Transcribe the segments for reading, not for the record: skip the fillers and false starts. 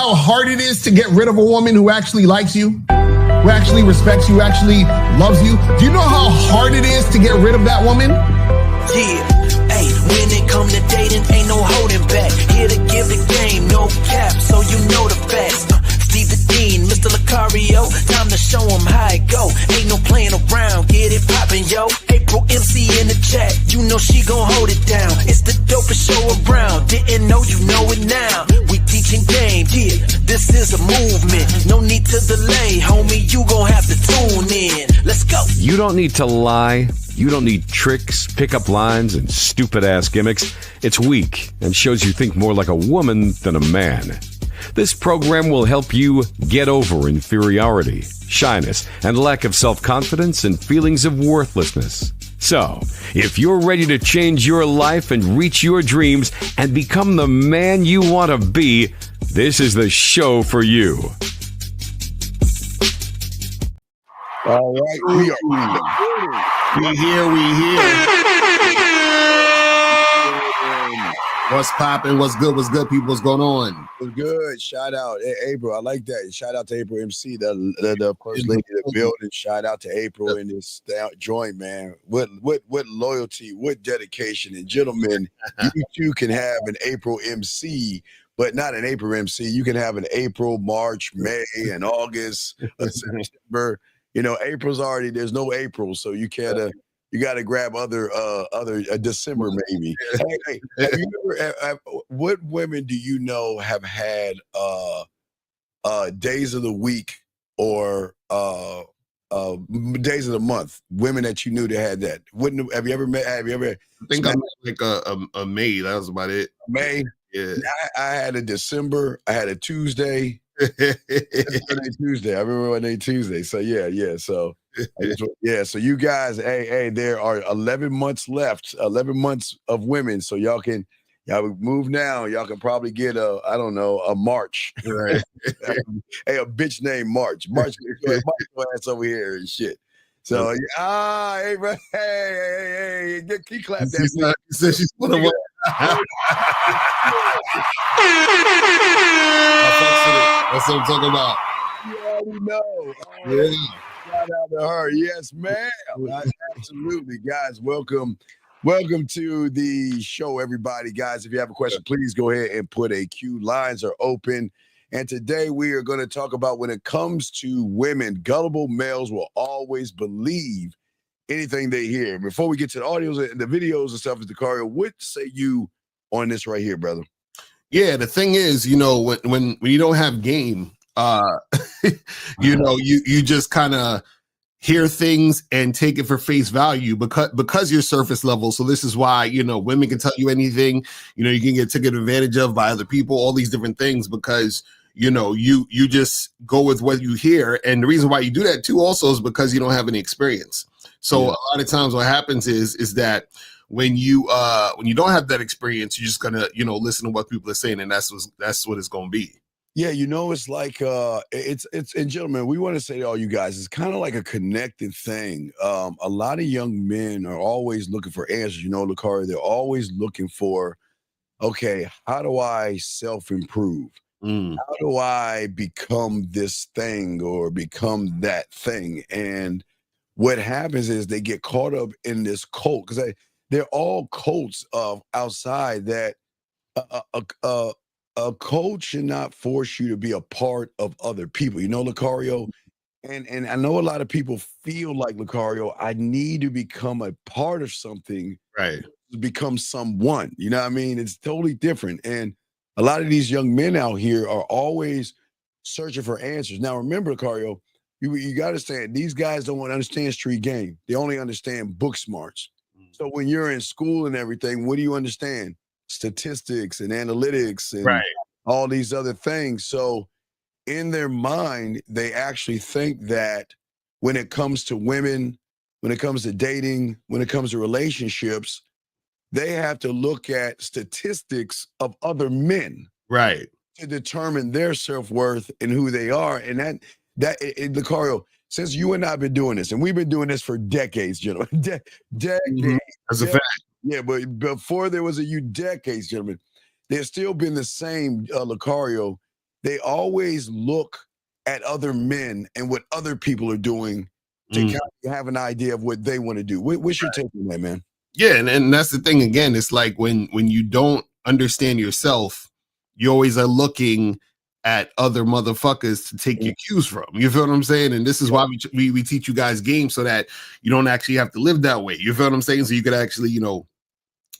how hard it is to get rid of a woman who actually likes you, who actually respects you, who actually loves you? Do you know how hard it is to get rid of that woman? Yeah, hey, when it come to dating, ain't no holding back. Here to give the game, no cap, so you know the facts. Steve the Dean, Mr. Lucario, time to show him how it go. Ain't no playing around, get it poppin', yo. April MC in the chat, you know she gon' hold it down. It's the dopest show around, didn't know you know it now. We teaching game, yeah, this is a movement. No need to delay, homie, you gon' have to tune in. Let's go. You don't need to lie. You don't need tricks, pickup lines, and stupid-ass gimmicks. It's weak and shows you think more like a woman than a man. This program will help you get over inferiority, shyness, and lack of self-confidence and feelings of worthlessness. So, if you're ready to change your life and reach your dreams and become the man you want to be, this is the show for you. All right, we here. What's popping? What's good, people? What's going on? What's good? Shout out. Hey, April, I like that. Shout out to April MC, the first lady of the building. Shout out to April in this joint, man. What loyalty, what dedication. And gentlemen, you too can have an April MC, but not an April MC. You can have an April, March, May, and August, September. You know, April's already, there's no April, so you can't, you got to grab other December maybe. Hey, have you ever, what women do you know have had days of the week or days of the month? Women that you knew that had that. Have you ever met? Have you ever? I think I met like a May. That was about it. May. Yeah. I had a December. I had a Tuesday. Tuesday. I remember one day Tuesday. So yeah. So So you guys, hey, there are 11 months left. 11 months of women. So y'all move now. Y'all can probably get a March. Right. Hey, a bitch named March. March ass over here and shit. So hey, bro, hey, keep clap that. She's one of That's what I'm talking about. You already know. Shout out to her. Yes, ma'am. Absolutely. Guys, welcome to the show, everybody. Guys, if you have a question, please go ahead and put a Q. Lines are open. And today we are going to talk about when it comes to women, gullible males will always believe anything they hear. Before we get to the audios and the videos and stuff, Lucario, what say you on this right here, brother? Yeah, the thing is, you know, when you don't have game, you know, you just kind of hear things and take it for face value because you're surface level. So this is why, you know, women can tell you anything, you know, you can get taken advantage of by other people, all these different things, because, you know, you just go with what you hear. And the reason why you do that too also is because you don't have any experience. So a lot of times what happens is that when you don't have that experience, you're just gonna, you know, listen to what people are saying, and that's what it's gonna be. Yeah, you know, it's like it's and gentlemen, we want to say to all you guys, it's kind of like a connected thing. A lot of young men are always looking for answers. You know, Lucario, they're always looking for, okay, how do I self-improve? How do I become this thing or become that thing? And what happens is they get caught up in this cult, because they're all cults of outside that a cult should not force you to be a part of other people. You know, Lucario, and I know a lot of people feel like, Lucario, I need to become a part of something, right? To become someone. You know what I mean? It's totally different. And a lot of these young men out here are always searching for answers. Now, remember, Lucario, you got to understand, these guys don't understand street game. They only understand book smarts. So when you're in school and everything, what do you understand? Statistics and analytics and all these other things. So in their mind, they actually think that when it comes to women, when it comes to dating, when it comes to relationships, they have to look at statistics of other men, right, to determine their self-worth and who they are. And Lucario, since you and I have been doing this, and we've been doing this for decades, gentlemen, decades. That's a fact. Yeah, but before there was decades, gentlemen, there's still been the same, Lucario, they always look at other men and what other people are doing to kind of have an idea of what they want to do. What's your take on that, man? Yeah, and that's the thing again. It's like when you don't understand yourself, you always are looking at other motherfuckers to take your cues from. You feel what I'm saying? And this is why we teach you guys games so that you don't actually have to live that way. You feel what I'm saying? So you could actually, you know,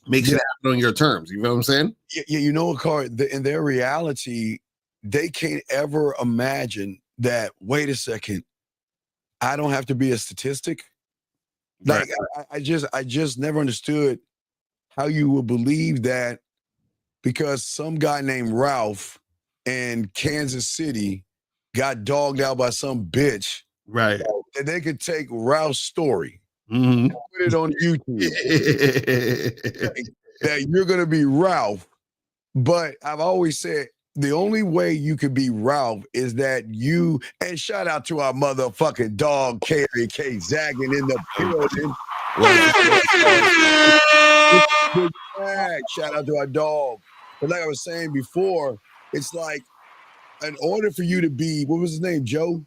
make shit happen on your terms. You feel what I'm saying? Yeah, you know, in their reality, they can't ever imagine that, wait a second, I don't have to be a statistic. Like I just never understood how you would believe that because some guy named Ralph in Kansas City got dogged out by some bitch, right? That they could take Ralph's story and put it on YouTube. That you're gonna be Ralph. But I've always said the only way you could be Ralph is that you, and shout out to our motherfucking dog, Carrie K. Zagging in the building. Shout out to our dog. But like I was saying before, it's like, in order for you to be, what was his name, Joe?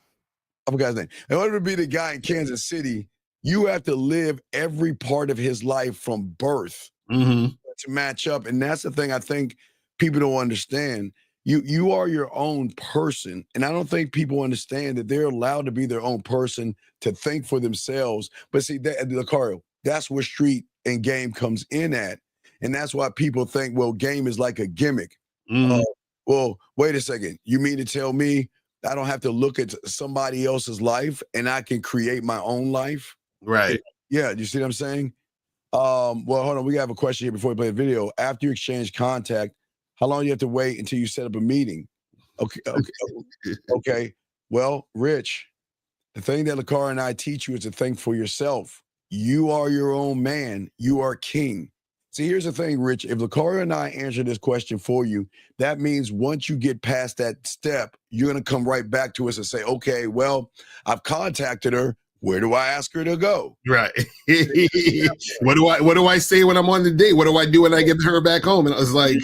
I forgot his name. In order to be the guy in Kansas City, you have to live every part of his life from birth to match up. And that's the thing I think people don't understand. You are your own person. And I don't think people understand that they're allowed to be their own person, to think for themselves. But see, Lucario, that's where street and game comes in at. And that's why people think, well, game is like a gimmick. Well, wait a second. You mean to tell me I don't have to look at somebody else's life and I can create my own life? Right. Yeah. You see what I'm saying? Well, hold on. We have a question here before we play the video. After you exchange contact, how long do you have to wait until you set up a meeting? Okay. Well, Rich, the thing that Lucario and I teach you is to think for yourself. You are your own man. You are king. See, here's the thing, Rich. If Lucario and I answer this question for you, that means once you get past that step, you're going to come right back to us and say, okay, well, I've contacted her. Where do I ask her to go? Right. What do I say when I'm on the date? What do I do when I get her back home? And I was like,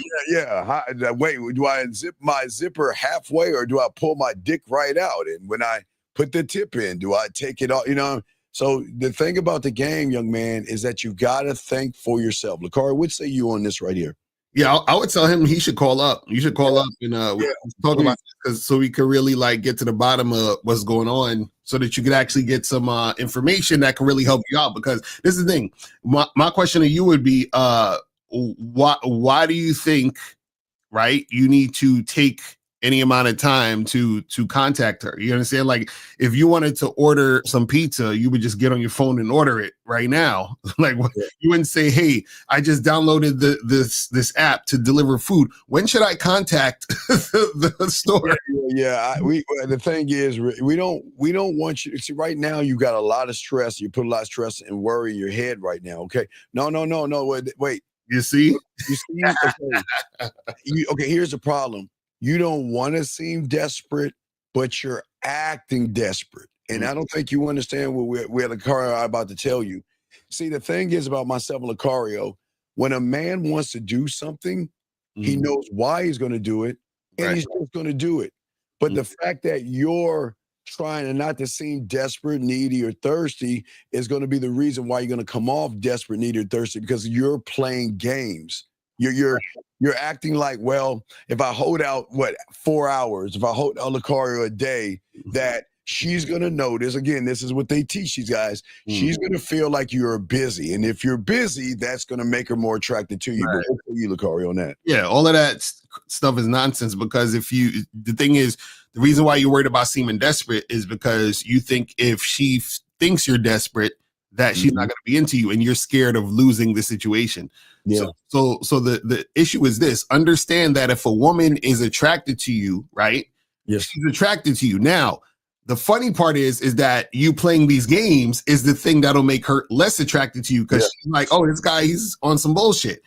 wait, do I zip my zipper halfway or do I pull my dick right out? And when I put the tip in, do I take it off? You know, so the thing about the game, young man, is that you got to think for yourself. Lucario, what say you on this right here? Yeah, I would tell him he should call up. You should call up and talk about this, so we could really like get to the bottom of what's going on, so that you could actually get some information that can really help you out. Because this is the thing. My question to you would be, why do you think, right, you need to take any amount of time to contact her? You understand? Like, if you wanted to order some pizza, you would just get on your phone and order it right now. Like, you wouldn't say, hey, I just downloaded this app to deliver food. When should I contact the store? The thing is, we don't want you to see. Right now, you got a lot of stress. You put a lot of stress and worry in your head right now. Okay, no, wait. You see? Okay, here's the problem. You don't want to seem desperate, but you're acting desperate. And I don't think you understand what we're Lucario are about to tell you. See, the thing is about myself and Lucario, when a man wants to do something, he knows why he's going to do it, and he's just going to do it. But the fact that you're trying to not to seem desperate, needy, or thirsty is going to be the reason why you're going to come off desperate, needy, or thirsty, because you're playing games. You're acting like, well, if I hold out 4 hours, if I hold out Lucario a day, that she's gonna notice. Again, this is what they teach these guys. She's gonna feel like you're busy, and if you're busy, that's gonna make her more attracted to you. But what say you, Lucario, on that? Yeah, all of that stuff is nonsense. Because the thing is, the reason why you're worried about seeming desperate is because you think if she thinks you're desperate, that she's not going to be into you, and you're scared of losing the situation. Yeah. So the issue is this: understand that if a woman is attracted to you, right? Yes. She's attracted to you. Now, the funny part is that you playing these games is the thing that'll make her less attracted to you, because she's like, oh, this guy, he's on some bullshit.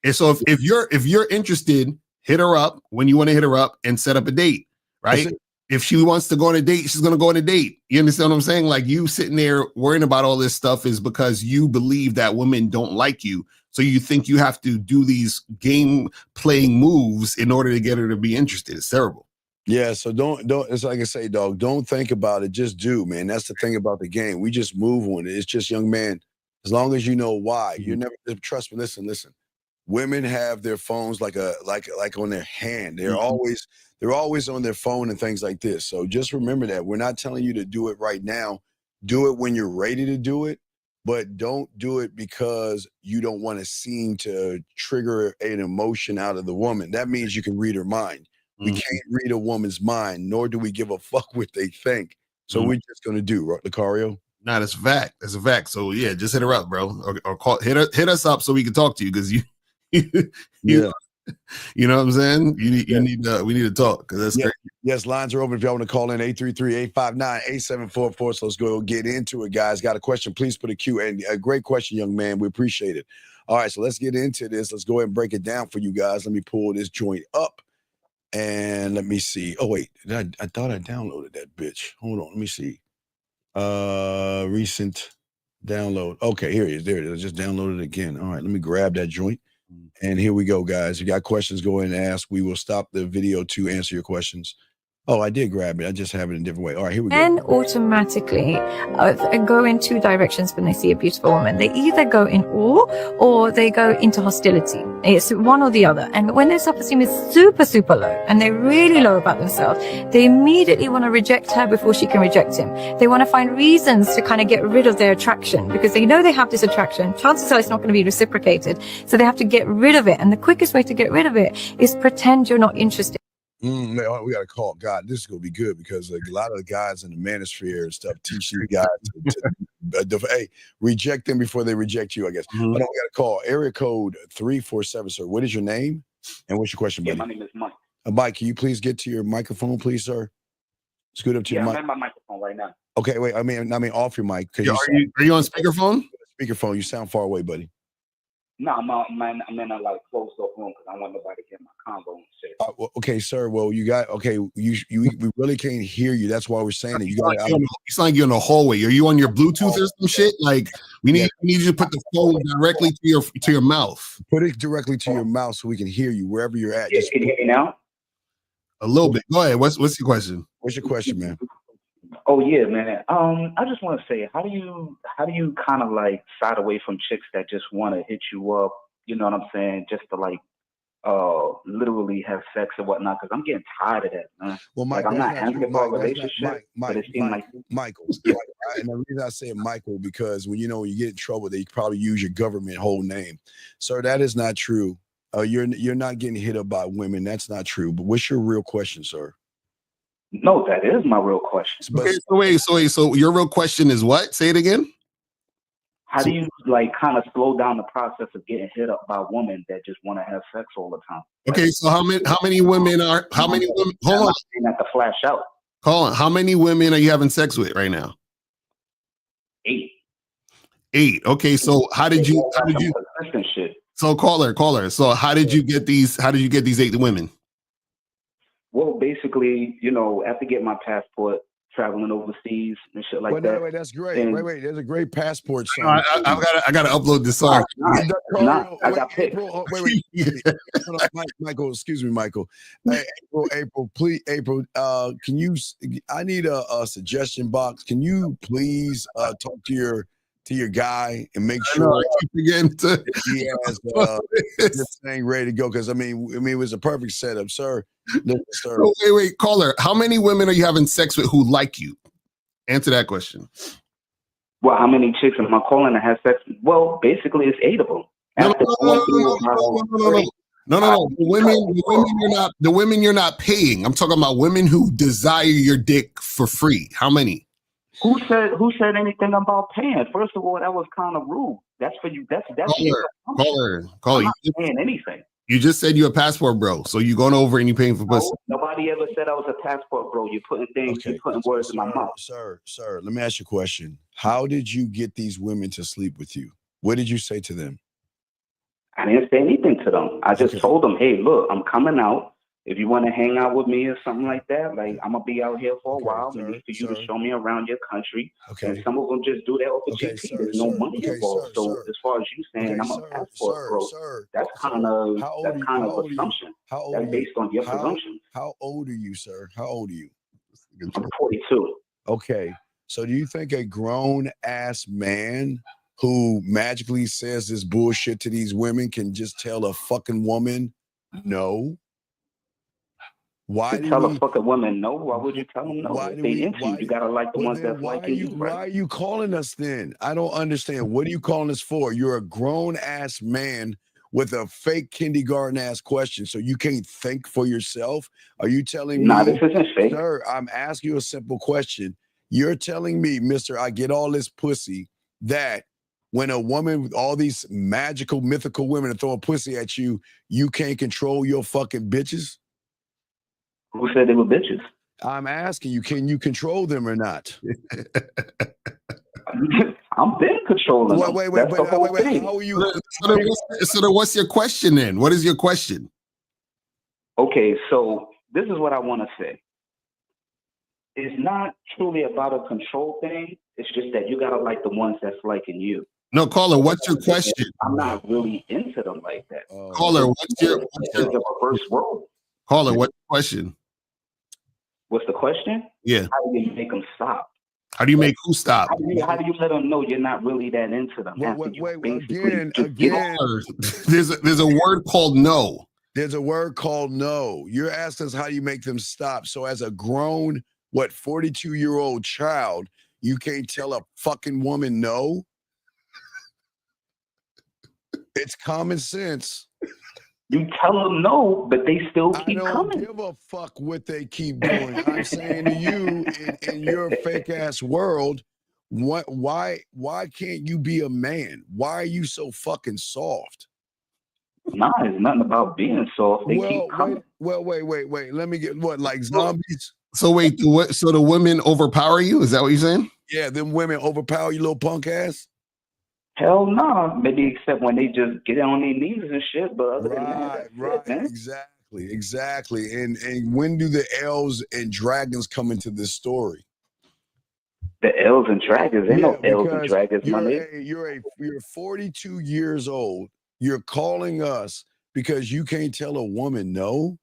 And so if you're interested, hit her up when you want to hit her up and set up a date, right? If she wants to go on a date, she's going to go on a date. You understand what I'm saying? Like, you sitting there worrying about all this stuff is because you believe that women don't like you. So you think you have to do these game playing moves in order to get her to be interested. It's terrible. Yeah, so don't. It's like I say, dog. Don't think about it. Just do, man. That's the thing about the game. We just move on it. It's just, young man. As long as you know why, you're never. Trust me. Listen. Women have their phones like on their hand. They're always on their phone and things like this. So just remember that we're not telling you to do it right now. Do it when you're ready to do it, but don't do it because you don't want to seem to trigger an emotion out of the woman. That means you can read her mind. We can't read a woman's mind, nor do we give a fuck what they think. So we're just gonna do, right, Lucario? Nah, that's a fact. That's a fact. So yeah, just hit her up, bro, or call hit us up so we can talk to you because you Yeah. you know what I'm saying? We need to talk because that's great. Yes, lines are open if y'all want to call in 833-859-8744. So let's go get into it, guys. Got a question? Please put a Q. And a great question, young man. We appreciate it. All right, so let's get into this. Let's go ahead and break it down for you guys. Let me pull this joint up and let me see. Oh wait, I thought I downloaded that bitch. Hold on, let me see. Recent download. Okay, here it is. There it is. I just downloaded it again. All right, let me grab that joint. And here we go, guys. If you got questions, go ahead and ask. We will stop the video to answer your questions. Oh, I did grab it. I just have it in a different way. All right, here we go. Men automatically go in two directions when they see a beautiful woman. They either go in awe or they go into hostility. It's one or the other. And when their self-esteem is super, super low and they're really low about themselves, they immediately want to reject her before she can reject him. They want to find reasons to kind of get rid of their attraction because they know they have this attraction. Chances are it's not going to be reciprocated. So they have to get rid of it. And the quickest way to get rid of it is pretend you're not interested. We got to call. God, this is going to be good because a lot of the guys in the manosphere and stuff teach these guys hey, reject them before they reject you, I guess. But we got to call. Area code 347, sir. What is your name? And what's your question, buddy? My name is Mike. Mike, can you please get to your microphone, please, sir? Scoot up to your mic. I'm at my microphone right now. Okay, wait. I mean, off your mic. Are you on speakerphone? Speakerphone. You sound far away, buddy. No, I'm in a like closed off room because I want nobody to get my combo and shit. Well, okay, sir. Well, we really can't hear you. That's why we're saying it. You sound like you're in the hallway. Are you on your Bluetooth or some shit? Like we need you to put the phone directly to your mouth. Put it directly to your mouth so we can hear you wherever you're at. Can you hear me now? A little bit. Go ahead. What's your question? What's your question, man? Oh yeah, man. I just want to say, how do you kind of like side away from chicks that just want to hit you up? You know what I'm saying? Just to like, literally have sex or whatnot. Because I'm getting tired of that, man. Well, Mike, like, I'm not asking for a relationship, but it seems like Michael. And the reason I say Michael because when you get in trouble, they probably use your government whole name. Sir, that is not true. You're not getting hit up by women. That's not true. But what's your real question, sir? No, that is my real question. Okay, so your real question is what? Say it again. How do you like kind of slow down the process of getting hit up by women that just want to have sex all the time? Okay, so how many women? Hold on. At the flash out. Hold on. How many women are you having sex with right now? 8. 8. Okay, so how did you? Shit. So caller. So how did you get these? How did you get these 8 women? Well, basically, after getting my passport, traveling overseas and shit like that. Wait, that's great. And wait, there's a great passport song. I gotta upload this song. I got picked. Wait. Michael, excuse me, Michael. Hey, April, please, April, can you? I need a suggestion box. Can you please talk to your guy and make sure he has this thing ready to go? Because I mean, it was a perfect setup, sir. Listen, sir. Oh, wait, caller. How many women are you having sex with who like you? Answer that question. Well, how many chicks am I calling to have sex? Well, basically, it's 8 of them. No. The women you're not paying. I'm talking about women who desire your dick for free. How many? Who said anything about paying? First of all, that was kind of rude. That's for you. That's caller. I'm not paying anything. You just said you're a passport bro, so you going over and you paying for pussy. Nobody ever said I was a passport bro. You're putting things, you're putting words in my mouth. Sir, let me ask you a question. How did you get these women to sleep with you? What did you say to them? I didn't say anything to them. I just told them, hey, look, I'm coming out. If you want to hang out with me or something like that, like I'm gonna be out here for a while. sir, Maybe for you to sir. show me around your country. Okay. And some of them just do that off the Okay, GP. sir, There's no sir. money Okay, involved. sir, So sir. as far as you saying Okay, I'm a sir, passport, sir, bro, sir. that's Sir, kind of how old are you? How old are you? assumption. How old That's are you? based on your presumptions. How old are you, sir? How old are you? I'm 42. Okay. So do you think a grown ass man who magically says this bullshit to these women can just tell a fucking woman no? Why To do tell we a fucking woman no? Why would you tell them no? why If do they we into you, why you gotta like the well ones then that's why are liking you you, why right? are you calling us then? I don't understand. What are you calling us for? You're a grown ass man with a fake kindergarten ass question, so you can't think for yourself. Are you telling Nah, me, this isn't fake. sir? I'm asking you a simple question. You're telling me, Mister, I get all this pussy, that when a woman with all these magical, mythical women are throwing pussy at you, you can't control your fucking bitches? Who said they were bitches? I'm asking you, can you control them or not? I'm been controlling them. Wait, That's the whole thing. how are you? So then what's your question then? What is your question? Okay, so this is what I want to say. It's not truly about a control thing. It's just that you gotta like the ones that's liking you. No, caller, what's your question? I'm not really into them like that. Caller, what's your This is a reverse role. caller? What's your question? What's the question? Yeah. How do you make them stop? How do you make who stop? How do you let them know you're not really that into them? Again, there's a word called no. There's a word called no. You're asking us how you make them stop. So as a grown, 42-year-old child, you can't tell a fucking woman no? It's common sense. You tell them no, but they still keep coming. I don't give a fuck what they keep doing. I'm saying to you, in your fake ass world, why can't you be a man? Why are you so fucking soft? Nah, it's nothing about being soft. They keep coming. Wait. Let me get like zombies. So wait, so the women overpower you? Is that what you're saying? Yeah, them women overpower you, little punk ass. Hell no, nah. Maybe except when they just get on their knees and shit. But other than that, that's it, man. Exactly. And when do the elves and dragons come into this story? The elves and dragons, ain't no elves and dragons, my nigga. You're 42 years old. You're calling us because you can't tell a woman no?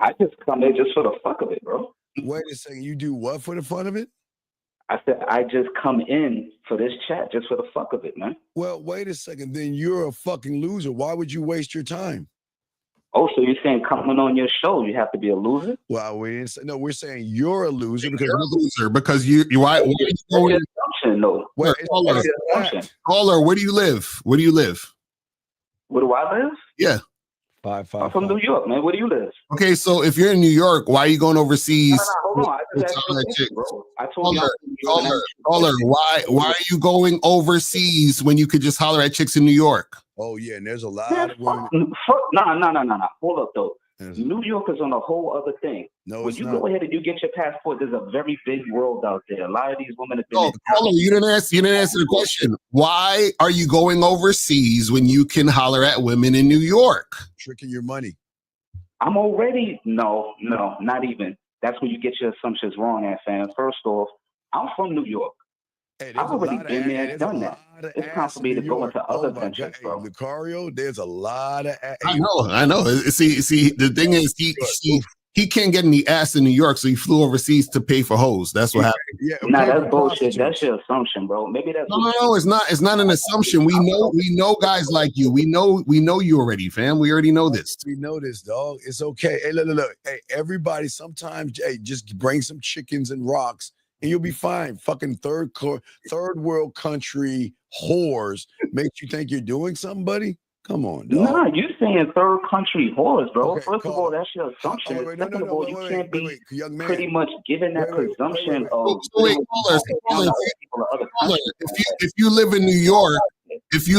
I just come in just for the fuck of it, bro. Wait a second, you do what for the fun of it? I said I just come in for this chat just for the fuck of it, man. Well, wait a second, then you're a fucking loser. Why would you waste your time? Oh, so you're saying coming on your show, you have to be a loser? Well, we're saying you're a loser because you're a loser because you why are you going? Assumption, no. Wait, caller, where do you live? Where do you live? Where do I live? Yeah. I'm from New York, man. Where do you live? Okay, so if you're in New York, why are you going overseas? Hold on. I just asked you a question, bro. I told you. Caller, why are you going overseas when you could just holler at chicks in New York? Oh yeah, and there's a lot of women. No. Hold up though. New York is on a whole other thing. No, when you go ahead and you get your passport, there's a very big world out there. A lot of these women have been. No, caller, you didn't answer the question. Why are you going overseas when you can holler at women in New York? Tricking your money. I'm already no, not even. That's where you get your assumptions wrong at, fam. First off, I'm from New York. Hey, I've already been there, done that. It's time for me to go into other countries, bro. Lucario, there's a lot of. I know. See, the thing is, he can't get any ass in New York, so he flew overseas to pay for hoes. That's what happened. Yeah, that's bullshit. That's your assumption, bro. Maybe that's no. It's not. It's not an assumption. We know guys like you. We know you already, fam. We already know this. We know this, dog. It's okay. Hey, look. Hey, everybody. Sometimes, just bring some chickens and rocks, and you'll be fine. Fucking third world country whores makes you think you're doing something, buddy. Come on, dog. Nah, you saying third country whores, bro. Okay, First of all, that's your assumption. Second of all, you can't be pretty much given that presumption of. If you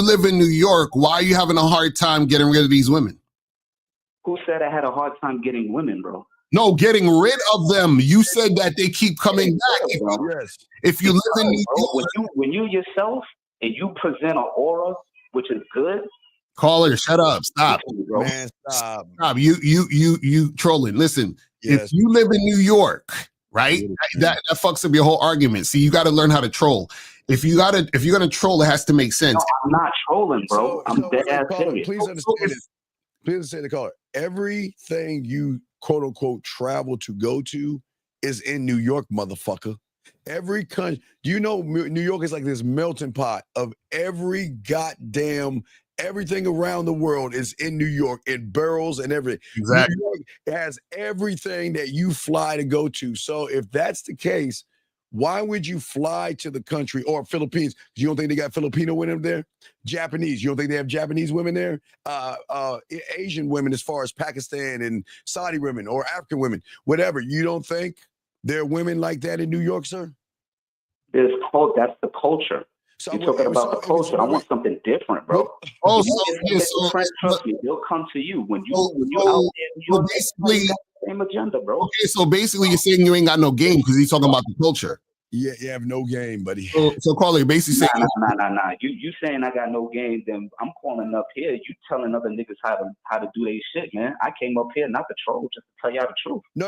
live in New York, why are you having a hard time getting rid of these women? Who said I had a hard time getting women, bro? No, getting rid of them. You said that they keep coming back. If you live in New York, when you yourself and you present an aura which is good, Caller, shut up. Stop. Bro. Man, stop. Stop. You trolling. Listen, if Yes. you live in New York, right? Yeah. That fucks up your whole argument. See, you got to learn how to troll. If you're gonna troll, it has to make sense. No, I'm not trolling, bro. I'm dead ass caller, serious. please understand this. Please understand the caller. Everything you quote unquote travel to go to is in New York, motherfucker. Every country, do you know New York is like this melting pot of every goddamn everything around the world is in New York in barrels and everything. Exactly. New York has everything that you fly to go to. So if that's the case, why would you fly to the country or Philippines? You don't think they got Filipino women there? Japanese, you don't think they have Japanese women there? Asian women as far as Pakistan and Saudi women or African women, whatever. You don't think there are women like that in New York, sir? That's the culture. So You're talking about the culture. I want something different, bro. Oh, Trust me, they'll come to you when you out there in New York. Basically, got the same agenda, bro. Okay, so basically, you're saying you ain't got no game because he's talking about the culture. Yeah, you have no game, buddy. So caller, basically saying, nah. You saying I got no game? Then I'm calling up here. You telling other niggas how to do their shit, man. I came up here not to troll, just to tell y'all the truth. No,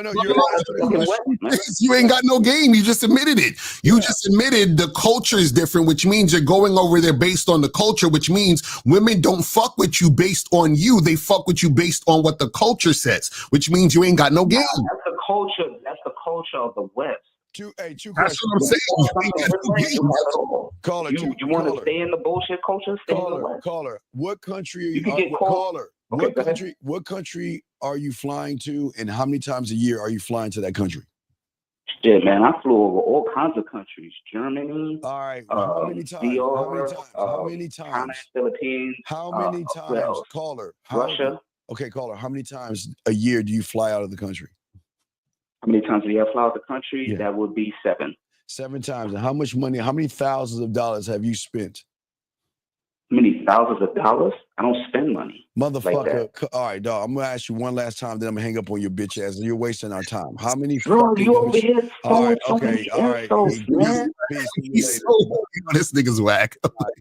you ain't got no game. You just admitted it. You just admitted the culture is different, which means you're going over there based on the culture, which means women don't fuck with you based on you. They fuck with you based on what the culture says, which means you ain't got no game. That's the culture. That's the culture of the West. Two That's questions. what I'm saying. Caller, you want to stay in the bullshit culture? Stay in the West. Caller, what country? You can get called. Okay, what country are you flying to, and how many times a year are you flying to that country? Shit, man, I flew over all kinds of countries. Germany. All right. How many times? How many times? China, Philippines. How many times? Caller. Russia. Okay, caller. How many times a year do you fly out of the country? How many times a year I fly out the country? Yeah. That would be 7. 7 times. And how much money, how many thousands of dollars have you spent? How many thousands of dollars? I don't spend money. Motherfucker. Like all right, dog. I'm going to ask you one last time, then I'm going to hang up on your bitch ass. You're wasting our time. How many you over here all right, so okay, all right. This nigga's whack.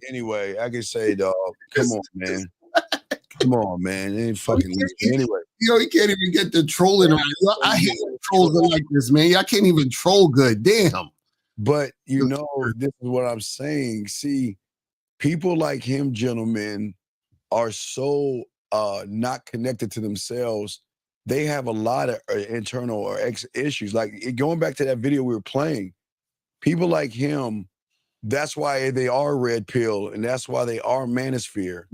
Anyway, I can say, dog, come on, man. Come on, man. It ain't fucking anyway. Yo, you can't even get the trolling right. I hate trolls like this, man. Y'all can't even troll good. Damn. But you know, this is what I'm saying. See, people like him, gentlemen, are so not connected to themselves. They have a lot of internal or issues. Like going back to that video we were playing, people like him, that's why they are red pill, and that's why they are manosphere,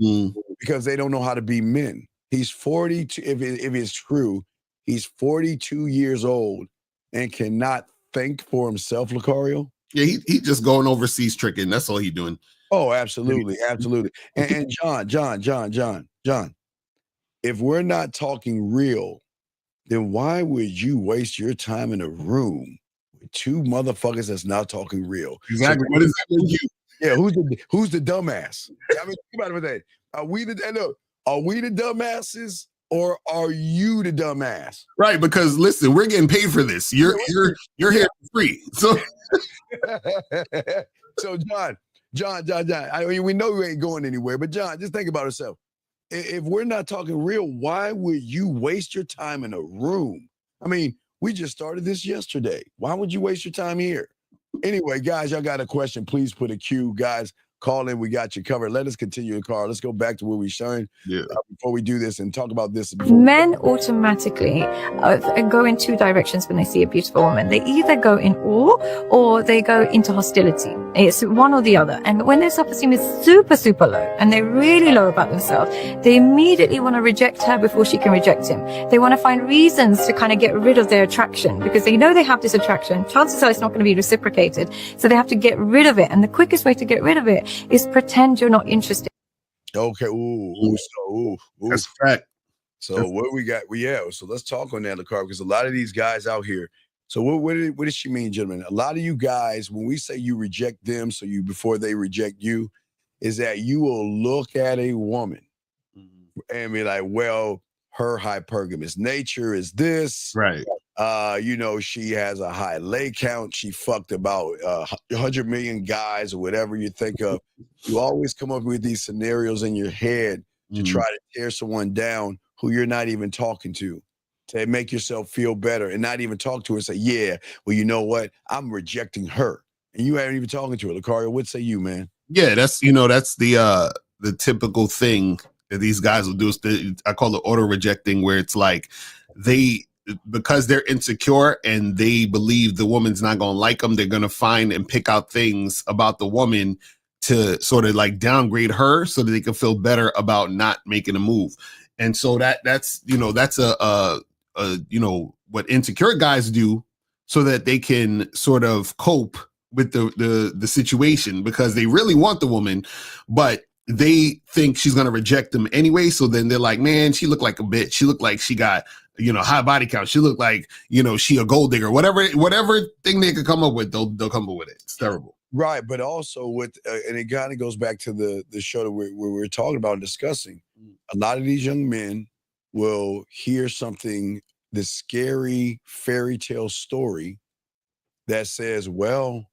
because they don't know how to be men. He's 42, if it's true, he's 42 years old and cannot think for himself, Lucario. Yeah, he just going overseas tricking. That's all he doing. Oh, absolutely. And John, if we're not talking real, then why would you waste your time in a room with 2 motherfuckers that's not talking real? Exactly. What is that with you? Yeah, who's the dumbass? I mean, think about it for that. Are we the dumbasses, or are you the dumbass? Right, because listen, we're getting paid for this. You're here for free. So so John, I mean, we know you ain't going anywhere, but John, just think about yourself. If we're not talking real, why would you waste your time in a room? I mean, we just started this yesterday. Why would you waste your time here? Anyway, guys, y'all got a question, please put a Q. Guys, call in. We got you covered. Let us continue the car. Let's go back to where we started before we do this and talk about this. Men automatically go in 2 directions when they see a beautiful woman. They either go in awe or they go into hostility. It's one or the other. And when their self-esteem is super, super low and they're really low about themselves, they immediately want to reject her before she can reject him. They want to find reasons to kind of get rid of their attraction because they know they have this attraction. Chances are it's not going to be reciprocated. So they have to get rid of it. And the quickest way to get rid of it is pretend you're not interested. Okay. Ooh. That's a fact. So what we got? So let's talk on that, Lucario, because a lot of these guys out here. So what does she mean, gentlemen? A lot of you guys, when we say you reject them, before they reject you, is that you will look at a woman and be like, well, her hypergamous nature is this. Right. She has a high lay count. She fucked about 100 million guys or whatever you think of. You always come up with these scenarios in your head to try to tear someone down who you're not even talking to make yourself feel better and not even talk to her and say, yeah, well, you know what? I'm rejecting her. And you haven't even talking to her. Lucario, what say you, man? Yeah, that's the typical thing that these guys will do. I call it auto rejecting, where it's like because they're insecure and they believe the woman's not going to like them, they're going to find and pick out things about the woman to sort of like downgrade her so that they can feel better about not making a move. And so that's what insecure guys do so that they can sort of cope with the situation, because they really want the woman, but they think she's going to reject them anyway. So then they're like, man, she looked like a bitch. She looked like she got, high body count. She looked like, she a gold digger, whatever thing they could come up with, they'll come up with it. It's terrible. Right. But also and it kind of goes back to the show that we're talking about and discussing. A lot of these young men will hear something, this scary fairy tale story that says, well,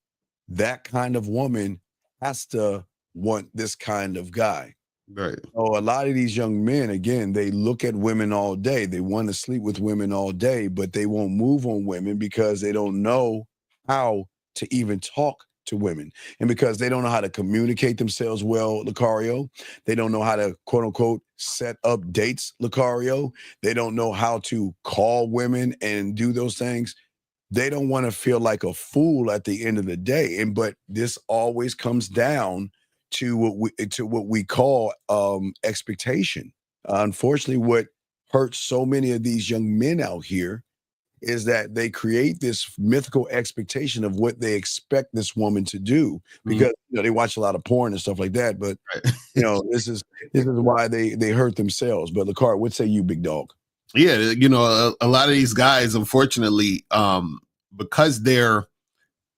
that kind of woman has to want this kind of guy. Right. So a lot of these young men, again, they look at women all day. They want to sleep with women all day, but they won't move on women because they don't know how to even talk to women. And because they don't know how to communicate themselves well, Lucario, they don't know how to, quote unquote, set up dates, Lucario. They don't know how to call women and do those things. They don't want to feel like a fool at the end of the day. But this always comes down to what we call expectation. Unfortunately, what hurts so many of these young men out here is that they create this mythical expectation of what they expect this woman to do, because they watch a lot of porn and stuff like that. But this is why they hurt themselves. But Lucario, what say you, big dog? Yeah, a lot of these guys, unfortunately, because they're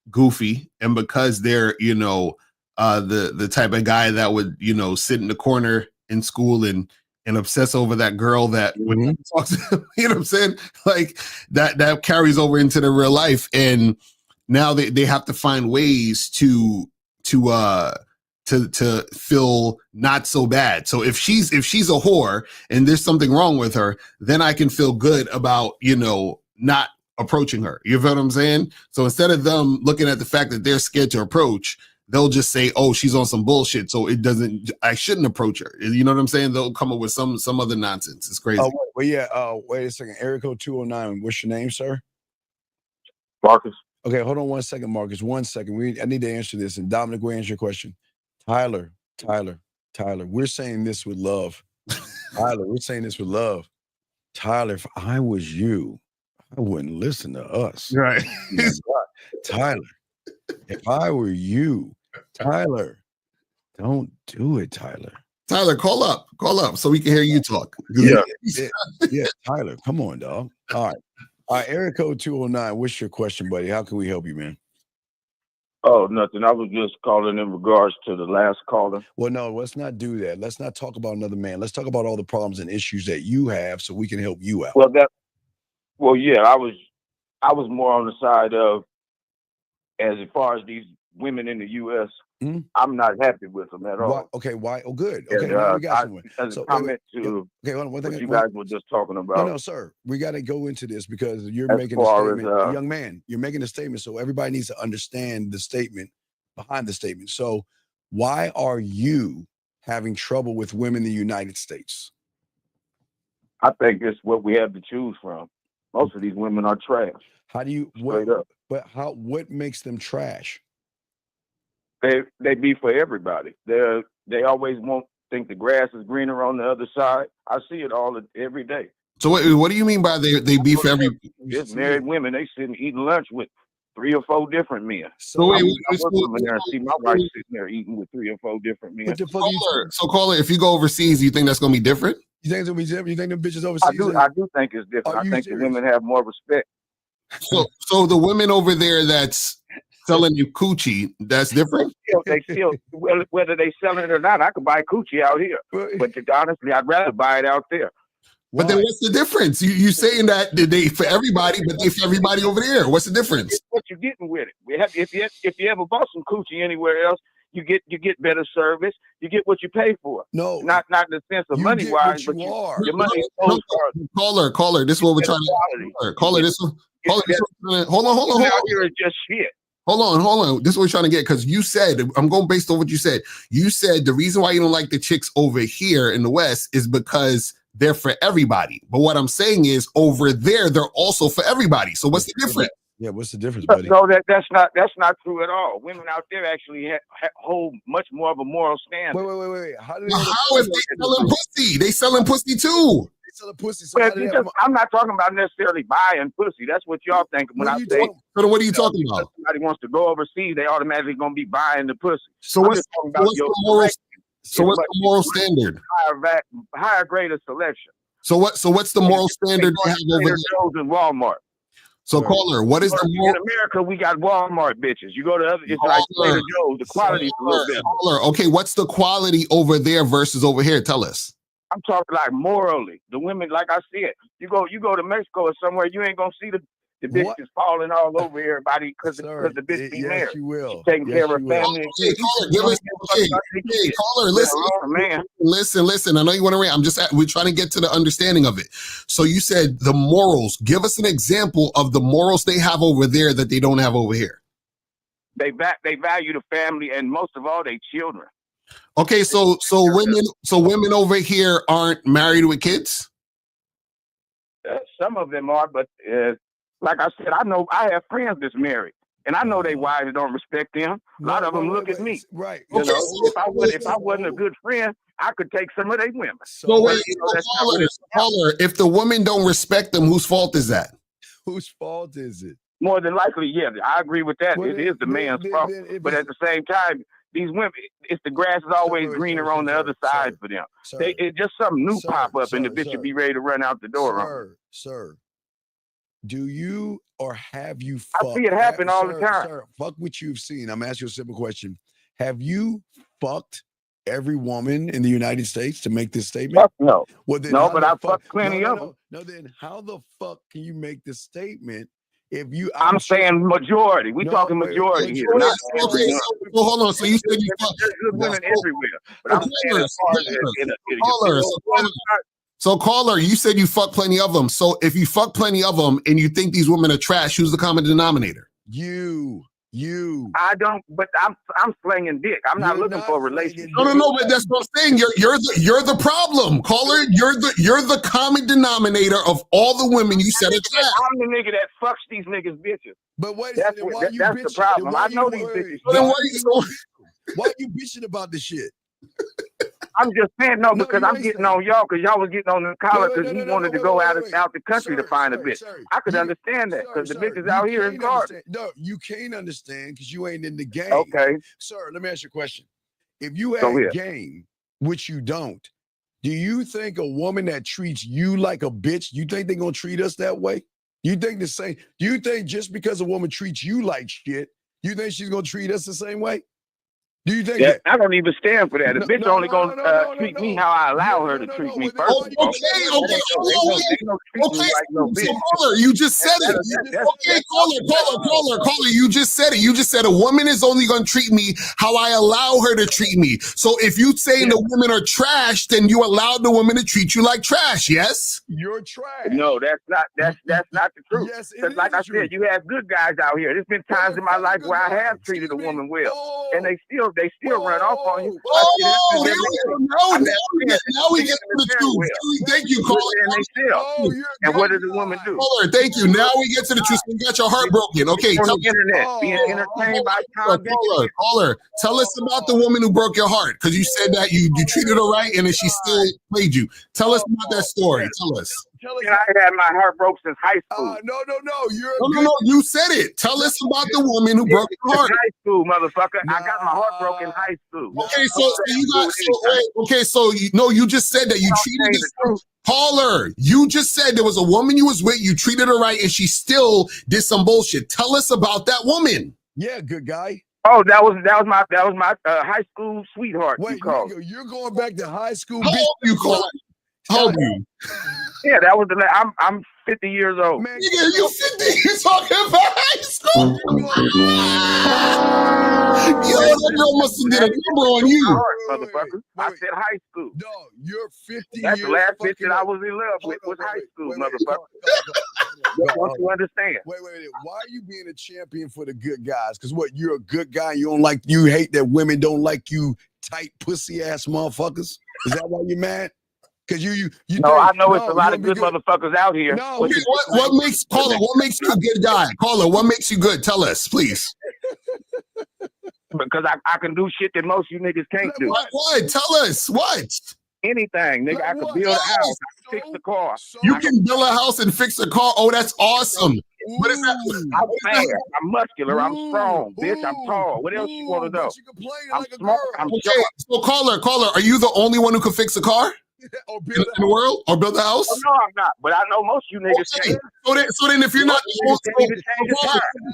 goofy and because they're, the type of guy that would, sit in the corner in school and obsess over that girl that when he talks to them, you know what I'm saying? Like that carries over into the real life. And now they have to find ways to feel not so bad. So if she's a whore and there's something wrong with her, then I can feel good about, not approaching her. You feel what I'm saying? So instead of them looking at the fact that they're scared to approach, they'll just say, oh, she's on some bullshit, so I shouldn't approach her. You know what I'm saying? They'll come up with some other nonsense. It's crazy. Wait a second. Eric 209, what's your name, sir? Marcus. Okay, hold on 1 second, Marcus. 1 second. I need to answer this. And Dominic will answer your question. Tyler, we're saying this with love. Tyler, we're saying this with love. Tyler, if I was you, I wouldn't listen to us. Right. Tyler, if I were you, Tyler, don't do it, Tyler. Tyler, call up so we can hear you talk. Yeah, Tyler, come on, dog. All right, Eric 209, what's your question, buddy? How can we help you, man? Oh, nothing. I was just calling in regards to the last caller. Well, no, let's not do that. Let's not talk about another man. Let's talk about all the problems and issues that you have so we can help you out. Well, yeah, I was more on the side of, as far as these women in the U.S., I'm not happy with them at all. Why? Okay, why? Oh, good. Okay, and, we got someone. As a comment to hold on, one thing, what you guys were just talking about. No, sir. We got to go into this because you're making a statement. Young man, you're making a statement, so everybody needs to understand the statement behind the statement. So why are you having trouble with women in the United States? I think it's what we have to choose from. Most of these women are trash. How do you straight up? But what makes them trash? They be for everybody. They always won't think the grass is greener on the other side. I see it every day. So what do you mean by they be for everybody? Just married women, they sitting eating lunch with 3 or 4 different men. So I come in there and see my wife sitting there eating with 3 or 4 different men. Caller, if you go overseas, you think that's gonna be different? You think it's gonna be different? You think them bitches overseas? I do think it's different. I think the women have more respect. So the women over there that's selling you coochie, that's different? They still whether they selling it or not, I could buy coochie out here. But honestly, I'd rather buy it out there. But then what's the difference? You saying that they for everybody, but they for everybody over there. What's the difference? It's what you're getting with it. If you ever bought some coochie anywhere else, You get better service. You get what you pay for. No, not in the sense of money wise, but your money goes for caller. This is what we're trying to. Caller, this one. Hold on. Out here is just shit. Hold on. This is what we're trying to get, because you said, I'm going based on what you said. You said the reason why you don't like the chicks over here in the West is because they're for everybody. But what I'm saying is over there, they're also for everybody. So what's the difference? Yeah, what's the difference, buddy? No, that's not true at all. Women out there actually hold much more of a moral standard. Wait. How if they selling pussy? They selling pussy too. They selling pussy. So I'm not talking about necessarily buying pussy. That's what y'all think when I say. So what are you talking about? If somebody wants to go overseas, they automatically gonna be buying the pussy. So what's the moral standard? Higher grade of selection. So what's the moral standard they have over there? In Walmart. So caller, what is the moral? In America, we got Walmart bitches. You go to other, it's like Trader Joe's. The quality's a little better. Okay, what's the quality over there versus over here? Tell us. I'm talking like morally. The women, like I said, you go to Mexico or somewhere, you ain't gonna see the bitches falling all over everybody because the bitch be married. You will. She's taking care of her family. Caller, listen. I know you want to rant. We're trying to get to the understanding of it. So you said the morals. Give us an example of the morals they have over there that they don't have over here. They value the family and most of all, they children. Okay, so women over here aren't married with kids? Some of them are, but like I said, I have friends that's married, and I know they wives don't respect them. A lot of them look at me. Right. You know, if I wasn't a good friend, I could take some of their women. So wait, caller, if the women don't respect them, whose fault is that? Whose fault is it? More than likely, yeah, I agree with that. It is the man's fault. But at the same time, these women, it's the grass is always greener on the other side for them. It's just something new pop up, and the bitch will be ready to run out the door. Sir, do you or have you fucked? I see it happen all the time. Sir, fuck what you've seen. I'm asking you a simple question. Have you fucked every woman in the United States to make this statement? Fuck no. Well, then no, but I fucked plenty of them. No, then how the fuck can you make this statement? If you, I'm saying majority. We talking majority here. Okay, so hold on. So you said you fucked women everywhere, but I'm saying as far as So caller, you said you fuck plenty of them. So if you fuck plenty of them and you think these women are trash, who's the common denominator? You. I don't, but I'm slinging dick. I'm not looking for a relationship. No, but that's what I'm saying. You're the problem, caller. You're the common denominator of all the women you said are trash. I'm the nigga that fucks these niggas bitches. But wait, that's the problem. I know these bitches. Why are you bitching about this shit? I'm just saying because I'm getting on y'all because y'all was getting on the collar because he wanted to go out the country to find a bitch. I could understand that because the bitches out here is garbage. No, you can't understand because you ain't in the game. Okay. Sir, let me ask you a question. If you had game, which you don't, do you think a woman that treats you like a bitch, you think they're going to treat us that way? You think the same? Do you think just because a woman treats you like shit, you think she's going to treat us the same way? Do you think I don't even stand for that? A bitch only gonna treat me how I allow her to treat me first. Okay. Caller, you just said it. Okay, caller, you just said it. You just said a woman is only gonna treat me how I allow her to treat me. So if you saying the women are trash, then you allow the woman to treat you like trash. Yes, you're trash. No, that's not the truth. Yes, because like I said, you have good guys out here. There's been times in my life where I have treated a woman well, and they still run off on you. Now we get to the truth. Thank you, caller. And what does the woman do? Caller, thank you. Now we get to the truth. You got your heart broken. Okay, on the internet, being entertained by caller. Tell us about the woman who broke your heart because you said that you treated her right and then she still played you. Tell us about that story. Tell us. I had my heart broke since high school. No. You said it. Tell us about the woman who broke your heart. High school, motherfucker. I got my heart broken in high school. You just said that you treated this caller. You just said there was a woman you was with, you treated her right, and she still did some bullshit. Tell us about that woman. Yeah, good guy. Oh, that was my high school sweetheart. Wait, you're going back to high school. How old you call it? How old you? Yeah, that was I'm 50 years old. Man, you 50? You're talking about high school? that girl must have did a number on you. Motherfucker. I said high school. No, you're 50 That's years. the last bitch that I was in love with was high school, motherfucker. Once you understand. Wait. Why are you being a champion for the good guys? Because what, you're a good guy? You hate that women don't like you tight pussy ass motherfuckers? Is that why you're mad? Because you no, I know it's a lot of good motherfuckers out here. No, what makes Caller? What makes you a good guy? Caller, what makes you good? Tell us, please. Because I can do shit that most you niggas can't do. What? Tell us what? Anything, nigga. I can build a house. I can fix the car. You can build a house and fix a car. Oh, that's awesome. What is that? I'm fast. I'm muscular. I'm strong, bitch. I'm tall. What else you want to know? I'm smart. I'm short. So caller, are you the only one who can fix a car? In the world, or build a house? Oh, no, I'm not. But I know most of you niggas can't. So then, if you're not,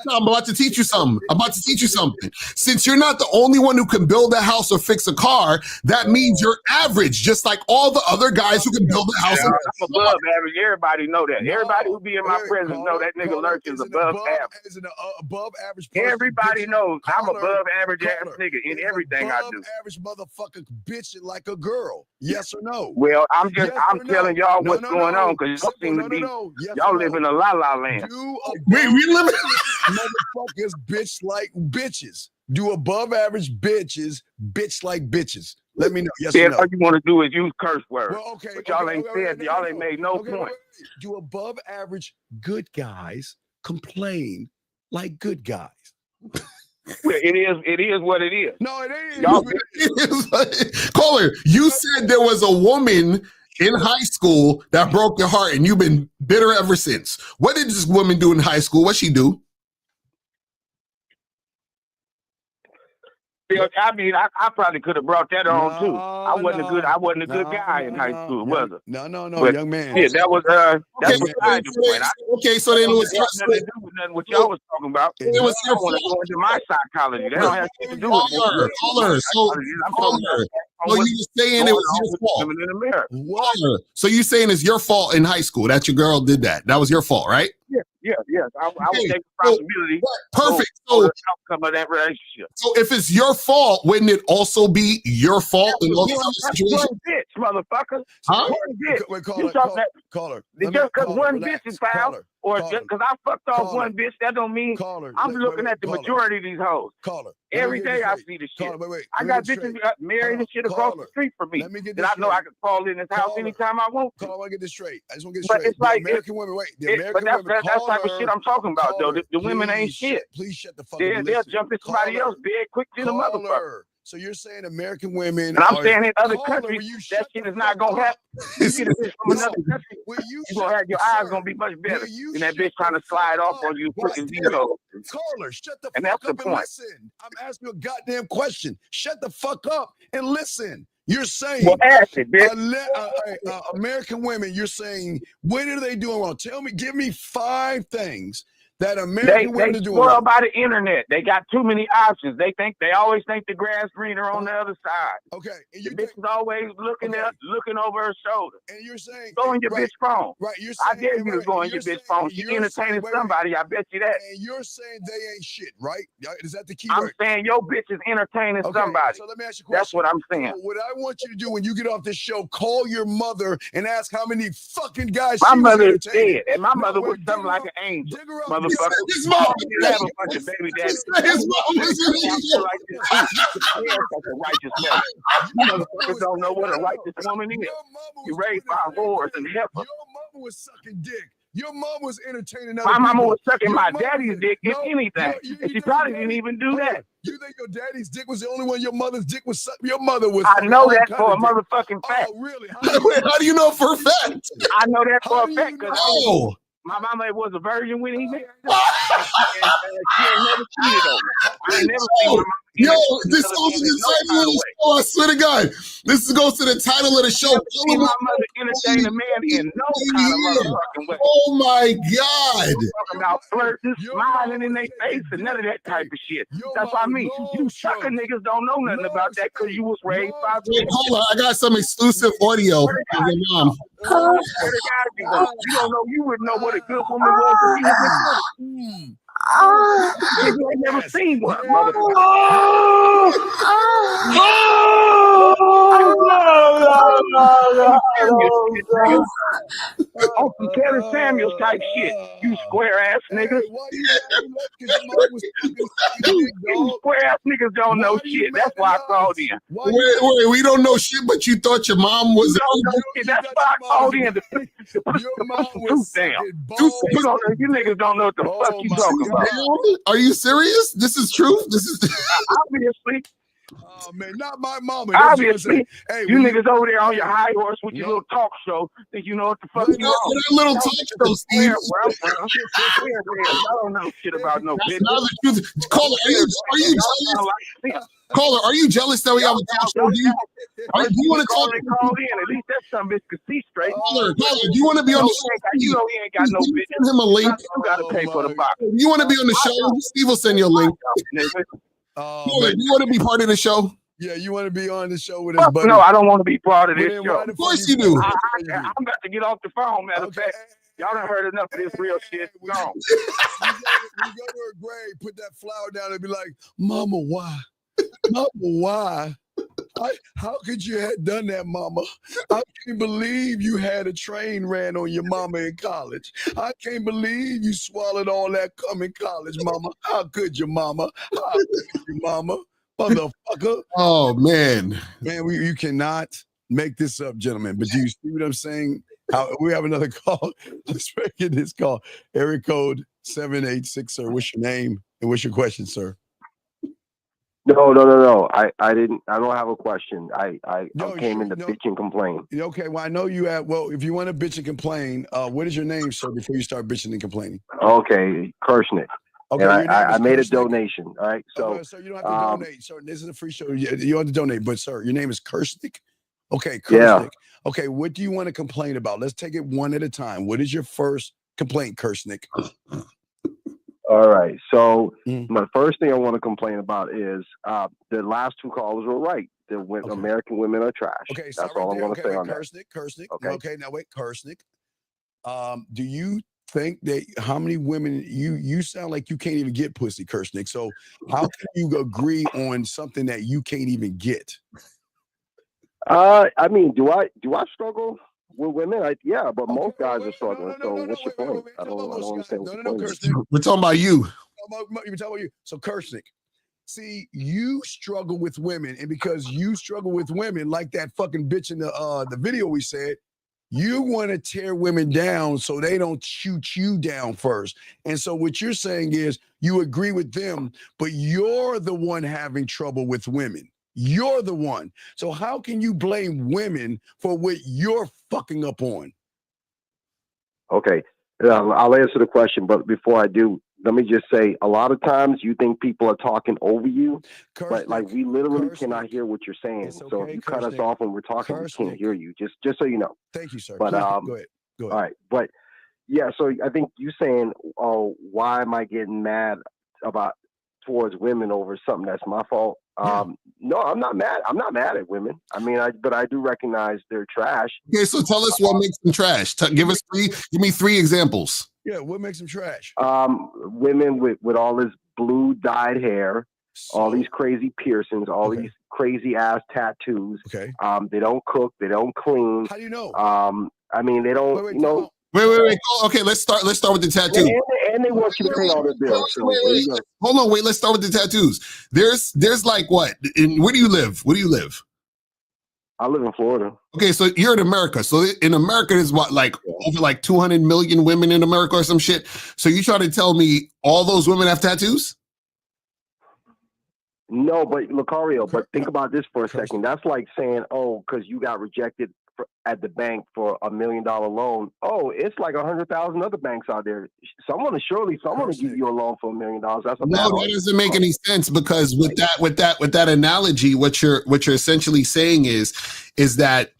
I'm about to teach you something. Since you're not the only one who can build a house or fix a car, that means you're average, just like all the other guys who can build a house. I'm above average. Everybody know that. Everybody who be in my presence know that nigga Lurch is above average. Is an above average? Everybody knows I'm above average ass nigga in everything I do. Average motherfucker bitching like a girl. Yes or no? Well, I'm telling y'all what's going on because y'all seem to be y'all live in a la-la land. We live in motherfuckers bitch like bitches. Do above average bitches bitch like bitches. Let me know. Yes or no? All you want to do is use curse words. Well, okay, but y'all ain't said, y'all ain't made no point. Do above average good guys complain like good guys? Well, it is what it is. No, it ain't. Y'all, Caller, you said there was a woman in high school that broke your heart and you've been bitter ever since. What did this woman do in high school? What'd she do? I mean, I probably could have brought that on too. I wasn't a good guy in high school, was it? No, but, young man. Yeah, that was that's beside the point. Okay, so then it was nothing to do with nothing what y'all was talking about. It was your fault. Go into my psychology. That don't have shit to do with Caller. So you were saying it was your fault. In America. So you saying it's your fault in high school that your girl did that? That was your fault, right? Yes. I would take responsibility. Perfect. For the outcome of that relationship. So if it's your fault, wouldn't it also be your fault in those situations? One bitch, motherfucker. Huh? One bitch. Wait, caller. Just because one bitch is foul, or just because I fucked off one bitch, that don't mean I'm looking at the majority of these hoes. Every day I see this shit. I got bitches married and shit across the street from me. That I know I can call in this house anytime I want to. I want to get this straight. I just want to get but straight. It's like American women. Wait, the American but women. That's type of shit I'm talking about, though. The women ain't shit. Please shut the fuck up. They'll jump in somebody else big quick to the motherfucker. So you're saying American women, and I'm saying in other countries that shit is not gonna happen. You get a bitch from another country, you're gonna have your eyes gonna be much better than that bitch trying to slide off on you quick zero. Caller, shut the fuck up and listen. I'm asking you a goddamn question. Shut the fuck up and listen. You're saying American women, you're saying, what are they doing wrong? Give me 5 things that American women are doing. They spoiled by the internet. They got too many options. They always think the grass greener on the other side. Okay. And the bitch is always looking over her shoulder. And you're saying go in your bitch phone. Right. You're saying, I dare you to go in your bitch phone. She's entertaining somebody. I bet you that. And you're saying they ain't shit, right? Is that the key I'm word? saying your bitch is entertaining somebody. So let me ask you a question. That's what I'm saying. So what I want you to do when you get off this show, call your mother and ask how many fucking guys my mother is dead, and my mother was something like an angel. Motherfucker. His mom have a bunch of baby daddies. His mom is an angel. Like this. That's a righteous mother. You motherfuckers don't know what a righteous woman is. You raised by whores and heifer. Your mama was sucking dick. Your mom was entertaining other My mama people. was sucking my daddy's dick, if anything. And she probably didn't even do that. You think your daddy's dick was the only one your mother's dick was sucking? Your mother was. I know that for a motherfucking fact. Oh, really? How do you know for a fact? I know that for a fact because My mama was a virgin when he married her. And she ain't never cheated on me. I ain't never seen my mama. Yo, this goes to the title of the show. I swear to God, this goes to the title of the show. My mother entertained a man in no kind of motherfucking way. Oh my God! Talking about flirting, smiling in their face, and none of that type of shit. That's what I mean. You sucker niggas don't know nothing about that because you was raised by. Hold on, I got some exclusive audio from your mom. swear to God, you won't. You don't know. You wouldn't know what a good woman was if you was with her. You ain't never seen one, motherfucker. On some Kevin Samuels type shit. You square ass niggas. Why you You square ass niggas don't know shit. That's why I called in. Wait, we don't know shit, but you thought your mom was. That's why I called in to put the truth down. You niggas don't know what the fuck you talking about. Are you serious? This is truth. This is obviously. Oh man, not my mama. Obviously, hey, you niggas over there on your high horse with your little talk show, think you know what the fuck you want. Little talk show, Steve. I don't know shit about no bitch. Caller, are you jealous? Caller, are you jealous that we have a talk show? Do you want to talk? Call in. At least that some bitch could see straight. Caller, do you want to be on the show? You know he ain't got no bitch. Send him a link. You gotta pay for the box. You want to be on the show? Steve will send you a link. Caller, do you want to be part of the show? Yeah, you want to be on the show with us, buddy? No, I don't want to be part of this show. Of course you do. I'm about to get off the phone, matter of fact. Y'all done heard enough of this real shit. Go on. You go to her grave, put that flower down and be like, Mama, why? Mama, why? How could you have done that, Mama? I can't believe you had a train ran on your mama in college. I can't believe you swallowed all that cum in college, Mama. How could you, Mama? How could you, Mama? Motherfucker. Oh, man. Man, you cannot make this up, gentlemen. But do you see what I'm saying? We have another call. Let's get this call. Area code 786, sir. What's your name and what's your question, sir? No. I didn't. I don't have a question. I came in to bitch and complain. Okay. Well, I know you have. Well, if you want to bitch and complain, what is your name, sir? Before you start bitching and complaining. Okay, Kirshnick. Okay. And I made a donation. All right. So, sir, you don't have to donate. Sir, this is a free show. You don't have to donate. But sir, your name is Kirshnick. Okay, Kirshnick. Yeah. Okay. What do you want to complain about? Let's take it one at a time. What is your first complaint, Kirshnick? All right. So my first thing I want to complain about is the last two callers were right. American women are trash. Okay, that's all I'm going to say on that. Kirshnick. Okay, now wait, Kirshnick. Do you think that how many women you sound like you can't even get pussy, Kirshnick? So how can you agree on something that you can't even get? I mean, do I struggle with women? Yeah, but most guys are struggling. So what's your point? I don't understand what your point is. We're talking about you. We're talking about you. So Kirshnick, see, you struggle with women, and because you struggle with women, like that fucking bitch in the video we said, you want to tear women down so they don't shoot you down first. And so what you're saying is you agree with them, but you're the one having trouble with women. You're the one. So how can you blame women for what you're fucking up on? Okay. I'll answer the question, but before I do, let me just say, a lot of times you think people are talking over you, but like we literally cannot hear what you're saying. Okay, so if you cut us off when we're talking, we can't hear you. Just so you know. Thank you, sir. But go ahead. All right. But yeah, so I think you saying, oh, why am I getting mad towards women over something that's my fault? No, I'm not mad. I'm not mad at women. I mean, but I do recognize they're trash. Okay, so tell us what makes them trash. Give me three examples. Yeah, what makes them trash? Women with all this blue dyed hair, all these crazy piercings, all these crazy ass tattoos. Okay. They don't cook. They don't clean. How do you know? I mean, they don't. Wait. Okay, let's start with the tattoo. And they want you to pay all their bills. Hold on, let's start with the tattoos. There's like what? Where do you live? I live in Florida. Okay, so you're in America. So in America, there's what, like over like 200 million women in America or some shit. So you try to tell me all those women have tattoos? No, but Lucario, but think about this for a second. That's like saying, oh, because you got rejected at the bank for $1 million loan. Oh, it's like 100,000 other banks out there. Someone will give you a loan for $1 million. That doesn't make any sense, because with that analogy, what you're essentially saying is that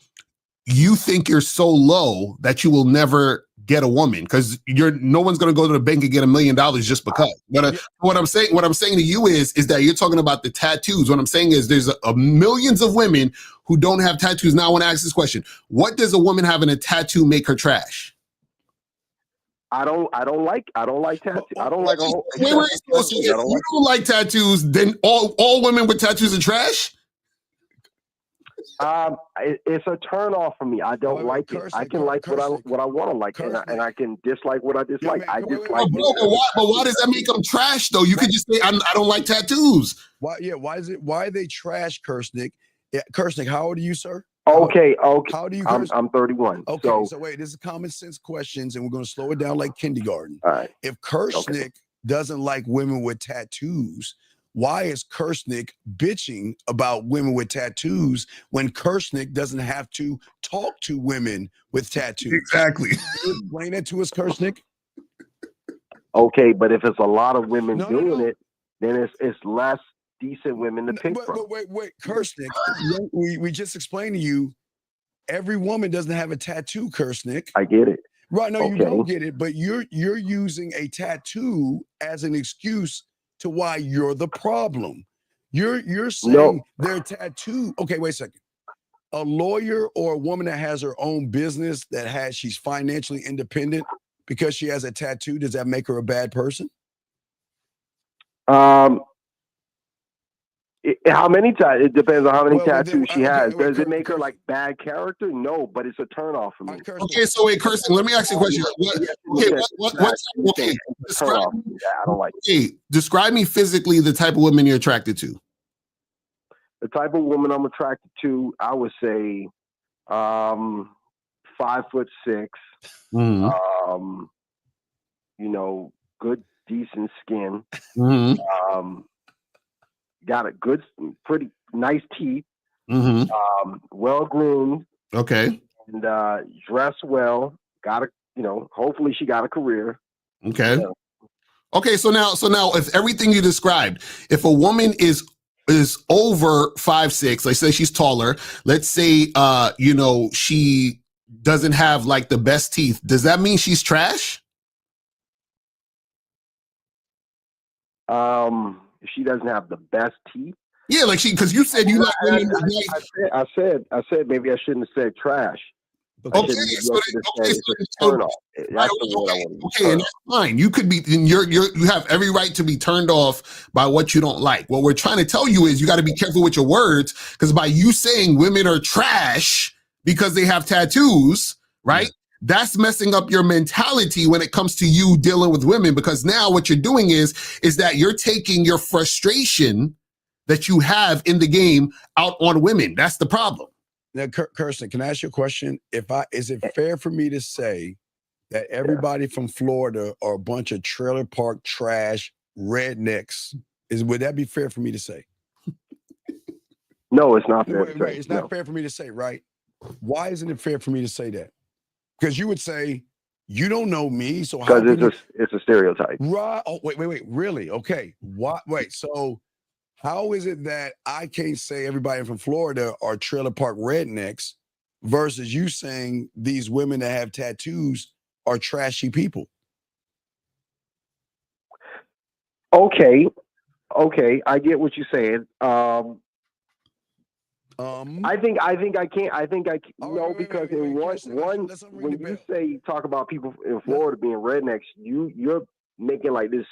you think you're so low that you will never get a woman, because no one's going to go to the bank and get $1 million just because. But what I'm saying to you is that you're talking about the tattoos. What I'm saying is there's millions of women who don't have tattoos. Now I want to ask this question: what does a woman having a tattoo make her trash? I don't like tattoos. I don't like a whole. Wait, so if you don't like tattoos, then all women with tattoos are trash? It's a turn off for me. I don't like it. I can like what I want to like, and I can dislike what I dislike. I dislike. But why does that make them trash though? You could just say I don't like tattoos. Why? Yeah. Why are they trash, Kersnick? Yeah, Kersnick, how old are you, sir? Okay. How do you? I'm 31. Okay. So wait, this is common sense questions, and we're going to slow it down like kindergarten. All right. If Kersnick doesn't like women with tattoos, why is Kersnick bitching about women with tattoos when Kersnick doesn't have to talk to women with tattoos? Exactly. Can you explain that to us, Kersnick? Okay, but if it's a lot of women doing it, then it's less decent women to pick from. Wait, Kersnick, we just explained to you, every woman doesn't have a tattoo, Kersnick. I get it. Right, no, you don't get it, but you're using a tattoo as an excuse to why you're the problem. You're saying their tattoo. Okay, wait a second. A lawyer or a woman that has her own business she's financially independent because she has a tattoo, does that make her a bad person? How many tattoos? It depends on how many tattoos she has. Does it make her like bad character? No, but it's a turnoff for me. Okay, so wait, Kirsten, let me ask you a question. I don't like it. Describe me physically the type of woman you're attracted to. The type of woman I'm attracted to, I would say 5'6". Good, decent skin. Got a good, pretty nice teeth. Well groomed. Okay. And dressed well. Hopefully she got a career. Okay. Okay. So now, if everything you described, if a woman is over 5'6", let's say she's taller. Let's say she doesn't have like the best teeth. Does that mean she's trash? If she doesn't have the best teeth. Yeah, like because you said you like women. I said maybe I shouldn't have said trash. Okay, and that's fine. You could be, and you have every right to be turned off by what you don't like. What we're trying to tell you is you got to be careful with your words, because by you saying women are trash because they have tattoos, right? That's messing up your mentality when it comes to you dealing with women, because now what you're doing is that you're taking your frustration that you have in the game out on women. That's the problem. Now, Kirsten, can I ask you a question? Is it fair for me to say that everybody from Florida are a bunch of trailer park trash rednecks? Would that be fair for me to say? No, it's not fair. Right, it's not fair for me to say, right? Why isn't it fair for me to say that? Because you would say, you don't know me, so how? Because it's a stereotype. Right. Oh, wait. Really? Okay. What? Wait. So how is it that I can't say everybody from Florida are trailer park rednecks versus you saying these women that have tattoos are trashy people? Okay. I get what you're saying. I think I can't. Because when you say talk about people in Florida being rednecks, you're making like this.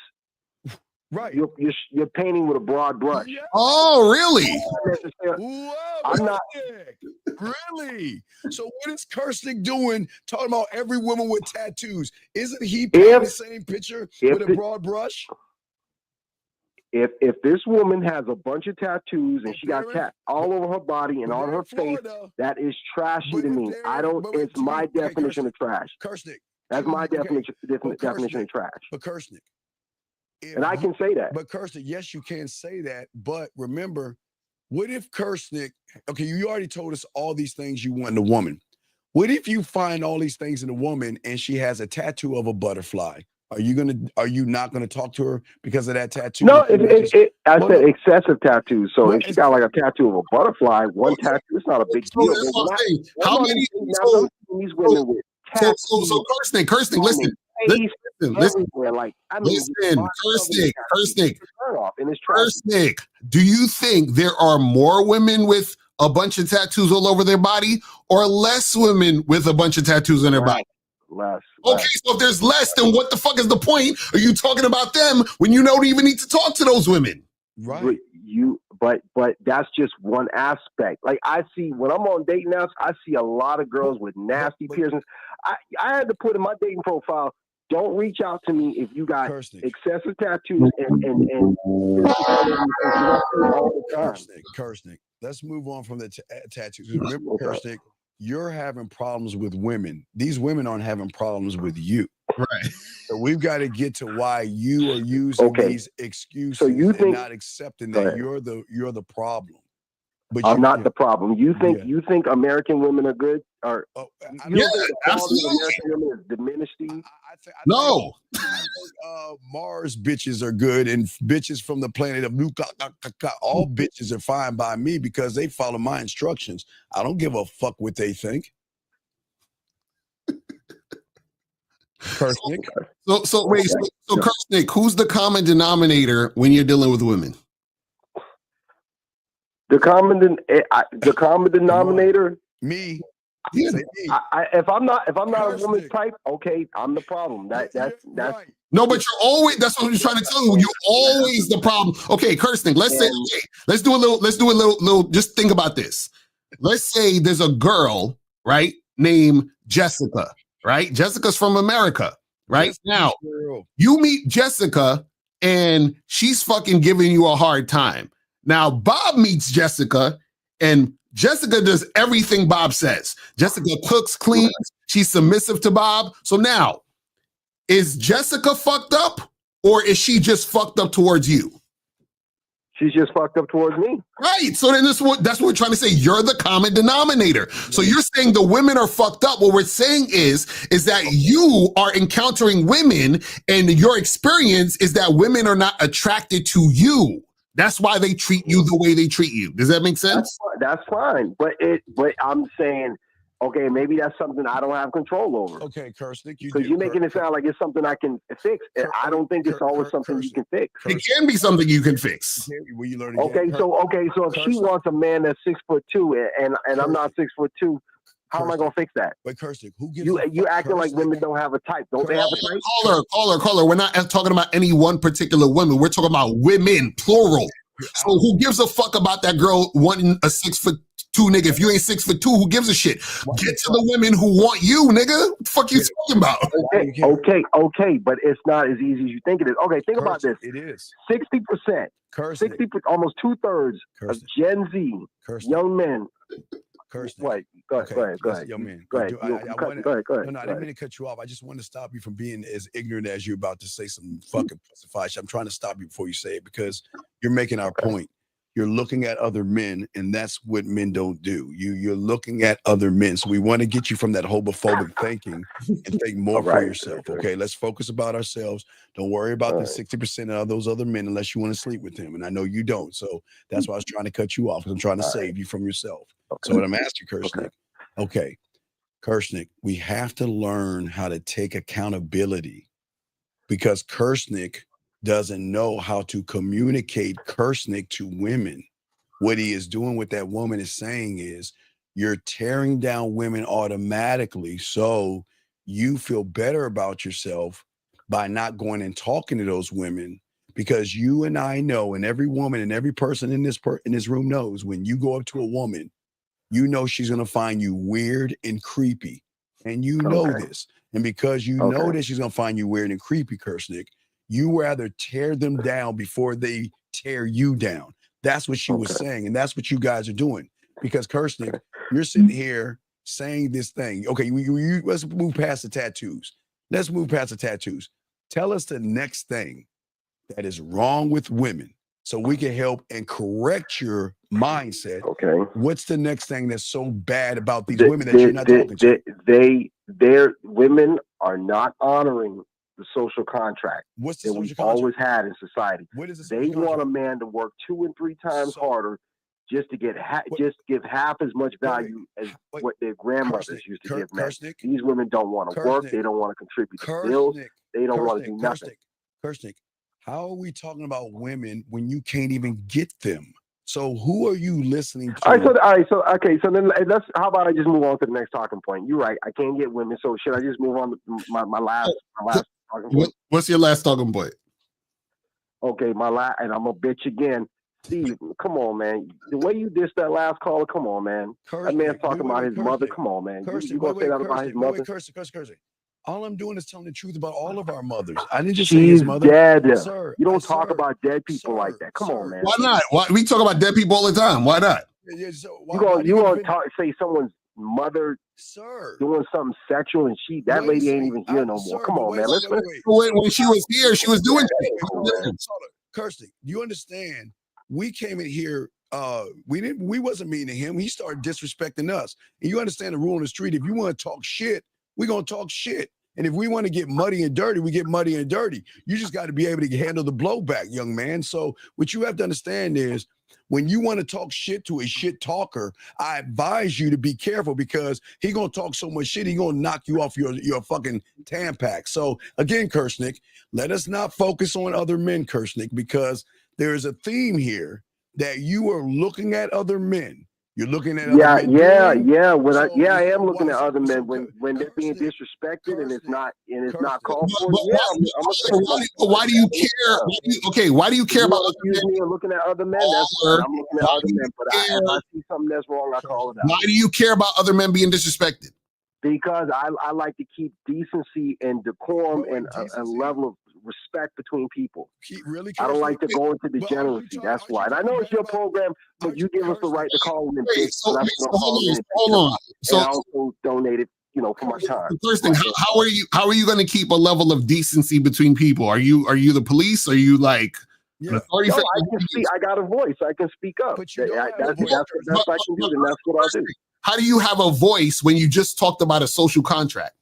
Right. You're painting with a broad brush. Yeah. Oh, really? Whoa, I'm not. Really? So what is Kersnick doing talking about every woman with tattoos? Isn't he painting the same picture with a broad brush? If this woman has a bunch of tattoos and she got tat all over her body and on her face, that is trashy to me. It's my definition of trash. Kersnick. That's my definition of trash. But Kersnick. And I can say that. But Kersnick, yes, you can say that. But remember, what if Kersnick, okay, you already told us all these things you want in a woman. What if you find all these things in a woman and she has a tattoo of a butterfly? Are you not gonna talk to her because of that tattoo? No, I said excessive tattoos. So if she got like a tattoo of a butterfly, one tattoo, it's not a big deal. How many these women with So Kirsnick, listen. Like, I mean, Kirsnick, do you think there are more women with a bunch of tattoos all over their body, or less women with a bunch of tattoos on their body? Less. Okay, so if there's less, then what the fuck is the point? Are you talking about them when you don't even need to talk to those women? Right. But that's just one aspect. Like, I see when I'm on dating apps, I see a lot of girls with nasty piercings. I had to put in my dating profile, don't reach out to me if you got excessive tattoos and Kirsnick, let's move on from the tattoos. Remember, Kirsnick, you're having problems with women. These women aren't having problems with you. Right. So we've got to get to why you are using these excuses and not accepting that you're the problem. But I'm not the problem. You think American women are good? Or yeah, absolutely. American women is diminished? No. Mars bitches are good, and bitches from the planet of all bitches are fine by me because they follow my instructions. I don't give a fuck what they think. Kirsnick. So Kirsnick, who's the common denominator when you're dealing with women? The common denominator? Me. Yeah. If I'm not a woman's type, okay, I'm the problem. That's right. No, but you're always, that's what I'm trying to tell you. You're always the problem. Okay, Kirsnick, let's do a little, just think about this. Let's say there's a girl, right, named Jessica, right? Jessica's from America, right? Yes, now, girl. You meet Jessica and she's fucking giving you a hard time. Now, Bob meets Jessica and Jessica does everything Bob says. Jessica cooks, cleans, she's submissive to Bob. So now, is Jessica fucked up or is she just fucked up towards you? She's just fucked up towards me. Right. So then that's what we're trying to say. You're the common denominator. So you're saying the women are fucked up. What we're saying is that you are encountering women and your experience is that women are not attracted to you. That's why they treat you the way they treat you. Does that make sense? That's fine. But I'm saying, okay, maybe that's something I don't have control over. Okay, Kirsnick, because you're making it sound like it's something I can fix. I don't think it's always something you can fix. It can be something you can fix. Okay, so if she wants a man that's 6'2" and I'm not 6'2", how am I gonna fix that? But Kirsnick, who gives you acting like women don't have a type? Don't they have a type? Caller. We're not talking about any one particular woman. We're talking about women, plural. So who gives a fuck about that girl wanting a 6'2" nigga? If you ain't 6'2", who gives a shit? Get to the women who want you, nigga. What the fuck you talking about? Okay, but it's not as easy as you think it is. Okay, think about this. It is 60%, 60%, almost 2/3 of Gen Z young men. Wait, go ahead. Young man. Go ahead. No, I didn't mean to cut you off. I just wanted to stop you from being as ignorant as you're about to say some fucking pussified shit. I'm trying to stop you before you say it because you're making our point. You're looking at other men, and that's what men don't do. You're looking at other men. So we want to get you from that homophobic thinking and think more for yourself. Okay, let's focus about ourselves. Don't worry about the 60% of those other men unless you want to sleep with them. And I know you don't. So that's why I was trying to cut you off because I'm trying to save you from yourself. So what I'm asking, Kirsnick, Kirsnick, we have to learn how to take accountability because Kirsnick doesn't know how to communicate Kirsnick to women. What he is doing, what that woman is saying is you're tearing down women automatically so you feel better about yourself by not going and talking to those women because you and I know, and every woman and every person in this room knows when you go up to a woman, you know she's going to find you weird and creepy. And you know this. And because you know that she's going to find you weird and creepy, Kirsnick, you rather tear them down before they tear you down. That's what she was saying. And that's what you guys are doing. Because Kirsnick, you're sitting here saying this thing. Okay, let's move past the tattoos. Tell us the next thing that is wrong with women so we can help and correct your mindset. Okay. What's the next thing that's so bad about these women that you're not talking to? Their women are not honoring the social contract that we've always had in society. What is they want a man to work 2 and 3 times harder just to get just give half as much value as what their grandmothers used to give men. These women don't want to work. They don't want to contribute to bills. They don't want to do nothing. Kirsnick, how are we talking about women when you can't even get them? So who are you listening to? All right. So then let's. How about I just move on to the next talking point? You're right. I can't get women. So should I just move on to my last talking point? What's your last talking point? Okay, and I'm a bitch again. Steve, come on, man. The way you dissed that last caller, come on, man. That man's talking about his mother. Come on, man. You gonna say that about his mother? Cursing. All I'm doing is telling the truth about all of our mothers. I didn't just say his mother. Dead. Sir, you don't talk about dead people like that. Come on, man. Why not? We talk about dead people all the time. Why not? You gonna say someone's mother doing something sexual and that lady ain't even here no more. Come on, man. When she was here, she was doing shit. Kirsty, you understand? We came in here. We wasn't mean to him. He started disrespecting us. And you understand the rule on the street. If you want to talk shit, we're gonna talk shit. And if we want to get muddy and dirty, we get muddy and dirty. You just got to be able to handle the blowback, young man. So what you have to understand is when you want to talk shit to a shit talker, I advise you to be careful because he gonna talk so much shit, he gonna knock you off your fucking Tampax. So again, Kirsnick, let us not focus on other men, Kirsnick, because there is a theme here that you are looking at other men. You're looking at other men. I am looking at other men when they're being disrespected and it's not called for. Why do you care? Why do you care about other men? Me looking at other men? That's fine. I'm looking at other men, but if I see something that's wrong, I call it out. Why do you care about other men being disrespected? Because I like to keep decency and decorum and a level of respect between people. I don't like to go into degeneracy. That's why. And I know it's your program, but you give us the right to call them. Hold on. So I also donated, for my time. The first thing, how are you going to keep a level of decency between people? Are you the police? Are you like an authority? No, I can speak. I got a voice. I can speak up. That's what I can do, and that's what I'll do. How do you have a voice when you just talked about a social contract?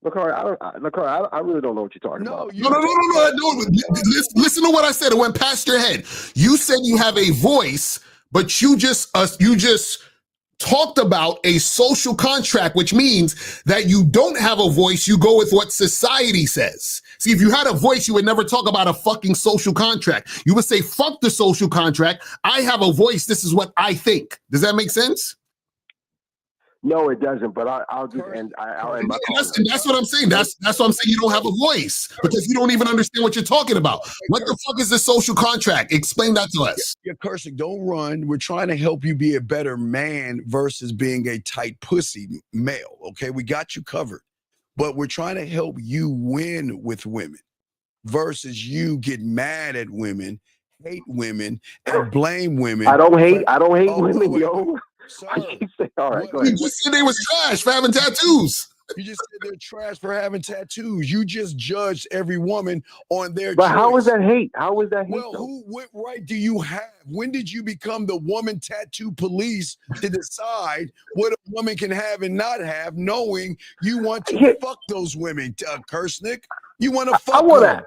Look, I really don't know what you're talking about. No. Listen to what I said. It went past your head. You said you have a voice, but you just talked about a social contract, which means that you don't have a voice. You go with what society says. See, if you had a voice, you would never talk about a fucking social contract. You would say, fuck the social contract. I have a voice. This is what I think. Does that make sense? No, it doesn't. But I'll just end. I'll end my call. That's what I'm saying. That's what I'm saying. You don't have a voice because you don't even understand what you're talking about. What the fuck is the social contract? Explain that to us. You're cursing. Don't run. We're trying to help you be a better man versus being a tight pussy male. Okay, we got you covered, but we're trying to help you win with women versus you get mad at women, hate women, and blame women. I don't hate women, yo. Sir, all right, go ahead. You just said they was trash for having tattoos. You just said they're trash for having tattoos. You just judged every woman on their But choice. how is that hate? How is that hate? Well, what right do you have? When did you become the woman tattoo police to decide what a woman can have and not have, knowing you want to fuck those women, Kirsnick? You want to fuck them.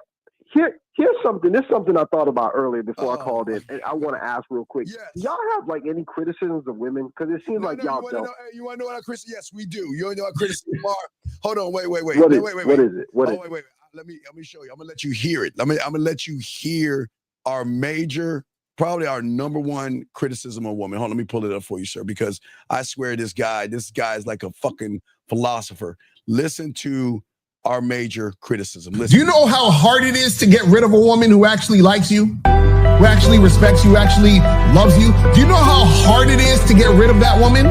Here's something. This is something I thought about earlier before I called in, and I want to ask real quick. Yes. Do y'all have like any criticisms of women? Because it seems like y'all don't. You want to know what our criticism? Yes, we do. You want to know what our criticisms are? Hold on, wait. What is it? Wait. Let me show you. I'm gonna let you hear it. I'm gonna let you hear our major, probably our number one criticism of women. Hold on, let me pull it up for you, sir, because I swear this guy is like a fucking philosopher. Listen to our major criticism. Listen. Do you know how hard it is to get rid of a woman who actually likes you, who actually respects you, actually loves you? Do you know how hard it is to get rid of that woman?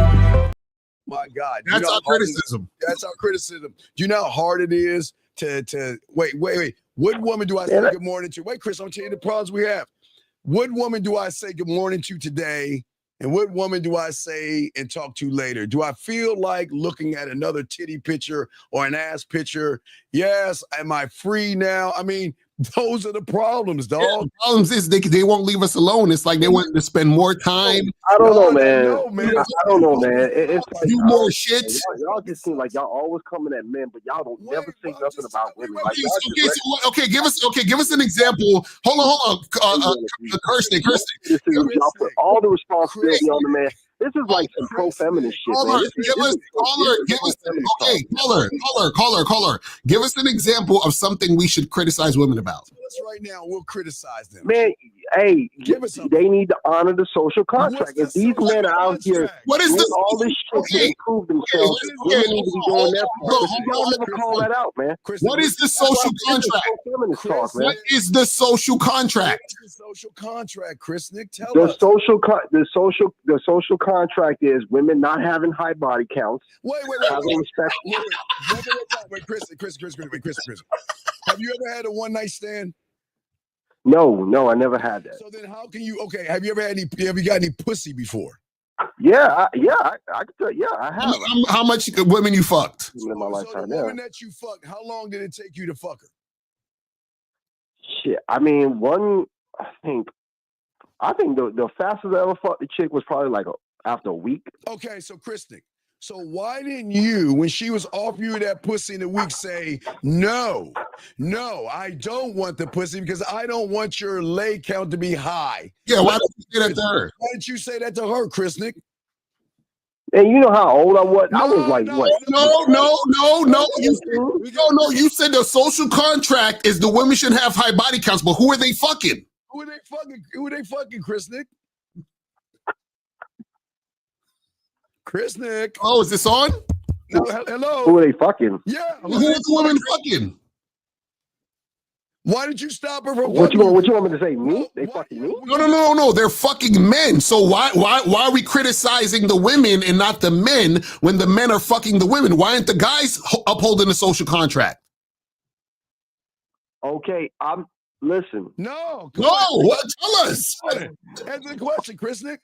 My God. That's our criticism. That's our criticism. Do you know how hard it is to wait. What woman do I say good morning to? Wait, Chris, I'm gonna tell you the problems we have. What woman do I say good morning to today? And what woman do I say and talk to later? Do I feel like looking at another titty picture or an ass picture? Yes. Am I free now? I mean, Those are the problems, dog. Yeah, the problems is they won't leave us alone. It's like they want to spend more time. I don't know, man. I don't know, man. It's like, do more shit. Y'all just seem like y'all always coming at men, but y'all don't never say nothing about women. Like, Give us an example. Hold on. Kirsten. Y'all put all the responsibility on the man. This is like some pro-feminist shit, man. Caller. Give us an example of something we should criticize women about. Right now, we'll criticize them. Man, hey, they need to honor the social contract. If these men are out here doing all this shit to improve themselves, women need to be doing that part. Y'all never call that out, man. What is the social contract? What is the social contract? The social contract, Chris Nick, tell us. The social contract is women not having high body counts. Wait, Chris. Have you ever had a one-night stand? No, I never had that. So then how can you, have you got any pussy before? Yeah, I could tell you, I have. How much women you fucked? In my lifetime, the woman that you fucked, how long did it take you to fuck her? Shit, I mean, I think the fastest I ever fucked the chick was probably like after a week. Okay, so Chris Nick, so why didn't you, when she was offering you that pussy in a week, say, no, I don't want the pussy because I don't want your leg count to be high? Yeah, why didn't you say that to her? Why didn't you say that to her, Chris Nick? And you know how old I was? I was like, what? No. You said the social contract is the women should have high body counts, but who are they fucking? Who are they fucking, Chris Nick? Chris Nick. Oh, is this on? No, hello. Who are they fucking? Yeah. Who are the women fucking? Why did you stop her from what you want me to say? Me? They fucking me? No. They're fucking men. So why are we criticizing the women and not the men when the men are fucking the women? Why aren't the guys upholding the social contract? Okay, listen. No. What? Tell us. Answer the question, Chris Nick.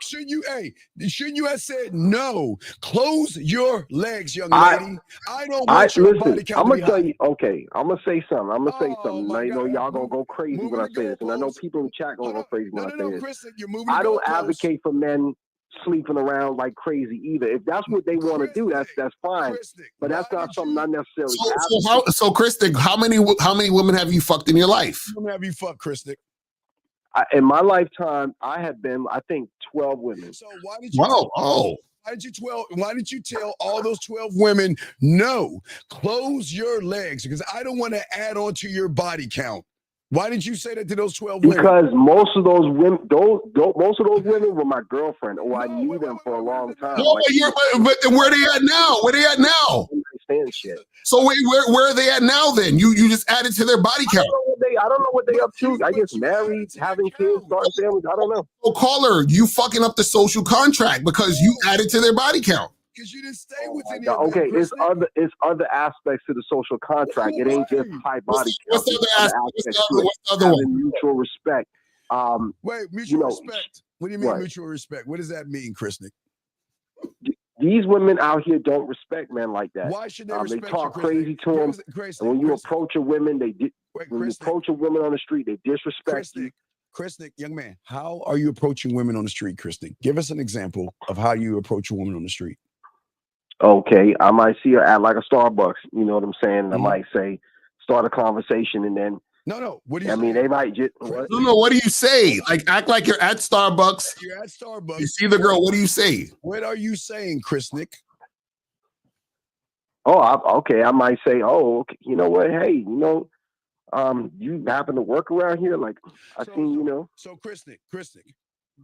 Shouldn't you have said no? Close your legs, young lady. I don't want your body count. I'm gonna tell you. Okay, I'm gonna say something. I know y'all gonna go crazy when I say this, and I know people in the chat gonna go crazy when I say this. Chris, I don't advocate for men sleeping around like crazy either. If that's what they want to do, that's fine. But that's not something I necessarily. So Chris Nick, how many women have you fucked in your life? How many have you fucked, Chris Nick? In my lifetime, I have been, I think, 12 women. So why did you? Why did you tell all those 12 women no? Close your legs because I don't want to add on to your body count. Why did you say that to those 12 women? Because most of those women, most of those women were my girlfriend, or I knew them for a long time. No, but where they at now? Where they at now? Shit. So wait, where are they at now? Then you just added to their body count. I don't know what they up to. I guess married, having kids, starting families. I don't know. So caller, you fucking up the social contract because you added to their body count. Because you didn't stay with any. Okay, it's other aspects to the social contract. It ain't just high body count. What's the other one? Mutual respect. Wait, mutual respect. What do you mean mutual respect? What does that mean, Chris Nick? These women out here don't respect men like that. Why should they respect They talk you, crazy to them. And when you approach a woman, when you approach a woman on the street, they disrespect you. Chris Nick, young man, how are you approaching women on the street, Chris Nick? Give us an example of how you approach a woman on the street. Okay, I might see her at like a Starbucks. You know what I'm saying? And I might say, start a conversation, and then. No. What do you? I mean, they might just. No. What do you say? Like, act like you're at Starbucks. You're at Starbucks. You see the girl. What do you say? What are you saying, Chris Nick? Okay. I might say, okay, you know what? Hey, you happen to work around here? Like, So, Chris Nick,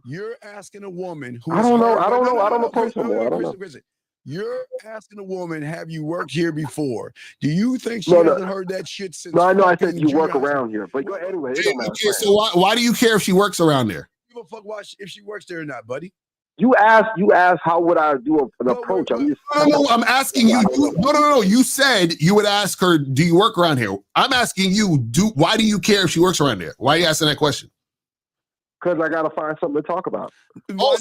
you're asking a woman who. I don't know. Chris, you're asking a woman, have you worked here before? Do you think she hasn't heard that shit since? No, I know. I said you work around here, but anyway. So why do you care if she works around there? Give a fuck if she works there or not, buddy. You asked how would I do an approach? I'm asking you. No. You said you would ask her, do you work around here? I'm asking you, why do you care if she works around there? Why are you asking that question? Because I gotta find something to talk about. Why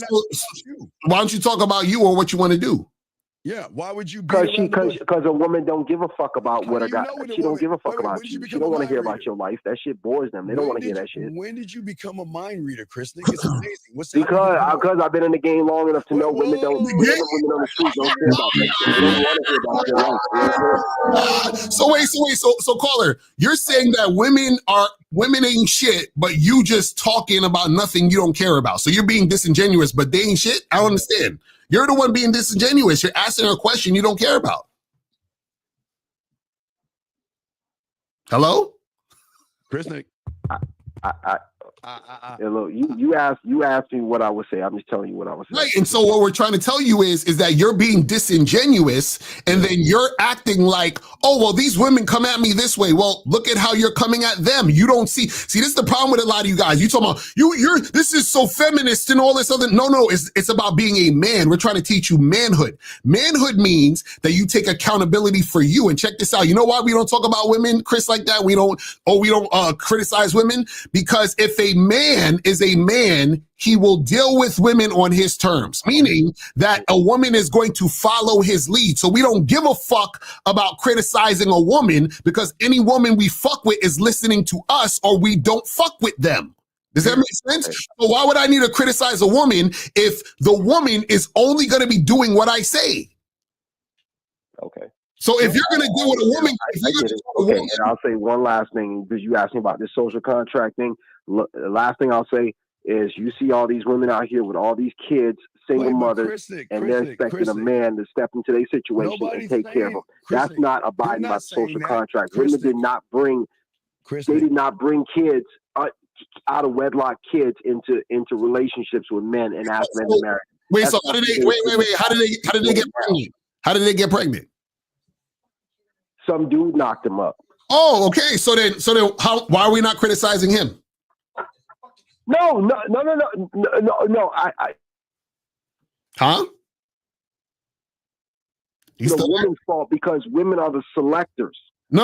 don't you talk about you or what you want to do? Yeah, why would you? Because a woman don't give a fuck about what a guy. She don't give a fuck about you. She don't want to hear about your life. That shit bores them. They don't want to hear that shit. When did you become a mind reader, Chris? It's amazing. Because I've been in the game long enough to know women on the street don't care about that shit. They don't want to hear about your life. So caller, you're saying that women ain't shit, but you just talking about nothing you don't care about. So you're being disingenuous, but they ain't shit? I don't understand. You're the one being disingenuous. You're asking a question you don't care about. Hello? Chris Nick. Look, you asked me what I would say. I'm just telling you what I would say. Right, and so what we're trying to tell you is that you're being disingenuous, and then you're acting like, oh, well, these women come at me this way. Well, look at how you're coming at them. You don't see. This is the problem with a lot of you guys. You talking about you're this is so feminist and all this other. No, it's about being a man. We're trying to teach you manhood. Manhood means that you take accountability for you. And check this out. You know why we don't talk about women, Chris, like that? We don't criticize women, because if a man is a man, he will deal with women on his terms, meaning that a woman is going to follow his lead. So we don't give a fuck about criticizing a woman, because any woman we fuck with is listening to us, or we don't fuck with them. Does that make sense? So why would I need to criticize a woman if the woman is only going to be doing what I say? Okay. So if you're going to deal with a woman, and I'll say one last thing, because you asked me about this social contract thing. Look, the last thing I'll say is, you see all these women out here with all these kids, single mothers, and they're expecting a man to step into their situation and take care of them. That's not abiding by the social contract. Women did not bring kids out of wedlock kids into relationships with men and ask men to marry. Wait, so how did they get pregnant? How did they get pregnant? Some dude knocked them up. Oh, okay. So then, why are we not criticizing him? No. Huh? It's the women's fault, because women are the selectors. No.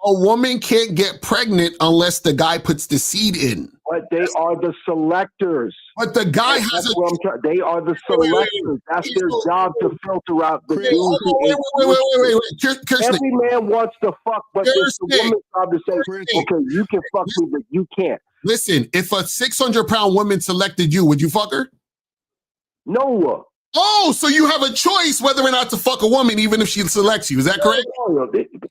A woman can't get pregnant unless the guy puts the seed in. But they are the selectors. But the guy they are the selectors. That's their job, to filter out the dudes. Wait. Every man wants to fuck, but it's the woman's job to say, okay, you can fuck me, but you can't. Listen, if a 600-pound woman selected you, would you fuck her? No. Oh, so you have a choice whether or not to fuck a woman, even if she selects you. Is that correct?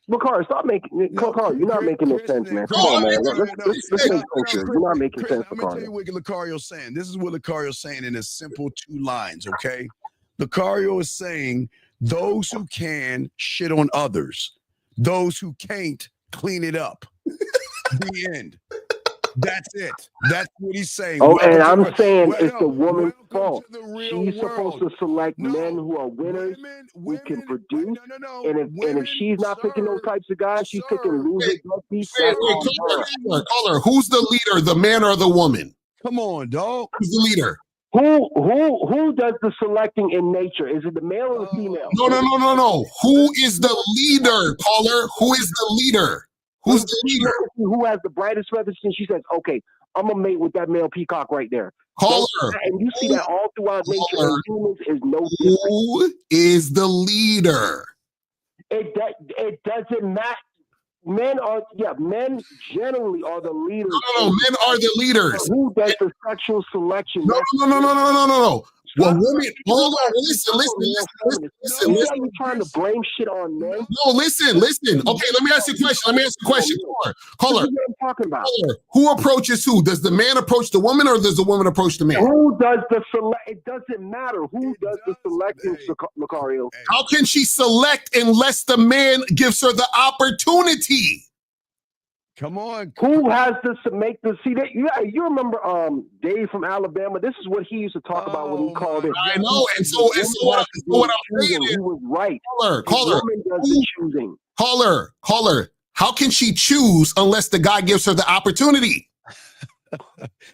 Bakari, stop making it. Bakari, you're not making no sense, man. Come on, man. Let's make sense here. You're not making sense, Bakari. Let me tell you what Lucario's saying. This is what Lucario's saying in a simple 2 lines, okay? Lucario is saying, those who can shit on others, those who can't clean it up. The end. That's it. That's what he's saying. Oh, and I'm saying it's the woman's fault. She's supposed to select men who are winners, who can produce. And if she's not picking those types of guys, she's picking losers. Caller, who's the leader, the man or the woman? Come on, dog. Who's the leader? Who does the selecting in nature? Is it the male or the female? No. Who is the leader, caller? Who is the leader? Who's the leader? Who has the brightest feathers? And she says, okay, I'm going to mate with that male peacock right there. Caller. And you see that all throughout nature. And humans is no different. Who is the leader? It doesn't matter. Men generally are the leaders. No, men are the leaders. Who does the sexual selection? No. Well, women, hold on, listen. Are you trying to blame shit on men? No, listen. Okay, let me ask you a question. Caller. What I'm talking about. Caller, who approaches who? Does the man approach the woman, or does the woman approach the man? Who does the select? It doesn't matter who does the selecting, Lucario. How can she select unless the man gives her the opportunity? Come on. Who has to make the see that? You remember Dave from Alabama? This is what he used to talk about when he called it. I know, and so what I'm saying is, he was right. Caller. How can she choose unless the guy gives her the opportunity?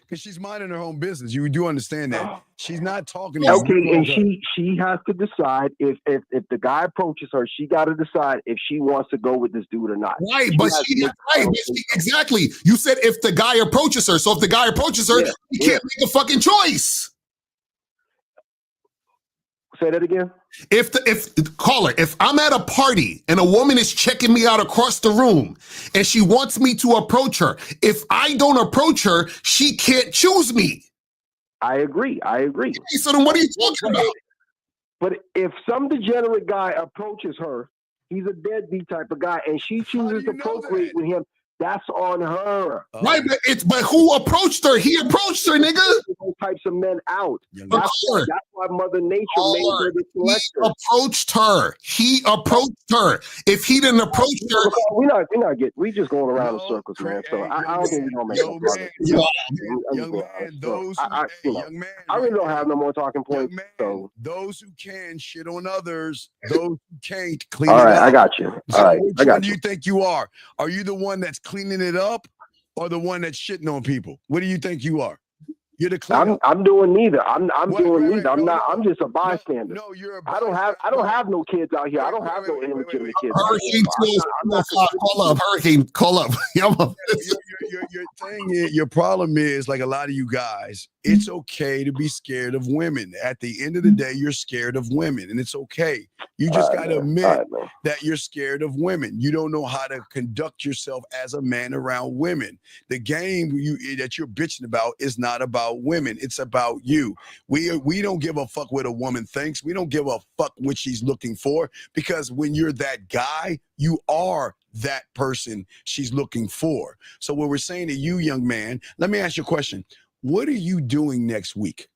Because she's minding her own business. You do understand that. She's not talking to you. Okay, and she has to decide if the guy approaches her, she got to decide if she wants to go with this dude or not. Right, exactly. You said if the guy approaches her. So if the guy approaches her, he can't make a fucking choice. Say that again. If I'm at a party and a woman is checking me out across the room and she wants me to approach her, if I don't approach her, she can't choose me. I agree. So then what are you talking about? But if some degenerate guy approaches her, he's a deadbeat type of guy, and she chooses to procreate with him, that's on her. Right, but who approached her? He approached her, nigga. Those types of men out. That's why Mother Nature made her the selector. He approached her. If he didn't approach her, we just going around in circles, man. So I don't think we're gonna make no progress. I really don't have no more talking points. So those who can shit on others, those who can't clean it up. All right, I got you. All right, which one do you think you are? Are you the one that's cleaning it up or the one that's shitting on people? What do you think you are? You're the cleaner. I'm doing neither. I'm doing neither. I'm just a bystander. No, you're a I don't have no kids out here. I don't have no illegitimate kids. Hurricane, call up. Your problem is, like a lot of you guys, it's okay to be scared of women. At the end of the day, you're scared of women, and it's okay. You just got to admit that you're scared of women. You don't know how to conduct yourself as a man around women. The game that you're bitching about is not about women. It's about you. We don't give a fuck what a woman thinks. We don't give a fuck what she's looking for, because when you're that guy, you are that person she's looking for. So what we're saying to you, young man, let me ask you a question. What are you doing next week?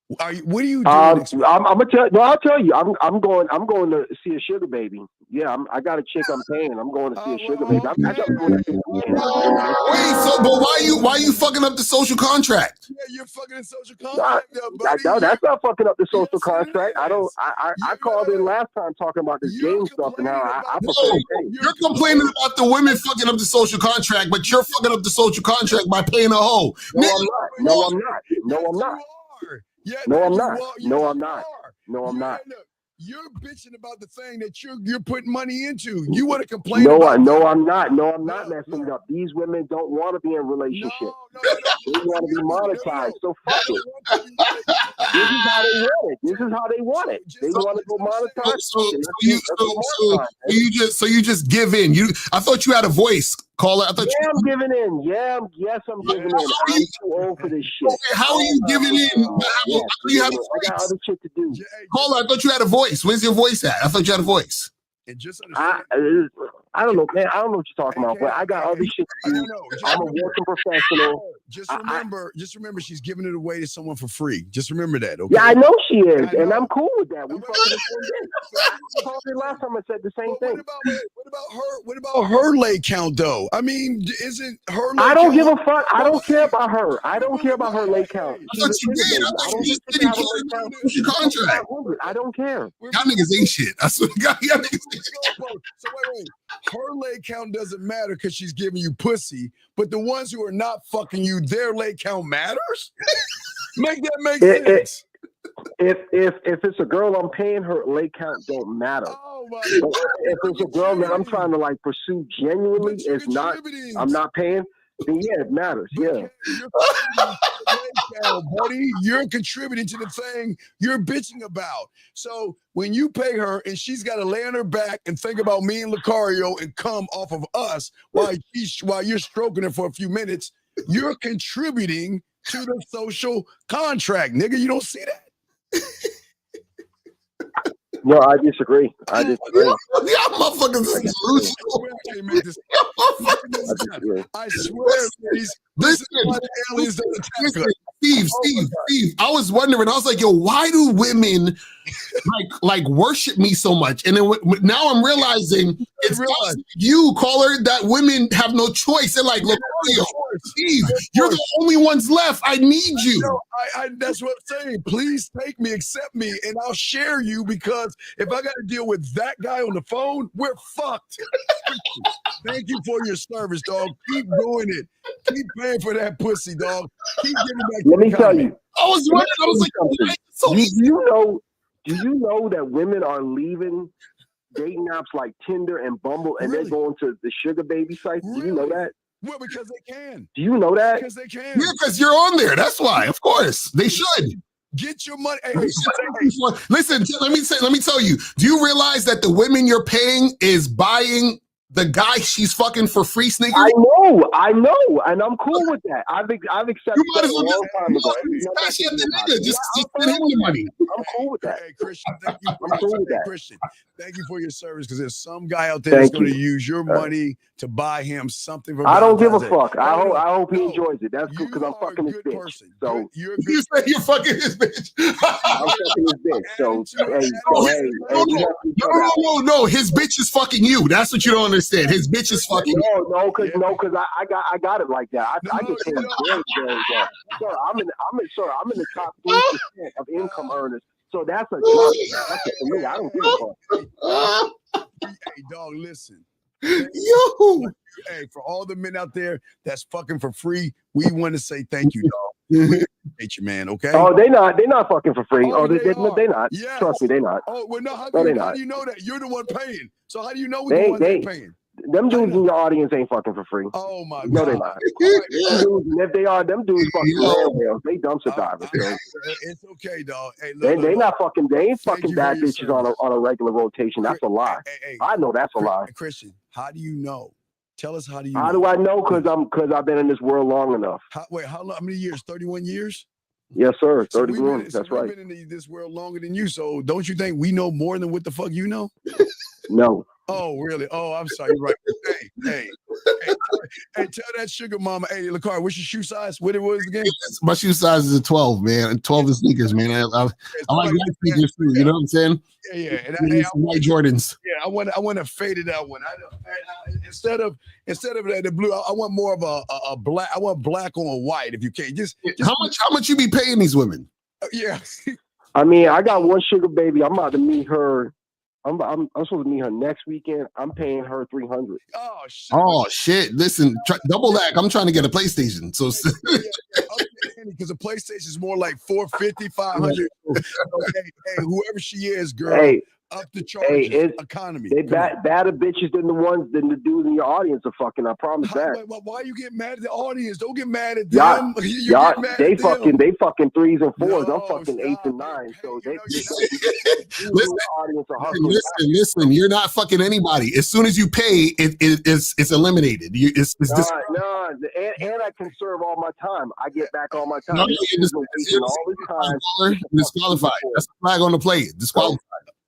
What are you doing next week? I'm gonna tell. No, I'll tell you. I'm going to see a sugar baby. Yeah, I got a chick I'm paying. I'm going to see a sugar baby. Wait, so but why you fucking up the social contract? Yeah, you're fucking the social contract, buddy. That's not fucking up the social contract. I called in last time talking about this game stuff, and now I you're complaining about the women fucking up the social contract, but you're fucking up the social contract by paying a hoe. No, I'm not. You're bitching about the thing that you're putting money into. You want to complain about that. No, I'm not messing it up. These women don't want to be in relationships. They want to be monetized. So fuck it. This is how they want it. They want to go monetize. So you just give in. I thought you had a voice, caller. I'm giving in. Yes, I'm giving in. I'm too old for this shit. Okay, how are you giving in? I got other shit to do. Caller, I thought you had a voice. Where's your voice at? I thought you had a voice. And just I don't know, man. I don't know what you're talking about, but I got other shit to do. I'm a working professional. Just remember, she's giving it away to someone for free. Just remember that, okay? Yeah, I know she is, and I'm cool with that. We fucking the same thing. Last time I said the same thing. What about her lay count, though? I mean, isn't her? I don't give a fuck. I don't care about her. I don't care about her lay count. I thought you did. I thought you just didn't care about your contract. I don't care. Y'all niggas ain't shit. I swear to God, y'all niggas ain't shit. So wait. Her lay count doesn't matter because she's giving you pussy, but the ones who are not fucking you, their lay count matters. Make sense. If it's a girl I'm paying, her lay count don't matter. Oh my God. If it's a girl that I'm trying to like pursue genuinely, it's not. I'm not paying. Then yeah, it matters. Yeah. Buddy, you're contributing to the thing you're bitching about. So when you pay her and she's got to lay on her back and think about me and Lucario and come off of us while you're stroking her for a few minutes, you're contributing to the social contract, nigga. You don't see that? No, I disagree. Y'all motherfuckers is delusional. I swear, this is why the aliens don't attack us. Steve, I was wondering, I was like, yo, why do women like worship me so much? And then now I'm realizing it's you, caller, that women have no choice. They're like, look, Steve, you're the only ones left. I need you. No, that's what I'm saying. Please take me, accept me, and I'll share you, because if I got to deal with that guy on the phone, we're fucked. Thank you for your service, dog. Keep doing it. Keep paying for that pussy, dog. Keep giving back. Let me tell you. I was like, do you know that women are leaving dating apps like Tinder and Bumble, and they're going to the sugar baby sites? Do you know that? Well, because they can. Do you know that? Because they can. Yeah, because you're on there. That's why. Of course, they should. Get your money. Hey, listen, let me tell you. Do you realize that the women you're paying is buying the guy she's fucking for free sneakers? I know, and I'm cool with that. I've accepted that a long time ago. Just send him the money. I'm cool with that. Hey, Christian, thank you. I'm cool with that. Christian, thank you for your service, because there's some guy out there that's going to use your money to buy him something. I don't give a fuck. I hope he enjoys it. That's good, because I'm fucking his bitch. Person. So you say you're fucking his bitch. I'm fucking his bitch. So no. His bitch is fucking you. That's what you don't understand. His bitch is fucking you. No, because I got it like that. I get paid very well. Sir, I'm in the top 3% of income earners. So that's a job. That's for me. I don't give a fuck. Hey, dog, listen. Yo. Hey, for all the men out there that's fucking for free, we want to say thank you, dog. We appreciate you, man. Okay. Oh, they're not fucking for free. They're not. Yes. Trust me, they're not. Oh, well, no. How do you know that? You're the one paying. So how do you know what the ones they're paying? Them dudes in your audience ain't fucking for free. Oh my God. No, they're not. And if they are, them dudes fucking landfills. They dumpster divers. It's okay, dog. Hey, they ain't fucking bad bitches on a regular rotation. That's a lie. I know that's a lie. Christian, how do you know? Tell us, how do you know? How do I know? Because I've been in this world long enough. How long? How many years? 31 years? Yes, sir. 31. That's right. We've been in this world longer than you. So don't you think we know more than what the fuck you know? No. Oh, really? Oh, I'm sorry. You're right. Hey, tell that sugar mama. Hey, LaCar, what's your shoe size? What it was again? My shoe size is a 12, man. 12 is sneakers, man. I like white sneakers too. You know what I'm saying? Yeah. And white Jordans. Yeah, I want to fade it out one. Instead of the blue, I want more of a black. I want black on white, if you can. Just how much you be paying these women? Yeah. I mean, I got one sugar baby. I'm about to meet her. I'm supposed to meet her next weekend. I'm paying her $300. Oh shit! Listen, double that. I'm trying to get a PlayStation. So because a PlayStation is more like $450, $500. Hey, whoever she is, girl. Hey. Up the charges, economy. They badder bitches than the dudes in your audience are fucking. I promise that. Why you get mad at the audience? Don't get mad at them. They fucking 3s and 4s. I'm fucking 8s and 9s. So listen. You're not fucking anybody. As soon as you pay, it's eliminated. No, and I can serve all my time. I get back all my time. No, disqualified. That's the flag on the play. Disqualified.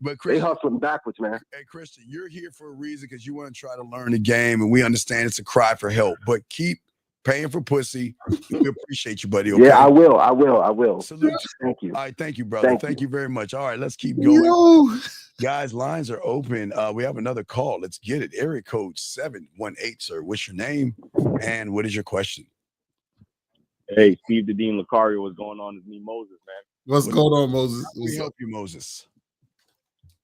But Christian, they hustling backwards, man. Hey, Christian, you're here for a reason, because you want to try to learn the game, and we understand it's a cry for help. But keep paying for pussy. We appreciate you, buddy. Okay? Yeah, I will. Salute. Thank you. All right, thank you, brother. Thank you very much. All right, let's keep going. Guys, lines are open. We have another call. Let's get it. Area code 718, sir. What's your name and what is your question? Hey, Steve the Dean Lucario, what's going on? It's me, Moses, man. What's going on, Moses? We help you, Moses.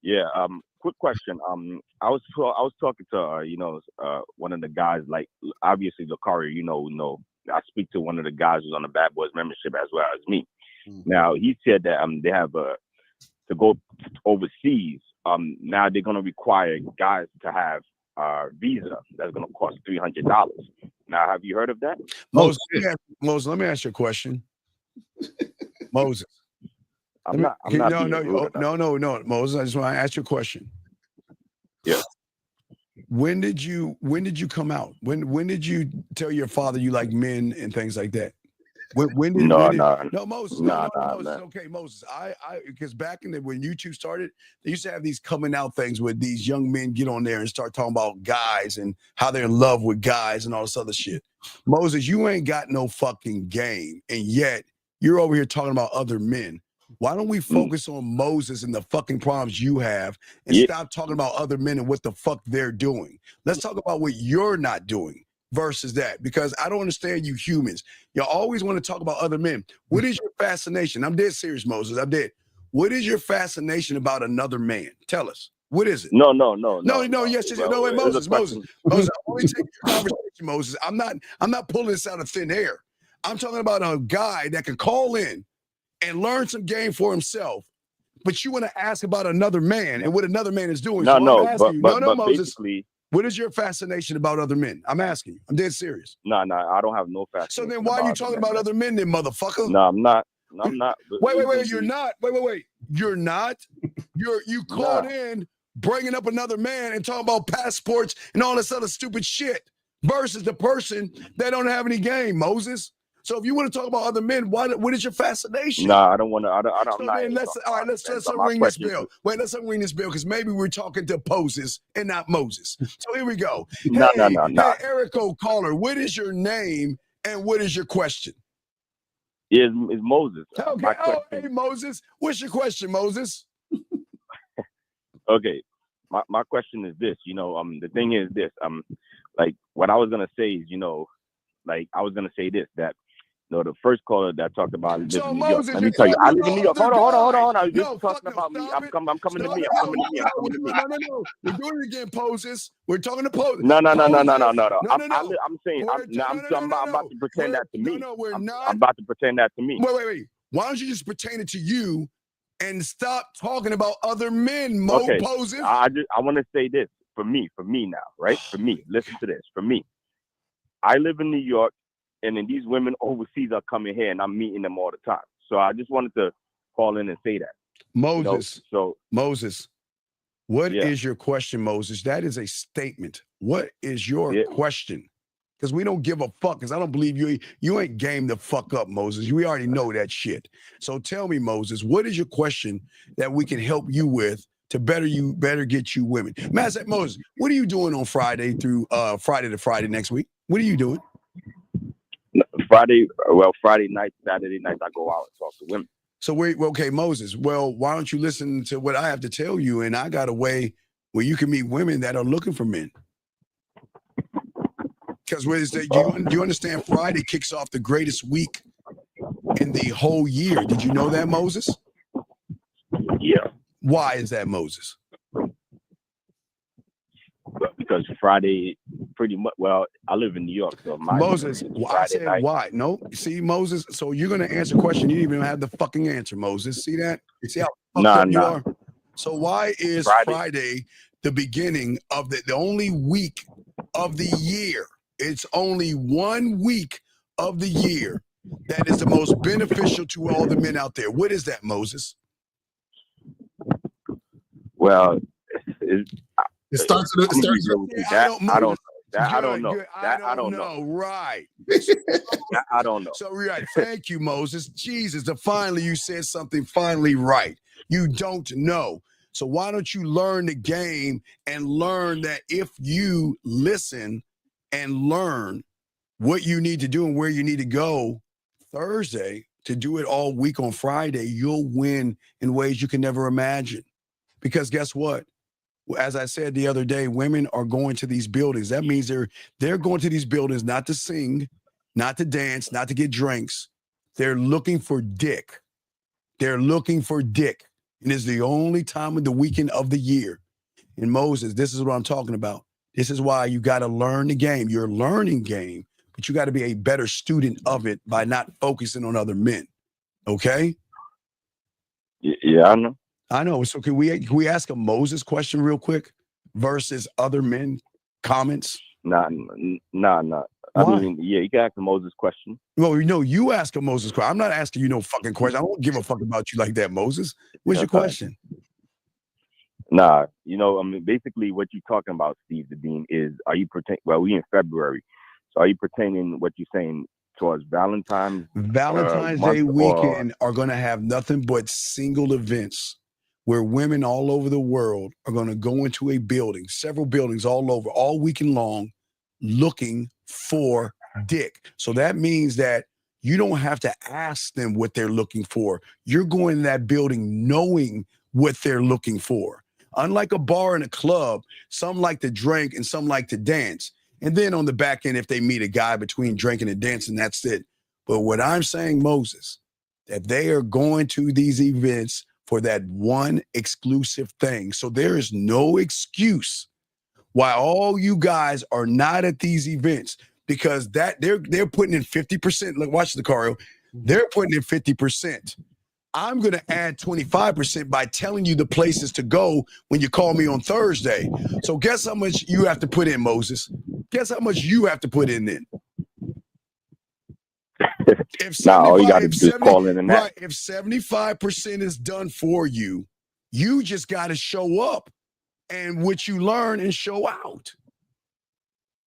Yeah, quick question. I was talking to one of the guys, like obviously Lucario, I speak to one of the guys who's on the Bad Boys membership as well as me. Mm-hmm. Now he said that they have to go overseas. Now they're gonna require guys to have visa that's gonna cost $300. Now, have you heard of that? Moses, let me ask you a question. Moses. No, Moses. I just want to ask you a question. Yeah. When did you come out? When did you tell your father you like men and things like that? Moses. Okay, Moses. I because back in when YouTube started, they used to have these coming out things where these young men get on there and start talking about guys and how they're in love with guys and all this other shit. Moses, you ain't got no fucking game, and yet you're over here talking about other men. Why don't we focus on Moses and the fucking problems you have and stop talking about other men and what the fuck they're doing? Let's talk about what you're not doing versus that, because I don't understand you humans. You always want to talk about other men. What is your fascination? I'm dead serious, Moses. I'm dead. What is your fascination about another man? Tell us. What is it? No. Yes. Wait, Moses. I only take your conversation, Moses. I'm not pulling this out of thin air. I'm talking about a guy that can call in and learn some game for himself, but you want to ask about another man and what another man is doing. Moses, what is your fascination about other men? I'm asking you. I'm dead serious. No, I don't have no fascination. So then why are you talking about other men then, motherfucker? No, I'm not. I'm not. Wait. You're not. Wait. You're not. You called in bringing up another man and talking about passports and all this other stupid shit versus the person that don't have any game, Moses. So if you want to talk about other men, what is your fascination? Nah, I don't want to. I don't. So then let's ring this bell. Wait, let's ring this bell because maybe we're talking to Poses and not Moses. So here we go. No. Hey, Erico caller, what is your name and what is your question? Is Moses? Okay. Hey Moses, what's your question, Moses? Okay, my question is this. The thing is this. Like what I was gonna say is, I was gonna say this that. The first caller that talked about living in New York. Let me tell you, I live in New York. Hold on. I was talking about me. I'm coming to me. No. We're doing it again, Poses. We're talking to Poses. No. I'm saying I'm about to pretend that to me. No, we're not. I'm about to pretend that to me. Wait. Why don't you just pretend it to you and stop talking about other men, Poses? I want to say this for me now, right? For me, listen to this. For me, I live in New York. And then these women overseas are coming here, and I'm meeting them all the time. So I just wanted to call in and say that. Moses. Moses, what is your question, Moses? That is a statement. What is your question? Because we don't give a fuck. Because I don't believe you ain't game the fuck up, Moses. We already know that shit. So tell me, Moses, what is your question that we can help you with to better get you women? Moses, what are you doing on Friday through Friday to Friday next week? What are you doing? Friday night, Saturday night, I go out and talk to women. So okay, Moses. Well, why don't you listen to what I have to tell you? And I got a way where you can meet women that are looking for men. Because do you understand? Friday kicks off the greatest week in the whole year. Did you know that, Moses? Yeah. Why is that, Moses? Because Friday, pretty much. Well, I live in New York, so Moses. I said night. Why? No, see, Moses. So you're gonna answer a question you didn't even have the fucking answer, Moses. See that? See how fucked up you are? So why is Friday the beginning of the only week of the year? It's only 1 week of the year that is the most beneficial to all the men out there. What is that, Moses? Well, it starts with I don't know. Right. I don't know. So right. Thank you, Moses. Jesus, finally you said something finally right. You don't know. So why don't you learn the game and learn that if you listen and learn what you need to do and where you need to go Thursday to do it all week on Friday, you'll win in ways you can never imagine. Because guess what? As I said the other day, women are going to these buildings. That means they're going to these buildings not to sing, not to dance, not to get drinks. They're looking for dick. They're looking for dick. And it's the only time of the weekend of the year. And Moses, this is what I'm talking about. This is why you got to learn the game. You're learning game, but you got to be a better student of it by not focusing on other men. Okay? Yeah, I know. I know. So can we ask a Moses question real quick versus other men comments? Nah. I mean, yeah, you can ask a Moses question. Well, you ask a Moses question. I'm not asking you no fucking question. I don't give a fuck about you like that, Moses. What's your question? Nah, I mean, basically what you're talking about, Steve the Dean, is we in February. So are you pertaining what you're saying towards Valentine's Day weekend are going to have nothing but single events where women all over the world are going to go into a building, several buildings all over, all weekend long, looking for dick. So that means that you don't have to ask them what they're looking for. You're going to that building knowing what they're looking for. Unlike a bar and a club, some like to drink and some like to dance. And then on the back end, if they meet a guy between drinking and dancing, that's it. But what I'm saying, Moses, that they are going to these events for that one exclusive thing. So there is no excuse why all you guys are not at these events, because that they're putting in 50%. Look, watch the Cario. They're putting in 50%. I'm going to add 25% by telling you the places to go when you call me on Thursday. So guess how much you have to put in, Moses? Guess how much you have to put in then? If all you got to 75, do is call in and right, if 75% is done for you, you just got to show up and what you learn and show out.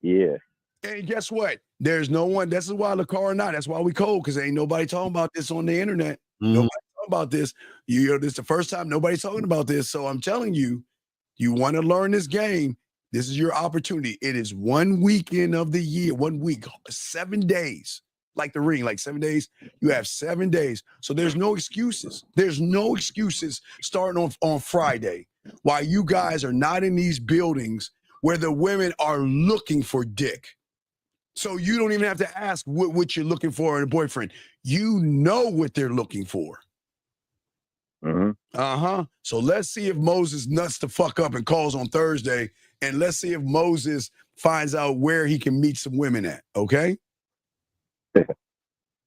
Yeah. And guess what? There's no one. This is why LaCar and I. That's why we cold, because ain't nobody talking about this on the internet. Nobody talking about this. You know, this is the first time nobody's talking about this. So I'm telling you, you want to learn this game. This is your opportunity. It is 1 weekend of the year, 1 week, 7 days, like the ring, like 7 days. You have 7 days. So there's no excuses. There's no excuses starting on Friday while you guys are not in these buildings where the women are looking for dick. So you don't even have to ask what you're looking for in a boyfriend. You know what they're looking for. So let's see if Moses nuts the fuck up and calls on Thursday, and let's see if Moses finds out where he can meet some women at. Okay.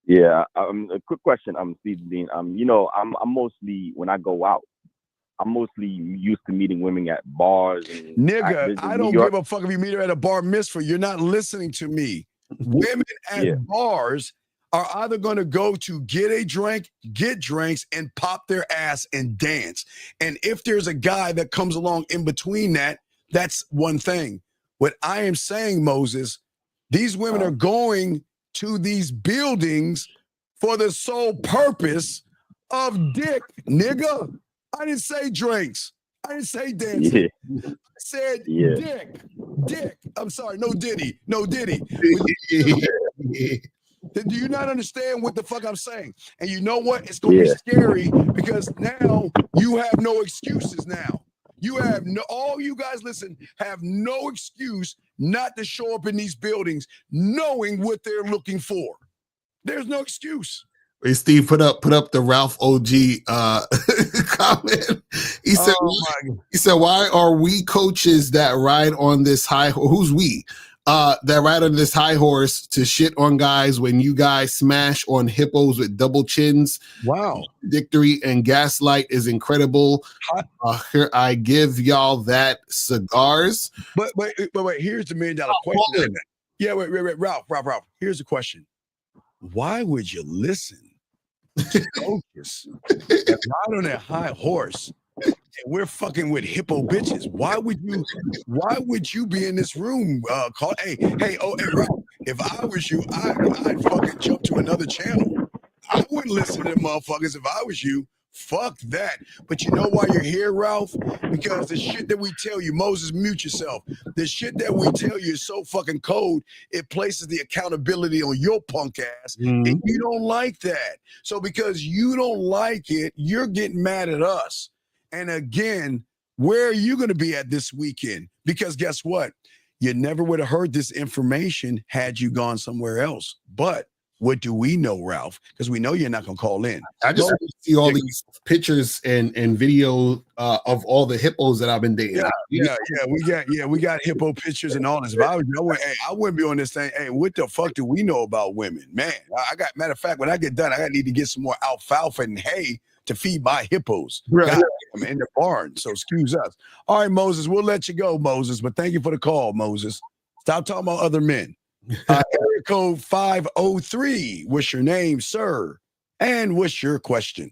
Yeah. A quick question. Steve Dean. You know, I'm mostly, when I go out, I'm mostly used to meeting women at bars. And Nigga, I don't give a fuck if you meet her at a bar mitzvah. You're not listening to me. Women at bars are either going to go to get a drink, get drinks, and pop their ass and dance. And if there's a guy that comes along in between that, that's one thing. What I am saying, Moses, these women are going to these buildings for the sole purpose of dick, nigga. I didn't say drinks. I didn't say dancing. I said dick. I'm sorry, no Diddy. Do you not understand what the fuck I'm saying? And you know what? It's going to be scary because now you have no excuses now. You have all you guys listen have no excuse not to show up in these buildings knowing what they're looking for. There's no excuse. Hey, Steve, put up the Ralph OG comment. He said, why are we coaches that ride on this high horse? Who's we? That ride on this high horse to shit on guys when you guys smash on hippos with double chins. Wow. Victory and gaslight is incredible. Here I give y'all that cigars. But here's the $1 million question. Yeah, wait, Ralph. Here's the question. Why would you listen to coaches that ride on that high horse and we're fucking with hippo bitches? Why would you be in this room? Hey, Ralph, if I was you, I'd fucking jump to another channel. I wouldn't listen to them motherfuckers if I was you. Fuck that. But you know why you're here, Ralph? Because the shit that we tell you, Moses, mute yourself. The shit that we tell you is so fucking cold, it places the accountability on your punk ass. And you don't like that. So because you don't like it, you're getting mad at us. And again, where are you going to be at this weekend? Because guess what? You never would have heard this information had you gone somewhere else. But what do we know, Ralph? Because we know you're not going to call in. I just see all these pictures and video of all the hippos that I've been dating. We got hippo pictures and all this. If I was, I wouldn't be on this thing. Hey, what the fuck do we know about women? Man, matter of fact, when I get done, I need to get some more alfalfa and hay to feed my hippos. Right. I'm in the barn, so excuse us. All right, Moses, we'll let you go, Moses, but thank you for the call, Moses. Stop talking about other men. Area code 503. What's your name, sir? And what's your question?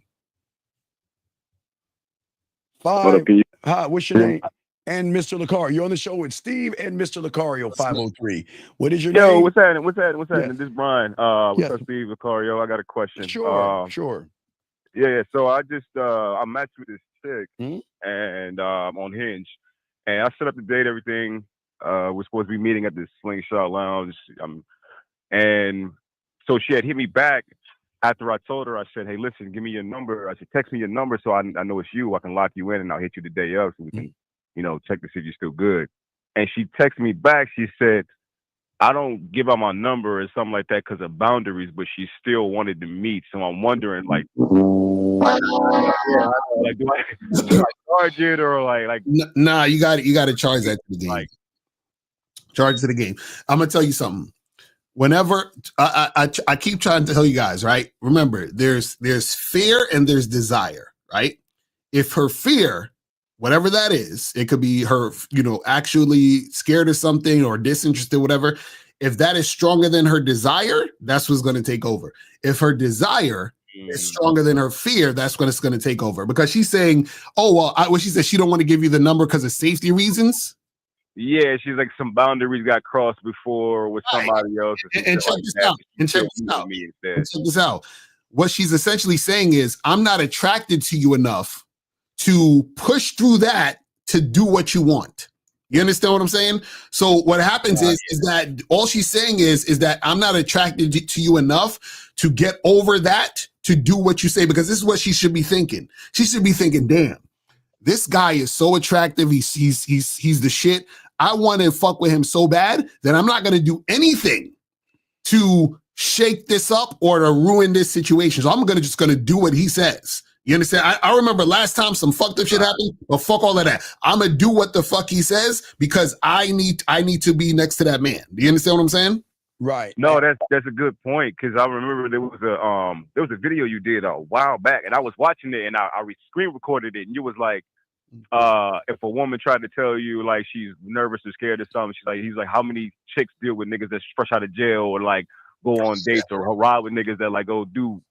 What's your name? And Mr. Lucario. You're on the show with Steve and Mr. Lucario, 503. What is your name? Yo, what's happening? This is Brian. What's up, Steve Lucario? I got a question. Sure. Yeah. So I just I matched with this chick and on Hinge, and I set up the date, everything. We're supposed to be meeting at this Slingshot Lounge. And so she had hit me back after I told her. I said, hey, listen, give me your number. I said, text me your number so I know it's you. I can lock you in and I'll hit you the day of so we can, check to see if you're still good. And she texted me back. She said, I don't give out my number or something like that because of boundaries, but she still wanted to meet. So I'm wondering, do I charge it or like? Nah, you got to charge that to the game. Charge to the game. I'm gonna tell you something. Whenever I keep trying to tell you guys, right? Remember, there's fear and there's desire, right? If her fear whatever that is, it could be her, actually scared of something or disinterested, whatever. If that is stronger than her desire, that's what's going to take over. If her desire is stronger than her fear, that's when it's going to take over. Because she's saying, oh, well, she said she don't want to give you the number because of safety reasons. Yeah, she's like some boundaries got crossed before with somebody else. And check this out. What she's essentially saying is, I'm not attracted to you enough to push through that to do what you want. You understand what I'm saying? So what happens is that all she's saying is that I'm not attracted to you enough to get over that, to do what you say, because this is what she should be thinking. She should be thinking, damn, this guy is so attractive. He's the shit. I want to fuck with him so bad that I'm not going to do anything to shake this up or to ruin this situation. So I'm just going to do what he says. You understand? I remember last time some fucked up shit happened, but fuck all of that. I'm going to do what the fuck he says because I need to be next to that man. Do you understand what I'm saying? Right. No, that's a good point, because I remember there was a video you did a while back, and I was watching it, and I screen recorded it, and you was like, if a woman tried to tell you like she's nervous or scared or something, he's like, how many chicks deal with niggas that's fresh out of jail or like go on dates or ride with niggas that like go do,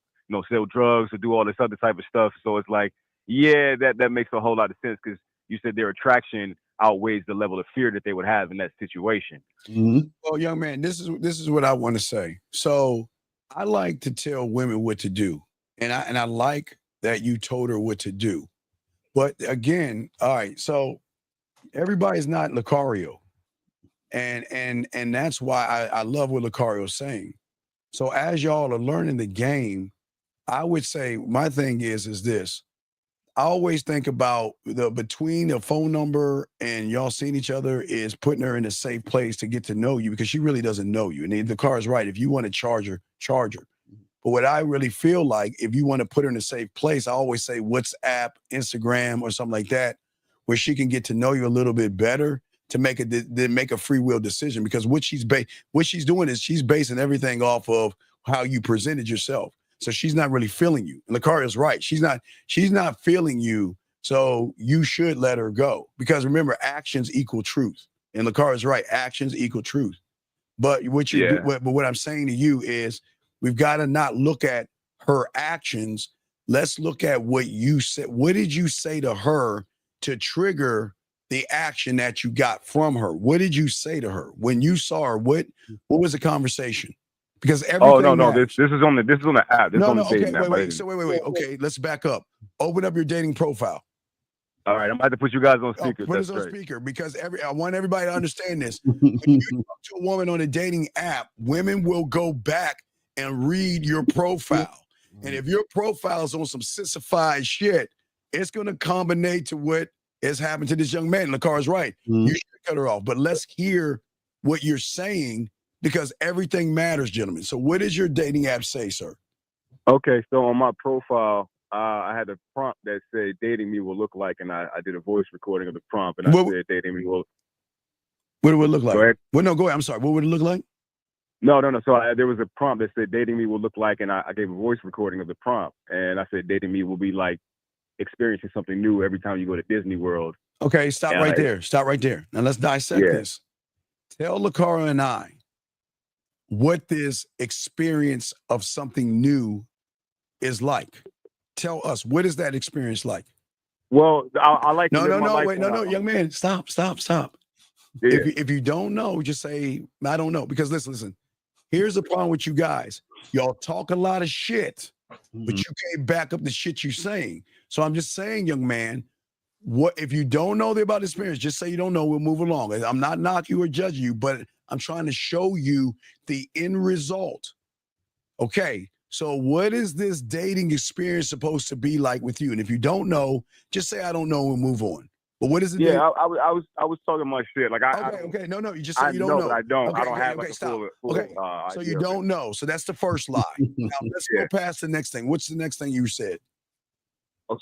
sell drugs or do all this other type of stuff. So it's like, yeah, that makes a whole lot of sense, because you said their attraction outweighs the level of fear that they would have in that situation. Mm-hmm. Well, young man, this is what I want to say. So I like to tell women what to do, and I like that you told her what to do. But again, all right, so everybody's not Lucario, and that's why I love what Lucario's saying. So as y'all are learning the game, I would say my thing is this. I always think about between the phone number and y'all seeing each other is putting her in a safe place to get to know you, because she really doesn't know you. And the car is right. If you want to charge her. But what I really feel like, if you want to put her in a safe place, I always say WhatsApp, Instagram, or something like that, where she can get to know you a little bit better to make a free will decision. Because what she's doing is she's basing everything off of how you presented yourself. So she's not really feeling you. And Lucario is right. She's not feeling you. So you should let her go, because remember, actions equal truth. And Lucario is right. Actions equal truth. But what I'm saying to you is, we've got to not look at her actions. Let's look at what you said. What did you say to her to trigger the action that you got from her? What did you say to her when you saw her? What was the conversation? Because everything. No. This is on the app. Wait. Okay, let's back up. Open up your dating profile. All right, I'm about to put you guys on speaker. Put us on speaker, because I want everybody to understand this. When you talk to a woman on a dating app, women will go back and read your profile. And if your profile is on some sissified shit, it's going to combine to what has happened to this young man. Lucario's right. You should cut her off. But let's hear what you're saying, because everything matters, gentlemen. So what does your dating app say, sir? Okay, so on my profile, I had a prompt that said dating me will look like, and I did a voice recording of the prompt, and I said dating me will. What would it look like? Go ahead. Well, no, go ahead. I'm sorry. What would it look like? No. So there was a prompt that said dating me will look like, and I gave a voice recording of the prompt, and I said dating me will be like experiencing something new every time you go to Disney World. Okay, stop right there. Stop right there. Now let's dissect this. Tell Lucario and I what this experience of something new is like. Tell us, what is that experience like? Well, I like no, young man, stop. Yeah. If you don't know, just say, I don't know. Because listen, here's the problem with you guys. Y'all talk a lot of shit, but you can't back up the shit you're saying. So I'm just saying, young man, what if you don't know about the experience, just say you don't know, we'll move along. I'm not knocking you or judging you, but I'm trying to show you the end result. Okay, so what is this dating experience supposed to be like with you? And if you don't know, just say I don't know and move on. But what is it? Yeah, I was talking my shit. Like okay. No, you just say you don't know. But I don't. Okay, I don't have okay, like stop. a full okay, so you don't know. So that's the first lie. Now let's go past the next thing. What's the next thing you said?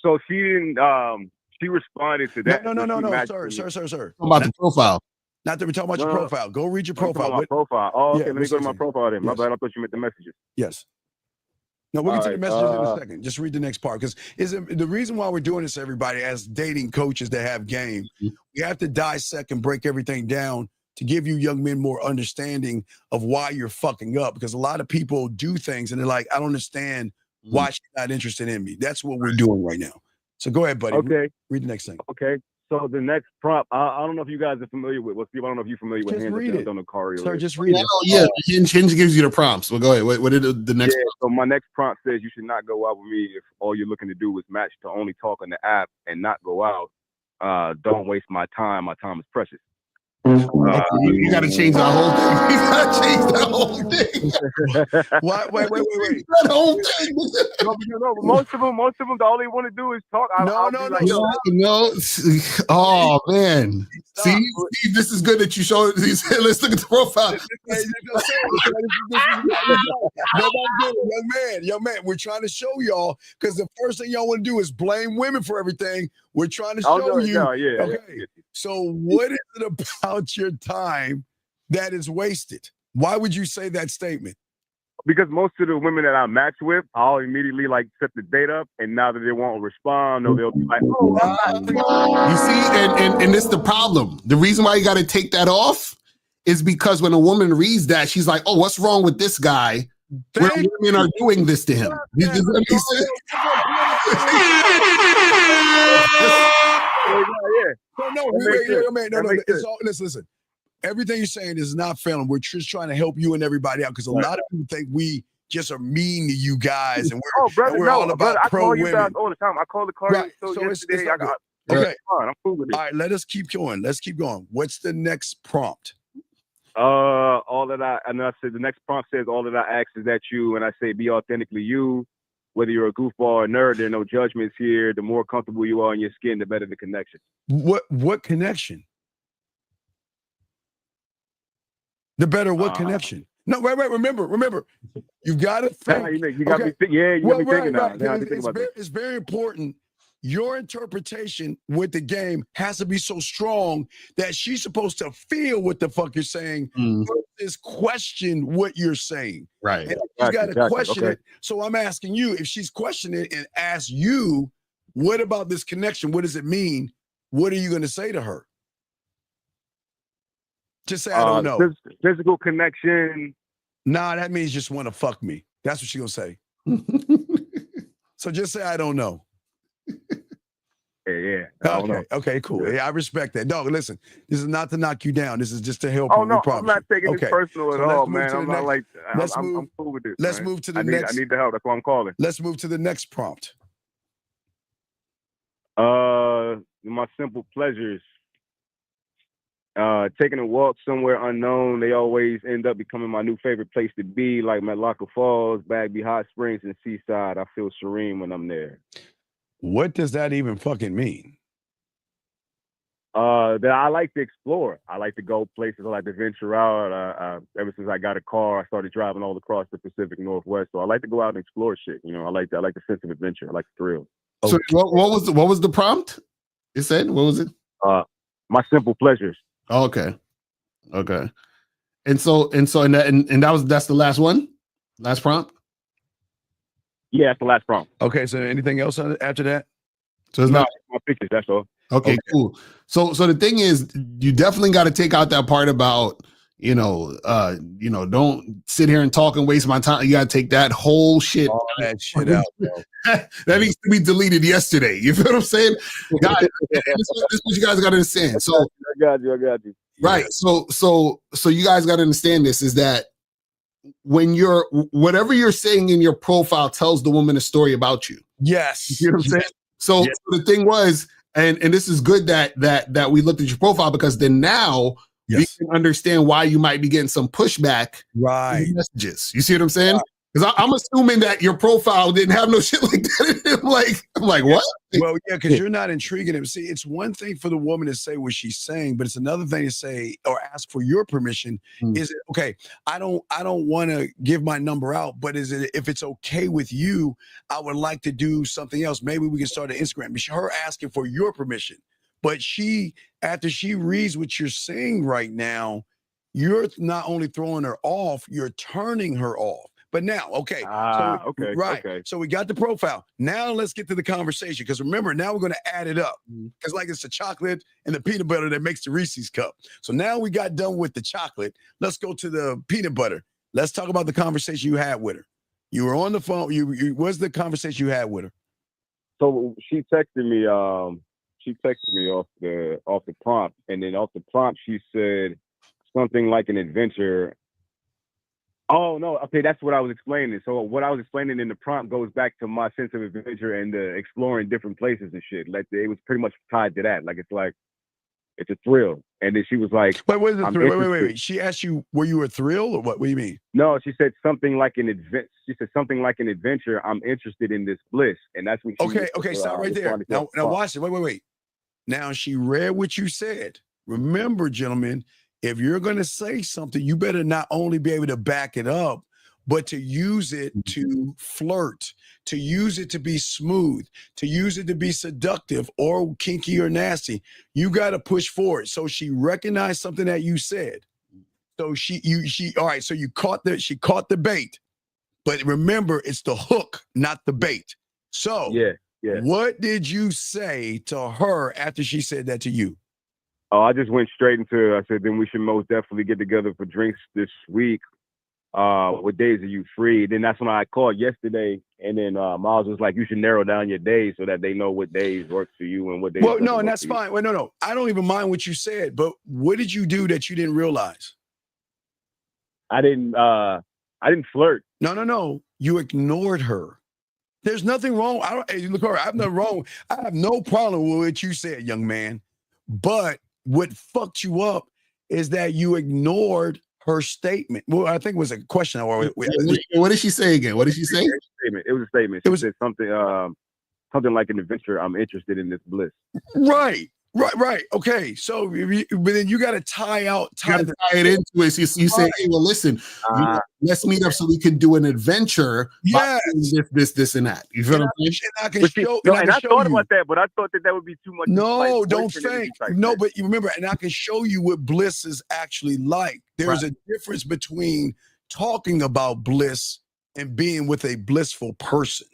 So she didn't. She responded to that. No, sir. About the profile. Not that we're talking about your profile. Go read your profile. My profile. Oh, okay. Let me go to my profile then. My bad. I thought you meant the messages. Yes. No, we'll get to the messages in a second. Just read the next part, because the reason why we're doing this, everybody, as dating coaches that have game, we have to dissect and break everything down to give you young men more understanding of why you're fucking up. Because a lot of people do things and they're like, I don't understand why she's not interested in me. That's what we're doing right now. So go ahead, buddy. Okay. Read the next thing. Okay. So the next prompt, I don't know if you guys are familiar with. Well, Steve, I don't know if you're familiar with. Just read it. On the car. Sir, just read it. Yeah, Hinge gives you the prompts. Well, go ahead. What did the next? Yeah, so my next prompt says you should not go out with me if all you're looking to do is match to only talk on the app and not go out. Don't waste my time. My time is precious. You got to change that whole thing. You got to change that whole thing. What? Wait. That whole thing. No, most of them, all they want to do is talk. No. Oh man. See, this is good that you showed. Let's look at the profile. Young man, we're trying to show y'all, because the first thing y'all want to do is blame women for everything. We're trying to show you. Okay. So what is it about your time that is wasted? Why would you say that statement? Because most of the women that I match with, I'll immediately like set the date up, and now that they won't respond, or they'll be like, "Oh, I'm not." You see, and this is the problem. The reason why you got to take that off is because when a woman reads that, she's like, "Oh, what's wrong with this guy? Where women are doing this to him?" Does that make sense? No. Listen. Everything you're saying is not failing. We're just trying to help you and everybody out, because a lot of people think we just are mean to you guys, and we're all about pro women. I call you guys all the time. I call the car yesterday. Okay. I'm cool with it. All right, let us keep going. What's the next prompt? All that I said, the next prompt says, all that I ask is that you, and I say, be authentically you. Whether you're a goofball or a nerd, there are no judgments here. The more comfortable you are in your skin, the better the connection. What connection? The better what connection? No, wait. Remember. You've got to think. You got me thinking now. It's very important. Your interpretation with the game has to be so strong that she's supposed to feel what the fuck you're saying versus question what you're saying. Right. And you got to question it. So I'm asking you, if she's questioning it and asks you, what about this connection? What does it mean? What are you going to say to her? Just say, I don't know. Physical connection. Nah, that means just want to fuck me. That's what she's going to say. So just say, I don't know. Yeah. Okay, cool. Yeah, I respect that. Dog, listen, this is not to knock you down. This is just to help you. Oh, no, I'm not taking it personal at all, man. I'm not like, I'm cool with this. Let's move to the next. I need the help. That's why I'm calling. Let's move to the next prompt. My simple pleasures. Taking a walk somewhere unknown, they always end up becoming my new favorite place to be, like Metlaka Falls, Bagby Hot Springs, and Seaside. I feel serene when I'm there. What does that even fucking mean? That I like to explore. I like to go places. I like to venture out. Ever since I got a car, I started driving all across the Pacific Northwest. So I like to go out and explore shit. You know, I like the sense of adventure. I like the thrill. So what was the prompt? It said, what was it? My simple pleasures. Oh, okay. And that's the last one? Last prompt? Yeah, that's the last prompt. Okay, so anything else after that? So it's not my pictures, that's all. Okay, cool. So the thing is, you definitely got to take out that part about, don't sit here and talk and waste my time. You got to take that whole shit. All that shit out, bro. That needs to be deleted yesterday. You feel what I'm saying? Guys, this is what you guys got to understand. So I got you. Right. So you guys got to understand this, is that when whatever you're saying in your profile tells the woman a story about you. Yes. You know what I'm saying? So the thing was, and this is good that we looked at your profile, because then now we can understand why you might be getting some pushback in messages. You see what I'm saying? Because I'm assuming that your profile didn't have no shit like that. I'm like, what? Well, yeah, because you're not intriguing him. See, it's one thing for the woman to say what she's saying, but it's another thing to say or ask for your permission. Is it okay? I don't want to give my number out, but if it's okay with you, I would like to do something else. Maybe we can start an Instagram. But her asking for your permission, but after she reads what you're saying right now, you're not only throwing her off, you're turning her off. But now, okay. Okay. Right. Okay. So we got the profile. Now let's get to the conversation. Because remember, now we're going to add it up. Because like it's the chocolate and the peanut butter that makes the Reese's cup. So now we got done with the chocolate. Let's go to the peanut butter. Let's talk about the conversation you had with her. You were on the phone. What's the conversation you had with her? So she texted me. She texted me off the prompt, and then off the prompt she said something like an adventure. Oh no, okay, that's what I was explaining. So what I was explaining in the prompt goes back to my sense of adventure and exploring different places and shit. Like it was pretty much tied to that. Like it's a thrill. And then she was like, "Wait, what is the thrill? Wait. She asked you, were you a thrill or what? What do you mean?" No, she said something like an adventure. She said something like an adventure. I'm interested in this bliss, and that's when. Okay, stop right there. Now watch it. Wait. Now she read what you said. Remember, gentlemen, if you're going to say something, you better not only be able to back it up, but to use it to flirt, to use it to be smooth, to use it to be seductive or kinky or nasty. You got to push forward. So she recognized something that you said. So all right. So she caught the bait, but remember, it's the hook, not the bait. So yeah. What did you say to her after she said that to you? Oh, I just went straight into, I said, then we should most definitely get together for drinks this week. What days are you free? Then that's when I called yesterday. And then Miles was like, you should narrow down your days so that they know what days work for you and what days. Well, no, and that's fine. Well, no. I don't even mind what you said, but what did you do that you didn't realize? I didn't flirt. No. You ignored her. There's nothing wrong. Look, I have nothing wrong. I have no problem with what you said, young man. But what fucked you up is that you ignored her statement. Well, I think it was a question. What did she say again? What did she say? It was a statement. She said something like an adventure. I'm interested in this bliss. Right. Okay. So, but then you got to tie it into it. So you say, hey, well, listen, let's meet up so we can do an adventure. Yes. This, and that. You feel what I'm saying? I thought about that, but I thought that would be too much. No, don't think. No, but you remember, and I can show you what bliss is actually like. There's a difference between talking about bliss and being with a blissful person.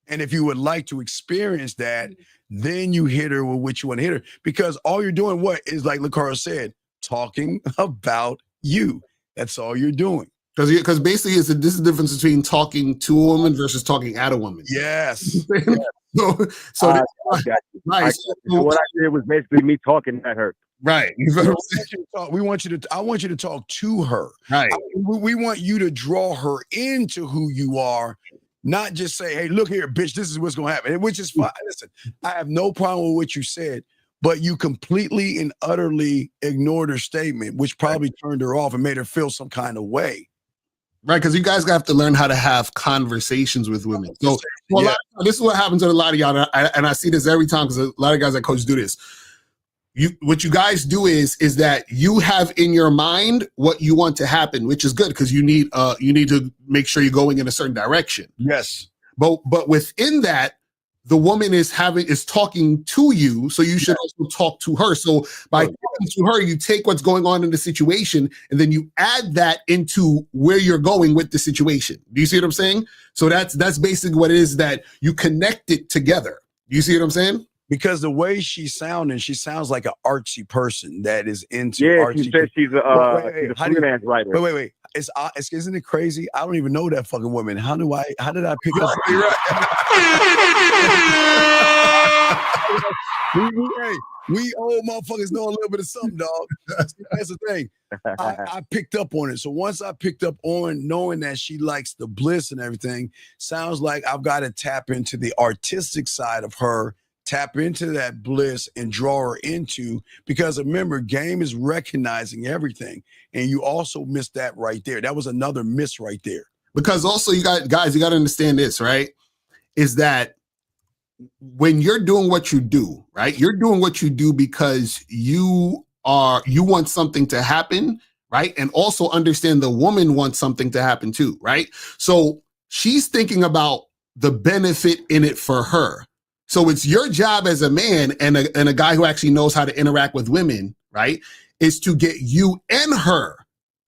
And if you would like to experience that, then you hit her with what you want to hit her. Because all you're doing, is like Lucaro said, talking about you. That's all you're doing. Because basically, this is the difference between talking to a woman versus talking at a woman. Yes. So what I did was basically me talking at her. Right. I want you to talk to her. Right. We want you to draw her into who you are. Not just say, hey, look here, bitch, this is what's going to happen, which is fine. Listen, I have no problem with what you said, but you completely and utterly ignored her statement, which probably turned her off and made her feel some kind of way. Right, because you guys have to learn how to have conversations with women. So this is what happens with a lot of y'all, and I see this every time because a lot of guys that coach do this. What you guys do is that you have in your mind what you want to happen, which is good because you need to make sure you're going in a certain direction. Yes. But within that, the woman is talking to you, so you should also talk to her. So by talking to her, you take what's going on in the situation and then you add that into where you're going with the situation. Do you see what I'm saying? So that's basically what it is, that you connect it together. Do you see what I'm saying? Because the way she sounds like an artsy person that is into artsy. She said she's a freelance writer. Wait. Isn't it crazy? I don't even know that fucking woman. How did I pick up? We old motherfuckers know a little bit of something, dog. That's the thing. I picked up on it. So once I picked up on knowing that she likes the bliss and everything, sounds like I've got to tap into the artistic side of her, tap into that bliss and draw her into, because remember, game is recognizing everything. And you also missed that right there. That was another miss right there. Because also you got to understand this, right? Is that when you're doing what you do, right? You're doing what you do because you want something to happen, right? And also understand the woman wants something to happen too, right? So she's thinking about the benefit in it for her. So it's your job as a man and a guy who actually knows how to interact with women, right? Is to get you and her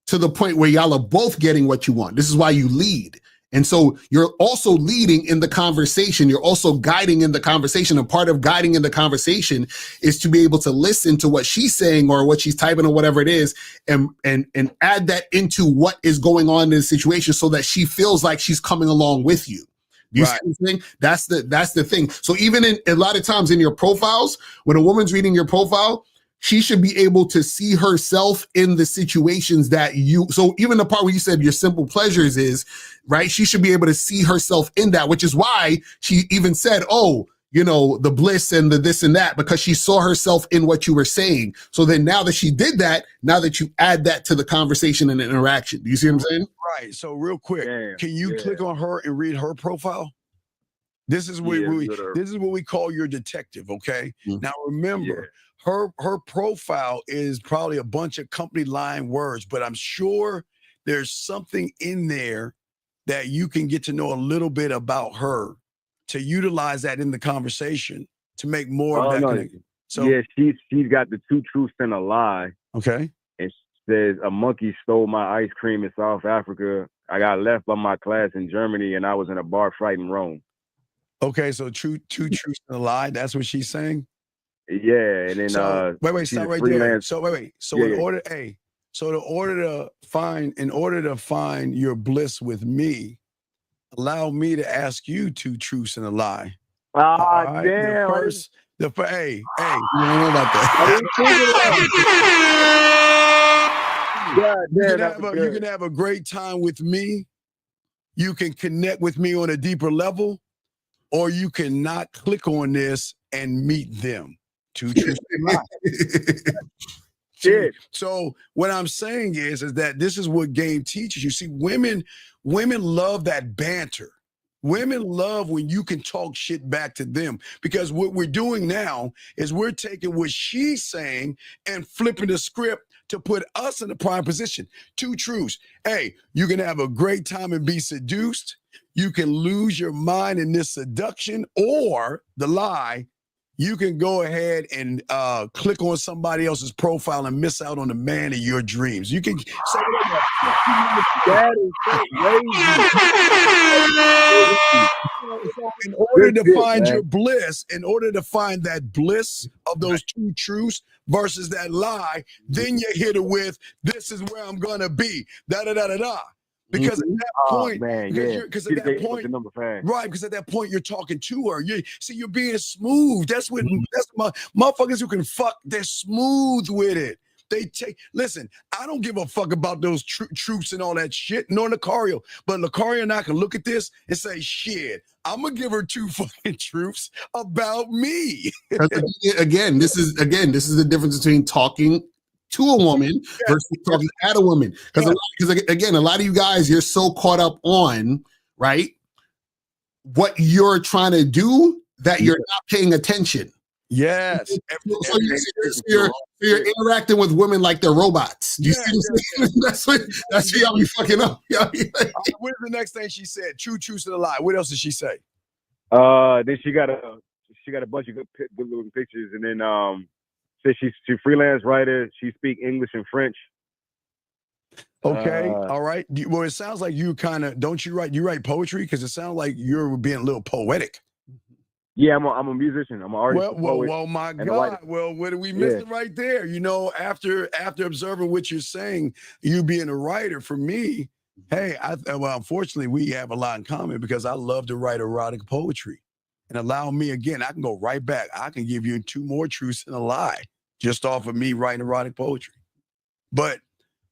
to the point where y'all are both getting what you want. This is why you lead. And so you're also leading in the conversation. You're also guiding in the conversation. And part of guiding in the conversation is to be able to listen to what she's saying or what she's typing or whatever it is, and add that into what is going on in the situation so that she feels like she's coming along with you. Do you see what I'm saying? That's the thing. So even in a lot of times in your profiles, when a woman's reading your profile, she should be able to see herself in the situations that so even the part where you said your simple pleasures is, right? She should be able to see herself in that, which is why she even said, oh, you know, the bliss and the this and that, because she saw herself in what you were saying. So then now that she did that, now that you add that to the conversation and interaction, do you see what I'm saying? Right. So real quick, can you click on her and read her profile? This is what we call your detective. Okay. Now remember, her profile is probably a bunch of company line words, but I'm sure there's something in there that you can get to know a little bit about her to utilize that in the conversation to make more of that connection. So yeah, she's got the 2 truths and a lie. Okay. And she says a monkey stole my ice cream in South Africa. I got left by my class in Germany and I was in a bar fight in Rome. Okay, so two truths and a lie. That's what she's saying. Yeah, and then stop right there. So wait. So in order to find your bliss with me, allow me to ask you 2 truths and a lie. Damn. Hey, you don't know about that. You can have a great time with me. You can connect with me on a deeper level, or you cannot click on this and meet them. 2 truths and lies. So what I'm saying is that this is what game teaches you. See, women love that banter. Women love when you can talk shit back to them, because what we're doing now is we're taking what she's saying and flipping the script to put us in a prime position. 2 truths. Hey, you can have a great time and be seduced. You can lose your mind in this seduction, or the lie, you can go ahead and click on somebody else's profile and miss out on the man of your dreams. You can say that is in order to find your bliss, in order to find that bliss of those 2 truths versus that lie, then you hit it with, this is where I'm gonna be, da-da-da-da-da. Because at that point, because at that point you're talking to her. You're being smooth. That's my motherfuckers who can fuck. They're smooth with it. Listen, I don't give a fuck about those truths and all that shit, nor Lucario. But Lucario and I can look at this and say, shit, I'm gonna give her 2 fucking truths about me. Again, this is the difference between talking to a woman versus talking at a woman. Because again, a lot of you guys, you're so caught up on, right, what you're trying to do that you're not paying attention. Yes. So you're interacting with women like they're robots. Do you see what I'm saying? That's how you fucking up. What is the next thing she said? 2 truths and a lie. What else did she say? Then she got a bunch of good looking pictures, and then says she's freelance writer. She speak English and French. Okay, all right. Well, it sounds like you kind of you write poetry, because it sounds like you're being a little poetic. Yeah, I'm a musician. I'm an artist. Well, my God. Well, what are we missing right there? You know, after observing what you're saying, you being a writer, for me, hey, unfortunately, we have a lot in common, because I love to write erotic poetry. And allow me, again, I can go right back. I can give you 2 more truths and a lie just off of me writing erotic poetry. But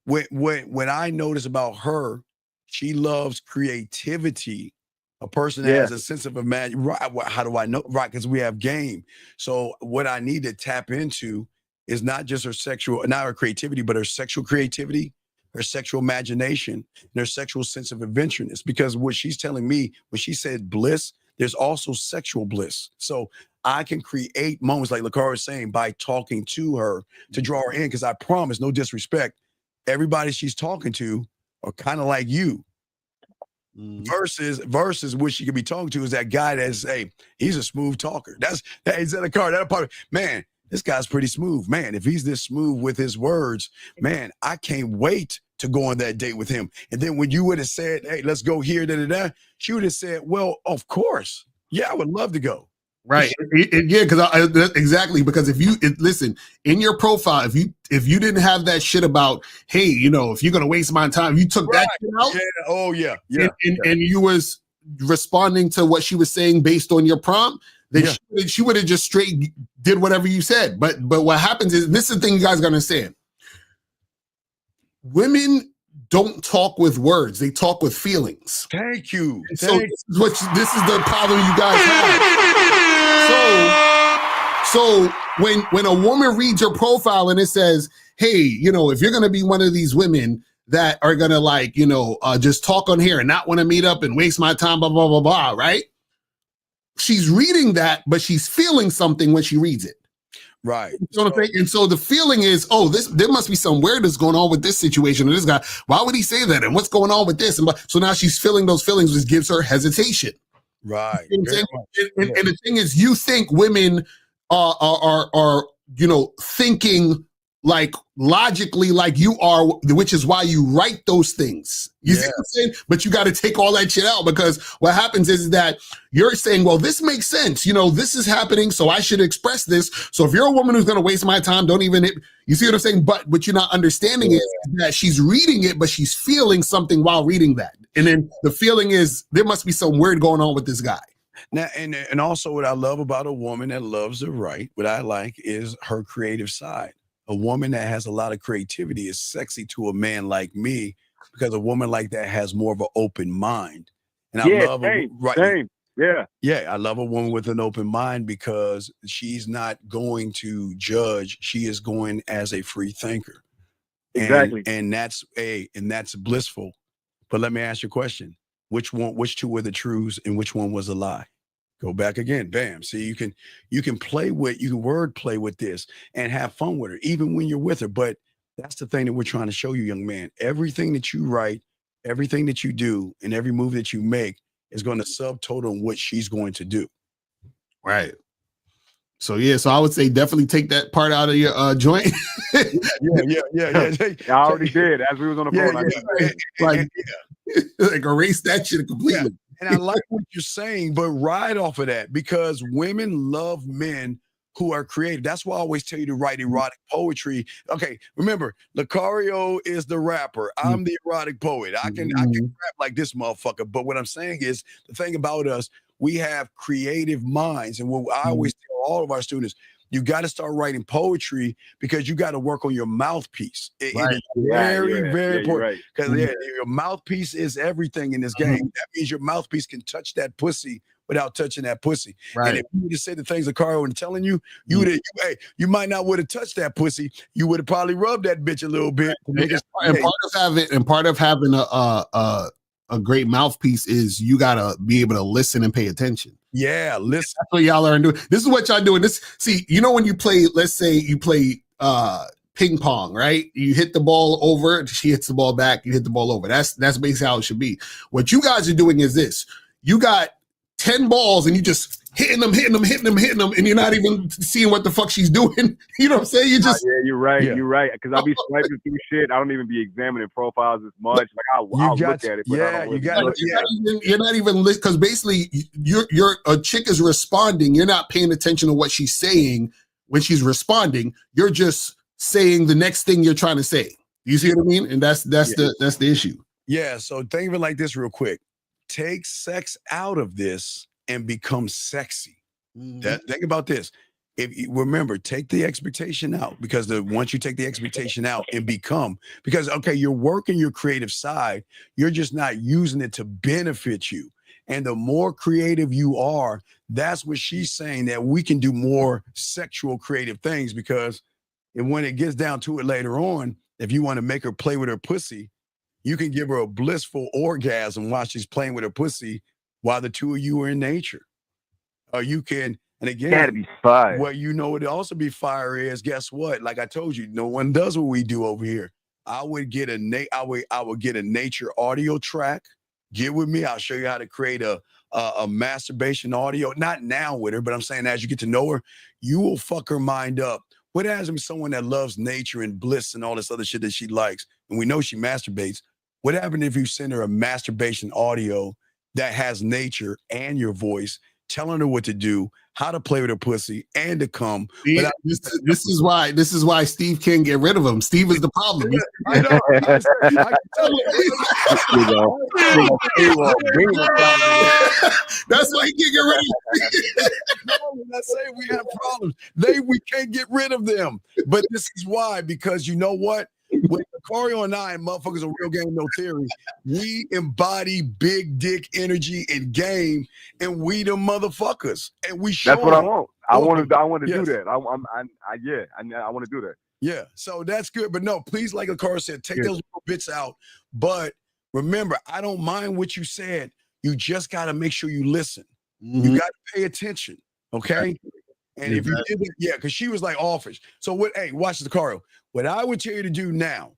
when I notice about her, she loves creativity. A person that has a sense of imagination. Right, how do I know? Right, because we have game. So what I need to tap into is not just not her creativity, but her sexual creativity, her sexual imagination, and her sexual sense of adventureness. Because what she's telling me, when she said bliss, there's also sexual bliss. So I can create moments, like Lucario was saying, by talking to her to draw her in. Because I promise, no disrespect, everybody she's talking to are kind of like you. Versus what she could be talking to is that guy that's, hey, he's a smooth talker. He's in a car. That part, man, this guy's pretty smooth. Man, if he's this smooth with his words, man, I can't wait to go on that date with him. And then when you would have said, hey, let's go here, she would have said, well, of course. Yeah, I would love to go. Right. Yeah, because exactly, because if you listen in your profile, if you didn't have that shit about, hey, if you're gonna waste my time, you took that shit out. Yeah. Oh yeah. And you was responding to what she was saying based on your prompt, then she would have just straight did whatever you said. But what happens is, this is the thing you guys gotta understand. Women don't talk with words; they talk with feelings. Thank you. So this is the problem you guys have. So when a woman reads your profile and it says, hey, if you're gonna be one of these women that are gonna just talk on here and not want to meet up and waste my time, blah blah blah blah, right? She's reading that, but she's feeling something when she reads it. Right. And so the feeling is, there must be some weirdness going on with this situation or this guy. Why would he say that? And what's going on with this? And so now she's feeling those feelings, which gives her hesitation. Right. And the thing is, you think women are thinking like logically like you are, which is why you write those things. You see what I'm saying? But you got to take all that shit out, because what happens is that you're saying, well, this makes sense. This is happening, so I should express this. So if you're a woman who's going to waste my time, don't even you see what I'm saying? But what you're not understanding is that she's reading it, but she's feeling something while reading that. And then the feeling is there must be some weird going on with this guy. Now, and also what I love about a woman that loves to write, what I like is her creative side. A woman that has a lot of creativity is sexy to a man like me, because a woman like that has more of an open mind. And I love same. Yeah, I love a woman with an open mind, because she's not going to judge. She is going as a free thinker. Exactly. And that's blissful. But let me ask you a question. Which two were the truths and which one was a lie? Go back again. Bam. See, you can word play with this and have fun with her, even when you're with her. But that's the thing that we're trying to show you, young man. Everything that you write, everything that you do, and every move that you make is going to subtotal on what she's going to do. Right. So I would say definitely take that part out of your joint. Yeah. I already did as we was on the phone. Like erase that shit completely. Yeah. And I like what you're saying, but ride off of that, because women love men who are creative. That's why I always tell you to write erotic poetry. Okay, remember, Lucario is the rapper. I'm the erotic poet. I can rap like this motherfucker. But what I'm saying is, the thing about us, we have creative minds. And what I always tell all of our students, you got to start writing poetry, because you got to work on your mouthpiece. It is very important, because your mouthpiece is everything in this game. That means your mouthpiece can touch that pussy without touching that pussy. Right. And if you would have said the things that Carl was telling you, you might not would have touched that pussy. You would have probably rubbed that bitch a little bit. And part of having a great mouthpiece is you gotta be able to listen and pay attention. Yeah, listen. That's what y'all are doing. This is what y'all doing. When you play, let's say you play ping pong, right? You hit the ball over, she hits the ball back, you hit the ball over. That's basically how it should be. What you guys are doing is this. You got 10 balls and you just hitting them, and you're not even seeing what the fuck she's doing. You know what I'm saying? You just you're right. You're right. Because I'll be swiping through shit. I don't even be examining profiles as much. Like I'll look at it. But you're not even because basically you're a chick is responding. You're not paying attention to what she's saying when she's responding. You're just saying the next thing you're trying to say. You see what I mean? And that's the issue. Yeah. So think of it like this real quick. Take sex out of this and become sexy. Think about this. If you remember, take the expectation out, because once you take the expectation out and because you're working your creative side, you're just not using it to benefit you. And the more creative you are, that's what she's saying, that we can do more sexual creative things, because when it gets down to it later on, if you want to make her play with her pussy, you can give her a blissful orgasm while she's playing with her pussy, while the two of you are in nature. Or you can, and again, gotta be fire. What would also be fire is, guess what? Like I told you, no one does what we do over here. I would get a nature audio track. Get with me. I'll show you how to create a masturbation audio. Not now with her, but I'm saying as you get to know her, you will fuck her mind up What happens if someone that loves nature and bliss and all this other shit that she likes, and we know she masturbates? What happens if you send her a masturbation audio that has nature and your voice, telling her what to do, how to play with her pussy, and to come? Yeah, this is why Steve can't get rid of him. Steve is the problem. I know. I can tell That's why he can't get rid of him. No, I'm not saying we have problems. We can't get rid of them. But this is why, because you know what? With Lucario and I, motherfuckers of Real Game No Theory, we embody big dick energy and game, and we the motherfuckers, and we show. That's what I want. I want to Yes. do that. I want to do that. Yeah, so that's good. But no, please, like Lucario said, take those little bits out. But remember, I don't mind what you said. You just got to make sure you listen. You got to pay attention, okay? And if you did that, because she was like offish. So what? Hey, watch the Lucario. What I would tell you to do now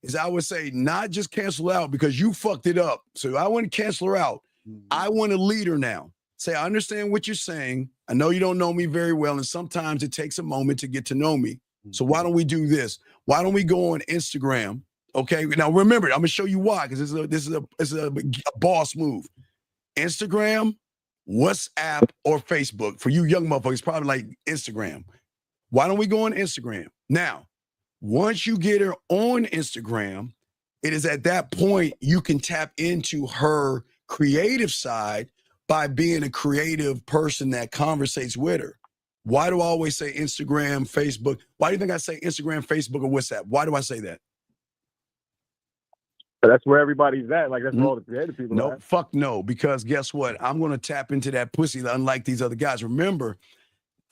is I would say not just cancel out because you fucked it up. So I wouldn't cancel her out. I want to lead her now. Say, I understand what you're saying. I know you don't know me very well, and sometimes it takes a moment to get to know me. So why don't we do this? Why don't we go on Instagram? Okay. Now remember, I'm gonna show you why, because this is a boss move. Instagram, WhatsApp, or Facebook. For you young motherfuckers, probably like Instagram. Why don't we go on Instagram? Now, once you get her on Instagram, it is at that point you can tap into her creative side by being a creative person that conversates with her. Why do I always say Instagram, Facebook? Why do you think I say Instagram, Facebook, or WhatsApp? Why do I say that? But that's where everybody's at. Like, that's where all the creative people No, are at. fuck no. Because guess what? I'm going to tap into that pussy unlike these other guys. Remember,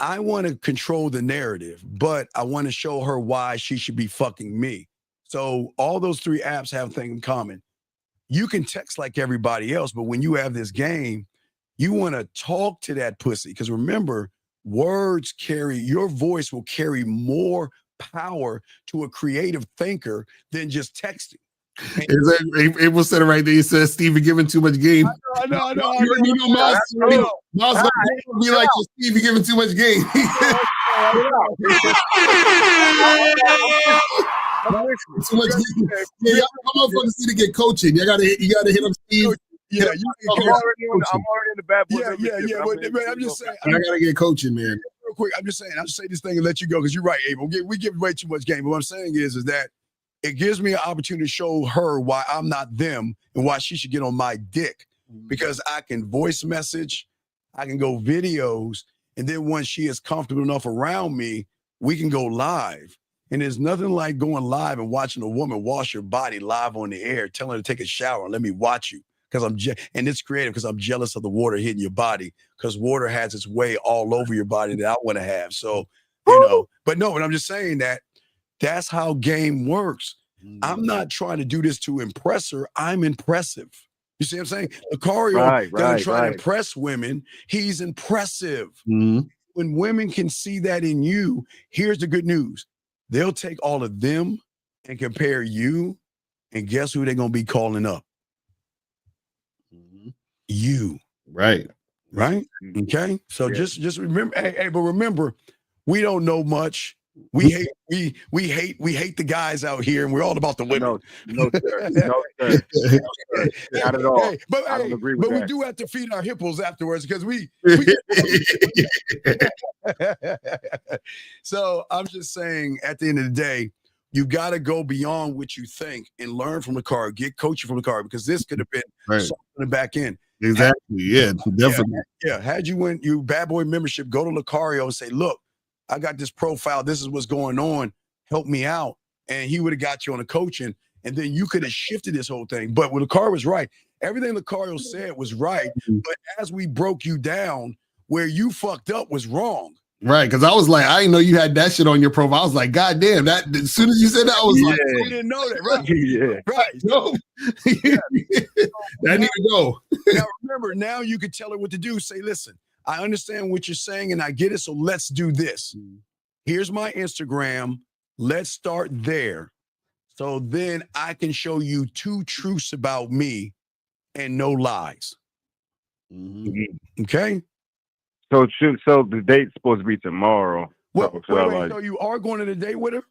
I want to control the narrative, but I want to show her why she should be fucking me. So all those three apps have a thing in common. You can text like everybody else, but when you have this game, you want to talk to that pussy. Because remember, words your voice will carry more power to a creative thinker than just texting. April said it right there. He says Steve giving too much game. I know. You know, Miles gonna be like, Steve, you're giving too much game. Too much game. Yeah, y'all motherfuckers need to get coaching. You gotta hit up Steve. Yeah, I'm already in the bad boy. But I'm just saying. I gotta get coaching, man. Real quick, I'm just saying. I'll just say this thing and let you go because you're right, Abel. We give way too much game. But what I'm saying is that it gives me an opportunity to show her why I'm not them and why she should get on my dick. Because I can voice message, I can go videos, and then once she is comfortable enough around me, we can go live. And there's nothing like going live and watching a woman wash her body live on the air, telling her to take a shower and let me watch you. Because and it's creative because I'm jealous of the water hitting your body because water has its way all over your body that I want to have. So, but I'm just saying that's how game works. I'm not trying to do this to impress her. I'm impressive. You see what I'm saying? Lucario doesn't try to impress women. He's impressive. When women can see that in you, here's the good news. They'll take all of them and compare you, and guess who they're going to be calling up? You. Right. Okay. So just remember, but remember, we don't know much. We hate the guys out here, and we're all about the women. No, sir. Not at all. I don't agree with that. We do have to feed our hippos afterwards because we So I'm just saying, at the end of the day, you got to go beyond what you think and learn from the car, get coaching from the car, because this could have been something on the back end. Exactly. Definitely. Had you went bad boy membership, go to Lucario and say, look, I got this profile. This is what's going on. Help me out. And he would have got you on the coaching. And then you could have shifted this whole thing. But what Lucario was right. Everything Lucario said was right. But as we broke you down, where you fucked up was wrong. Right. Because I was like, I didn't know you had that shit on your profile. I was like, God damn, that as soon as you said that, I was like, I didn't know that. Right. Right. No. That need to go. Now remember, now you could tell her what to do. Say, listen, I understand what you're saying and I get it. So let's do this. Here's my Instagram. Let's start there. So then I can show you 2 truths about me and no lies. Okay. So the date's supposed to be tomorrow. Well, wait, so you are going on a date with her?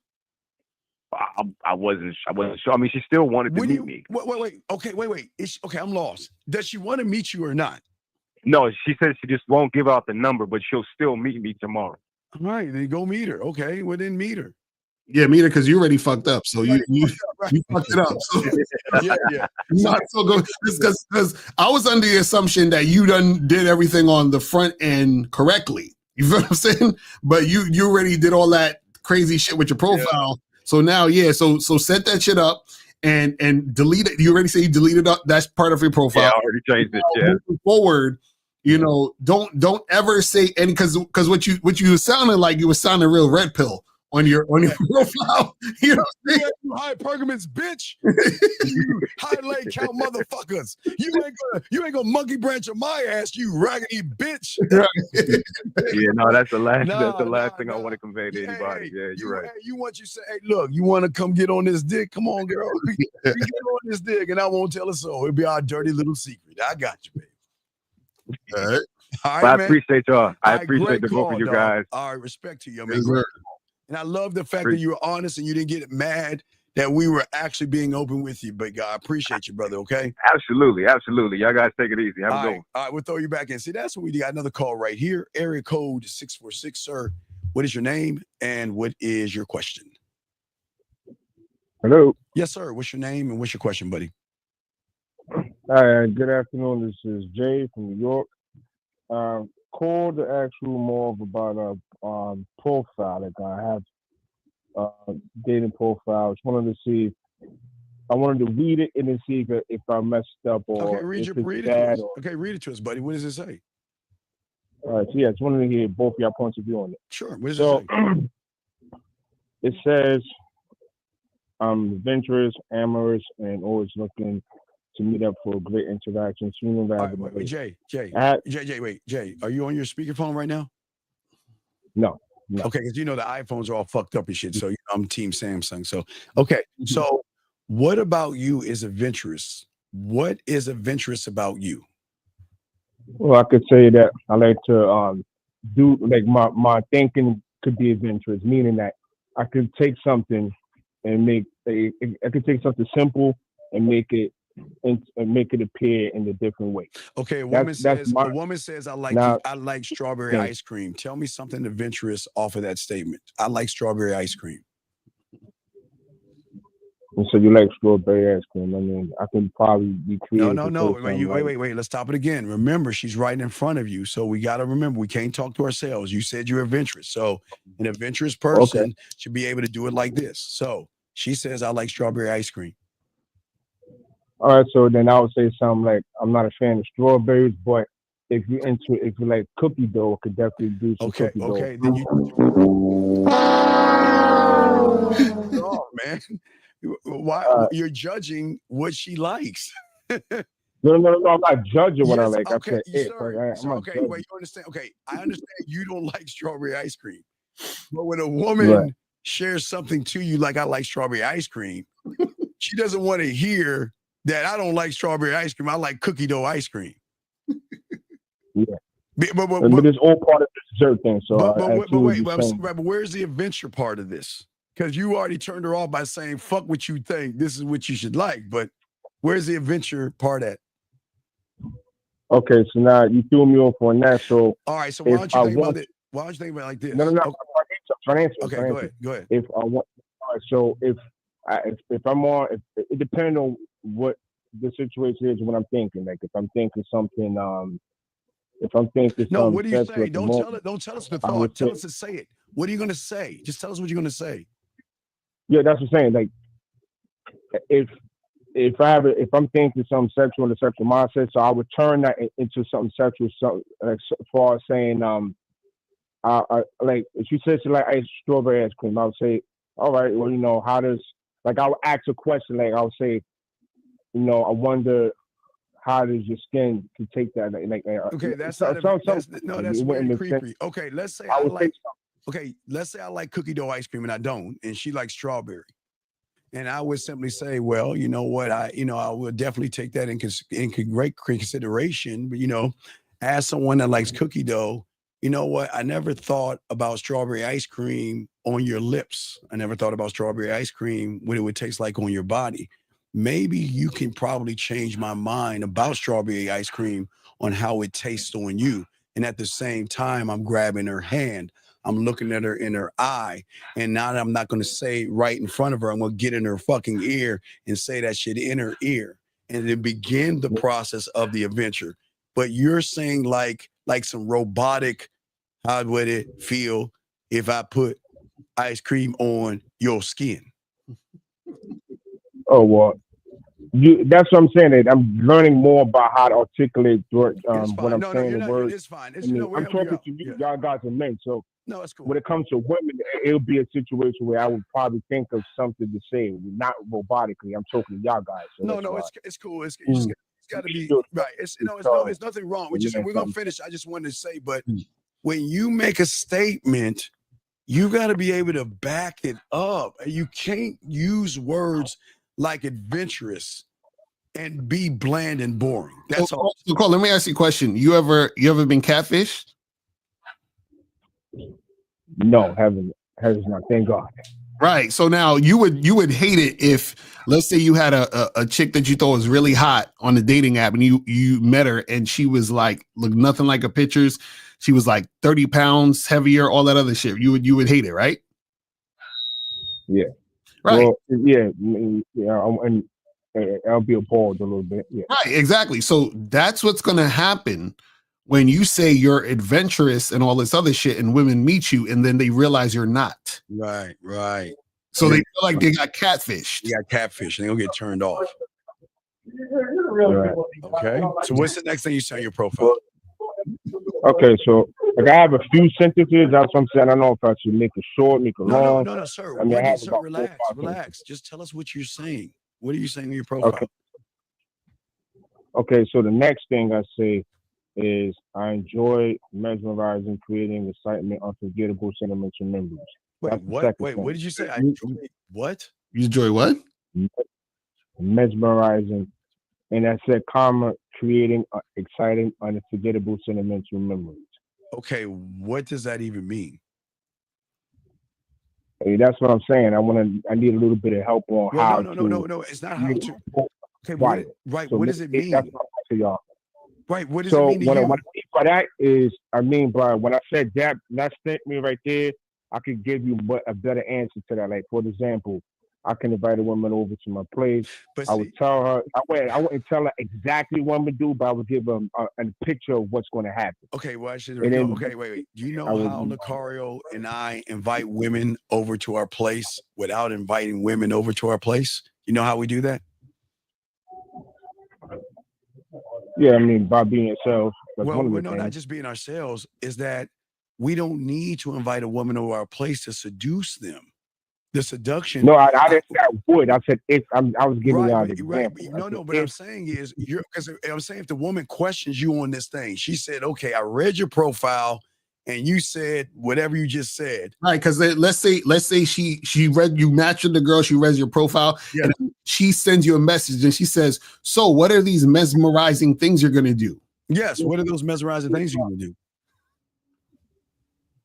I wasn't sure. I mean, she still wanted to meet me. Wait. Okay, wait. Okay, I'm lost. Does she want to meet you or not? No, she said she just won't give out the number, but she'll still meet me tomorrow. All right, then go meet her. Okay, well then meet her. Yeah, meet her because you already fucked up. So you fucked it up. So, yeah. Not so good because I was under the assumption that you did everything on the front end correctly. You feel what I'm saying? But you already did all that crazy shit with your profile. Yeah. So now, so set that shit up and delete it. You already say you deleted that's part of your profile. Yeah, I already changed it. Yeah. Moving forward, don't ever say any because what you sounded like, you were sounding real red pill on your profile. You know, you high pergaments, bitch. You high lay count motherfuckers. You ain't gonna monkey branch on my ass, you raggedy bitch. Yeah, no, that's the last thing I want to convey to anybody. Yeah, you're right. You say, hey, look, you want to come get on this dick? Come on, girl. You get on this dick, and I won't tell her so. It'll be our dirty little secret. I got you, baby. All right. I appreciate y'all. I appreciate the both of you guys. All right, respect to you, man. And I love the fact that you were honest and you didn't get mad that we were actually being open with you. But I appreciate you, brother, okay? Absolutely. Y'all guys take it easy. Have a good one. All right, we'll throw you back in. See, that's what we got. Another call right here. Area code 646, sir. What is your name and what is your question? Hello. Yes, sir. What's your name and what's your question, buddy? Hi, good afternoon. This is Jay from New York. Called to ask you more about a profile that I have, dating profiles. Wanted to read it and then see if I messed up or okay, read it to us. Okay, read it to us, buddy. What does it say? All right, so yeah, I just wanted to hear both of your points of view on it. Sure. What does it say? It says I'm adventurous, amorous, and always looking to meet up for a great interaction sooner rather than later. Jay, are you on your speakerphone right now? No. Okay, because the iPhones are all fucked up and shit. So I'm Team Samsung. So okay, so what about you is adventurous? What is adventurous about you? Well, I could say that I like to do like my thinking could be adventurous, meaning that I could take something and I could take something simple and make it appear in a different way. Okay, a woman says I like strawberry ice cream. Tell me something adventurous off of that statement. I like strawberry ice cream. And so you like strawberry ice cream? I mean, I can probably be creative. No. Wait. Let's stop it again. Remember, she's right in front of you, so we got to remember we can't talk to ourselves. You said you're adventurous, so an adventurous person should be able to do it like this. So she says I like strawberry ice cream. All right, so then I would say something like, I'm not a fan of strawberries, but if you like cookie dough, I could definitely do some cookie dough. Okay, then you oh, man. Why you're judging what she likes? No, I'm not judging what I like. Okay, I said you understand. Okay, I understand you don't like strawberry ice cream. But when a woman shares something to you like I like strawberry ice cream, she doesn't want to hear that I don't like strawberry ice cream. I like cookie dough ice cream. Yeah. But it's all part of the dessert thing. So but where's the adventure part of this? Because you already turned her off by saying, fuck what you think. This is what you should like. But where's the adventure part at? Okay, so now you threw me off on that. So all right, so why don't you think about it? Why don't you think about it like this? No. Okay. I'm trying to answer. Okay, go ahead. If I want, all right, so if I'm on, it depends on what the situation is, what I'm thinking. Like if I'm thinking something, no, what do you say? Don't tell us the thought. Tell us to say it. What are you going to say? Just tell us what you're going to say. Yeah, that's what I'm saying. Like if I'm thinking something sexual in a sexual mindset, so I would turn that into something sexual. So as far as saying, I like if she says she like strawberry ice cream, I would say, all right, well, how does, like, I would ask a question, like I would say, I wonder how does your skin to take that? Okay, that's very creepy. Okay, let's say let's say I like cookie dough ice cream and I don't, and she likes strawberry, and I would simply say, well, you know what, I would definitely take that in great consideration. But as someone that likes cookie dough, you know what? I never thought about strawberry ice cream on your lips. I never thought about strawberry ice cream, what it would taste like on your body. Maybe you can probably change my mind about strawberry ice cream on how it tastes on you. And at the same time, I'm grabbing her hand. I'm looking at her in her eye. And now I'm not going to say right in front of her, I'm going to get in her fucking ear and say that shit in her ear. And then begin the process of the adventure. But you're saying like some robotic, how would it feel if I put ice cream on your skin? Oh, well, that's what I'm saying. That I'm learning more about how to articulate what I'm saying. The words. It's fine. I'm talking to you, y'all guys are men. So no, it's cool. When it comes to women, it'll be a situation where I would probably think of something to say, not robotically. I'm talking to y'all guys. So it's cool. It's got to be right. It's nothing wrong. We're gonna finish. I just wanted to say, but when you make a statement, you got to be able to back it up. You can't use words like adventurous and be bland and boring. That's all. So Cole, let me ask you a question. You ever been catfished? No, haven't not. Thank God. Right. So now you would hate it if, let's say, you had a chick that you thought was really hot on the dating app, and you met her, and she was like, look, nothing like her pictures. She was like 30 pounds heavier, all that other shit. You would hate it, right? Yeah. Right. Well, yeah. And I'll be appalled a little bit. Yeah. Right. Exactly. So that's what's going to happen when you say you're adventurous and all this other shit, and women meet you, and then they realize you're not. Right. So they feel like they got catfished. They got catfish, and they'll get turned off. Right. Okay. So what's the next thing you say on your profile? Okay, so like I have a few sentences. That's what I'm saying. I don't know if I should make it short, make it long. No, sir. I mean, sir, relax. Just tell us what you're saying. What are you saying on your profile? Okay, so the next thing I say is I enjoy mesmerizing, creating excitement, unforgettable sentiments and memories. Wait, what did you say? I enjoy what? You enjoy what? Mesmerizing. And I said, creating exciting, unforgettable sentiments and memories. Okay, what does that even mean? Hey, that's what I'm saying. I need a little bit of help on how to. No. It's not how to. Okay, right. So what does it mean? That's what I'm saying, y'all. Right. What does it mean to you? What I mean by that is, when I said that statement right there, I could give you a better answer to that. Like, for example, I can invite a woman over to my place. I would tell her, I wouldn't tell her exactly what I'm going to do, but I would give her a picture of what's going to happen. Okay, well, wait. Do you know how Lucario and I invite women over to our place without inviting women over to our place? You know how we do that? Yeah, I mean, by being ourselves. Not just being ourselves, is that we don't need to invite a woman over our place to seduce them. The seduction. No, I didn't say I would. I said if I was giving you an example. Right. No, but I'm saying is if the woman questions you on this thing, she said, okay, I read your profile and you said whatever you just said. Right, because let's say she read, you matched with the girl, she read your profile, and she sends you a message and she says, so what are these mesmerizing things you're gonna do? Yes, what are those mesmerizing things you're gonna do?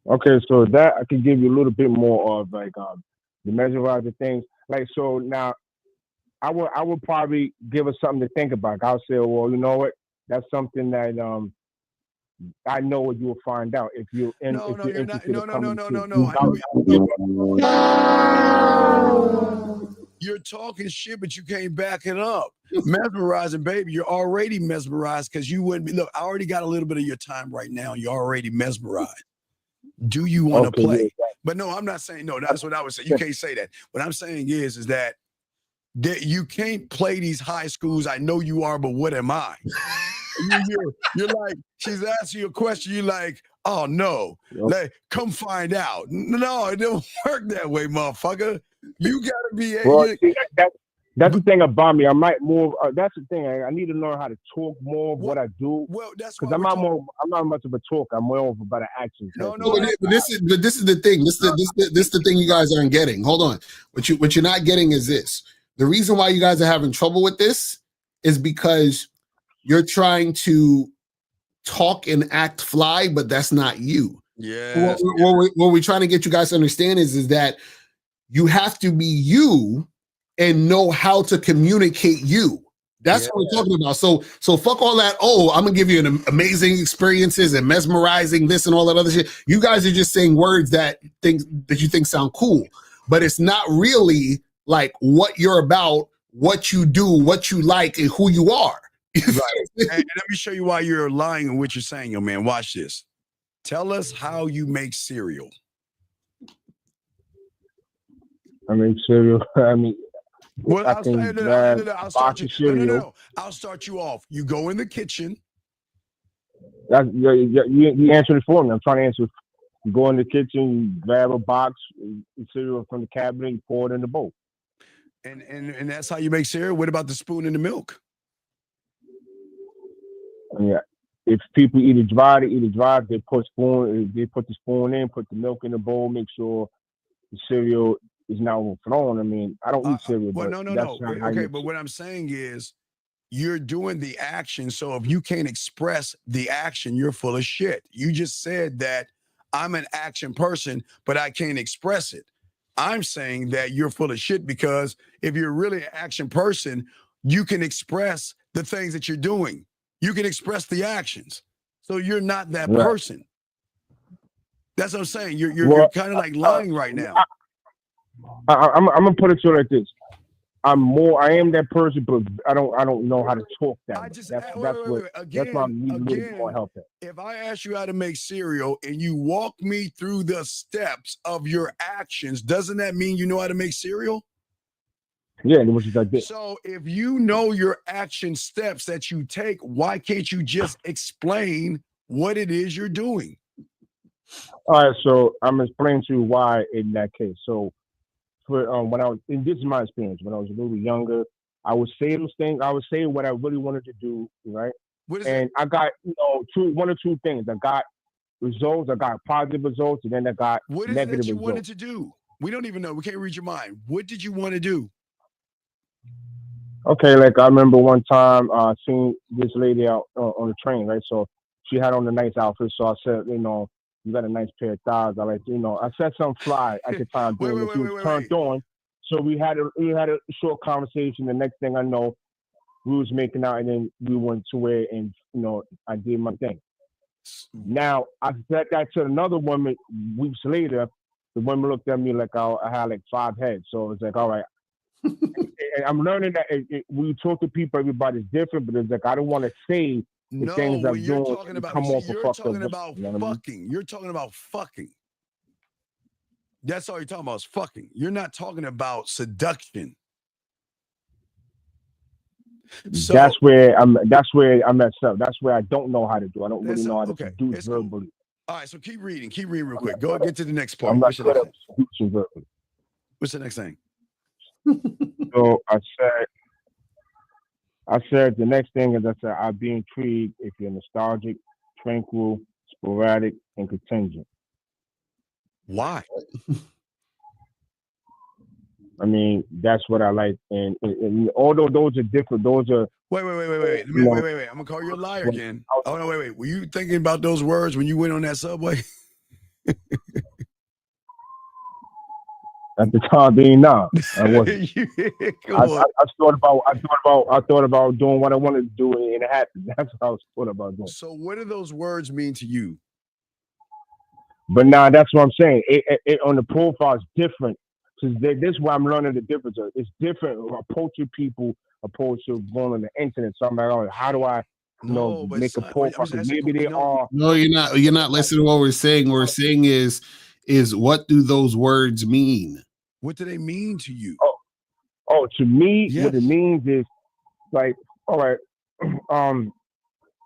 Okay, so that I can give you a little bit more of like the mesmerizing things. Like, so now I would probably give her something to think about. I'll say, well, you know what? That's something that I know what you will find out if you're interested. You're talking shit, but you can't back it up. Mesmerizing, baby. You're already mesmerized because you wouldn't be. Look, I already got a little bit of your time right now. You're already mesmerized. Do you want to play? But no, I'm not saying no. That's what I would say. You can't say that. What I'm saying is that you can't play these high schools. I know you are, but what am I? You're like, she's asking you a question. You're like, oh no, like, come find out. No, it don't work that way, motherfucker. You gotta be. That's the thing about me. I might move. That's the thing. I need to learn how to talk more of what I do. Well, that's because I'm not much of a talker. I'm more of about an action. No. But this is the thing. This is the thing you guys aren't getting. Hold on. What you're not getting is this. The reason why you guys are having trouble with this is because you're trying to talk and act fly, but that's not you. Yeah. What we're trying to get you guys to understand is that you have to be you and know how to communicate you. That's what we're talking about. So fuck all that. Oh, I'm gonna give you an amazing experiences and mesmerizing this and all that other shit. You guys are just saying words that you think sound cool, but it's not really like what you're about, what you do, what you like, and who you are. Right. And let me show you why you're lying in what you're saying, yo man. Watch this. Tell us how you make cereal. I make cereal. I mean, well, I'll start you off. You go in the kitchen. You answered it for me. I'm trying to answer. You go in the kitchen, you grab a box, cereal from the cabinet, you pour it in the bowl. And that's how you make cereal. What about the spoon and the milk? Yeah. If people eat it dry, they eat it dry. They put the spoon in, put the milk in the bowl, make sure the cereal is not overflowing. I mean, I don't eat cereal. Well, no. Okay, but what I'm saying is you're doing the action. So if you can't express the action, you're full of shit. You just said that I'm an action person, but I can't express it. I'm saying that you're full of shit because if you're really an action person, you can express the things that you're doing. You can express the actions. So you're not that person. That's what I'm saying. You're kind of like lying right now. I'm gonna put it to you like this. I am that person, but I don't know how to talk that way. That's why I'm needing a little more help. If I ask you how to make cereal and you walk me through the steps of your actions, doesn't that mean you know how to make cereal? Yeah, which is I did. So if you know your action steps that you take, why can't you just explain what it is you're doing? All right, so I'm explaining to you why in that case. So for when I was, and this is my experience, when I was a little younger, I would say those things. I would say what I really wanted to do, right? And I got, one or two things. I got results. I got positive results, and then I got what is negative it that you results. wanted to do? We don't even know. We can't read your mind. What did you want to do? Okay, like I remember one time seeing this lady out on the train, right? So she had on a nice outfit. So I said, you got a nice pair of thighs. I like, I said something fly at the time. She was turned on. So we had a short conversation. The next thing I know, we was making out, and then we went to where, and I did my thing. Now I said that to another woman weeks later. The woman looked at me like I had like 5 heads. So it's like, all right. And I'm learning that when you talk to people, everybody's different. But it's like I don't want to say the things I'm doing. You're talking about fucking. You're talking about fucking. That's all you're talking about is fucking. You're not talking about seduction. So, that's where I messed up. That's where I don't know how to do. I don't really know how to do it verbally. All right, so keep reading real quick. Go get to the next part. What's the next thing? So I said the next thing is I'd be intrigued if you're nostalgic, tranquil, sporadic, and contingent. Why? I mean, that's what I like, and although those are different, those are. Wait. I'm gonna call you a liar again. Oh no, wait. Were you thinking about those words when you went on that subway? At the time being, I wasn't. I thought about doing what I wanted to do, and it happened. That's what I was thought about doing. So, what do those words mean to you? But now that's what I'm saying. It on the profile is different. So this is why I'm learning the difference. It's different approaching people opposed to going on the internet. So I'm like, oh, how do I, make a profile? Maybe they are. No, you're not listening to what we're saying. What we're saying is what do those words mean? What do they mean to you? Oh, to me, what it means is like, all right,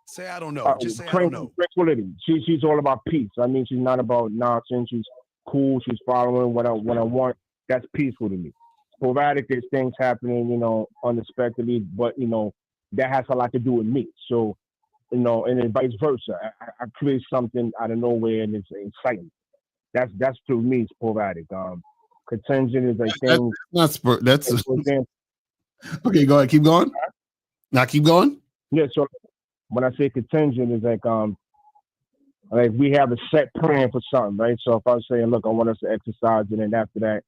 say I don't know. Just say I don't know. Tranquility. She's all about peace. I mean, she's not about nonsense. She's cool. She's following what I want. That's peaceful to me. Sporadic, there's things happening, unexpectedly, but that has a lot to do with me. So, and then vice versa. I create something out of nowhere and it's exciting. That's to me sporadic. Contingent is like things. That's okay. Go ahead. Keep going. Now keep going. Yeah. So when I say contingent, is like we have a set plan for something, right? So if I was saying, look, I want us to exercise, and then after that,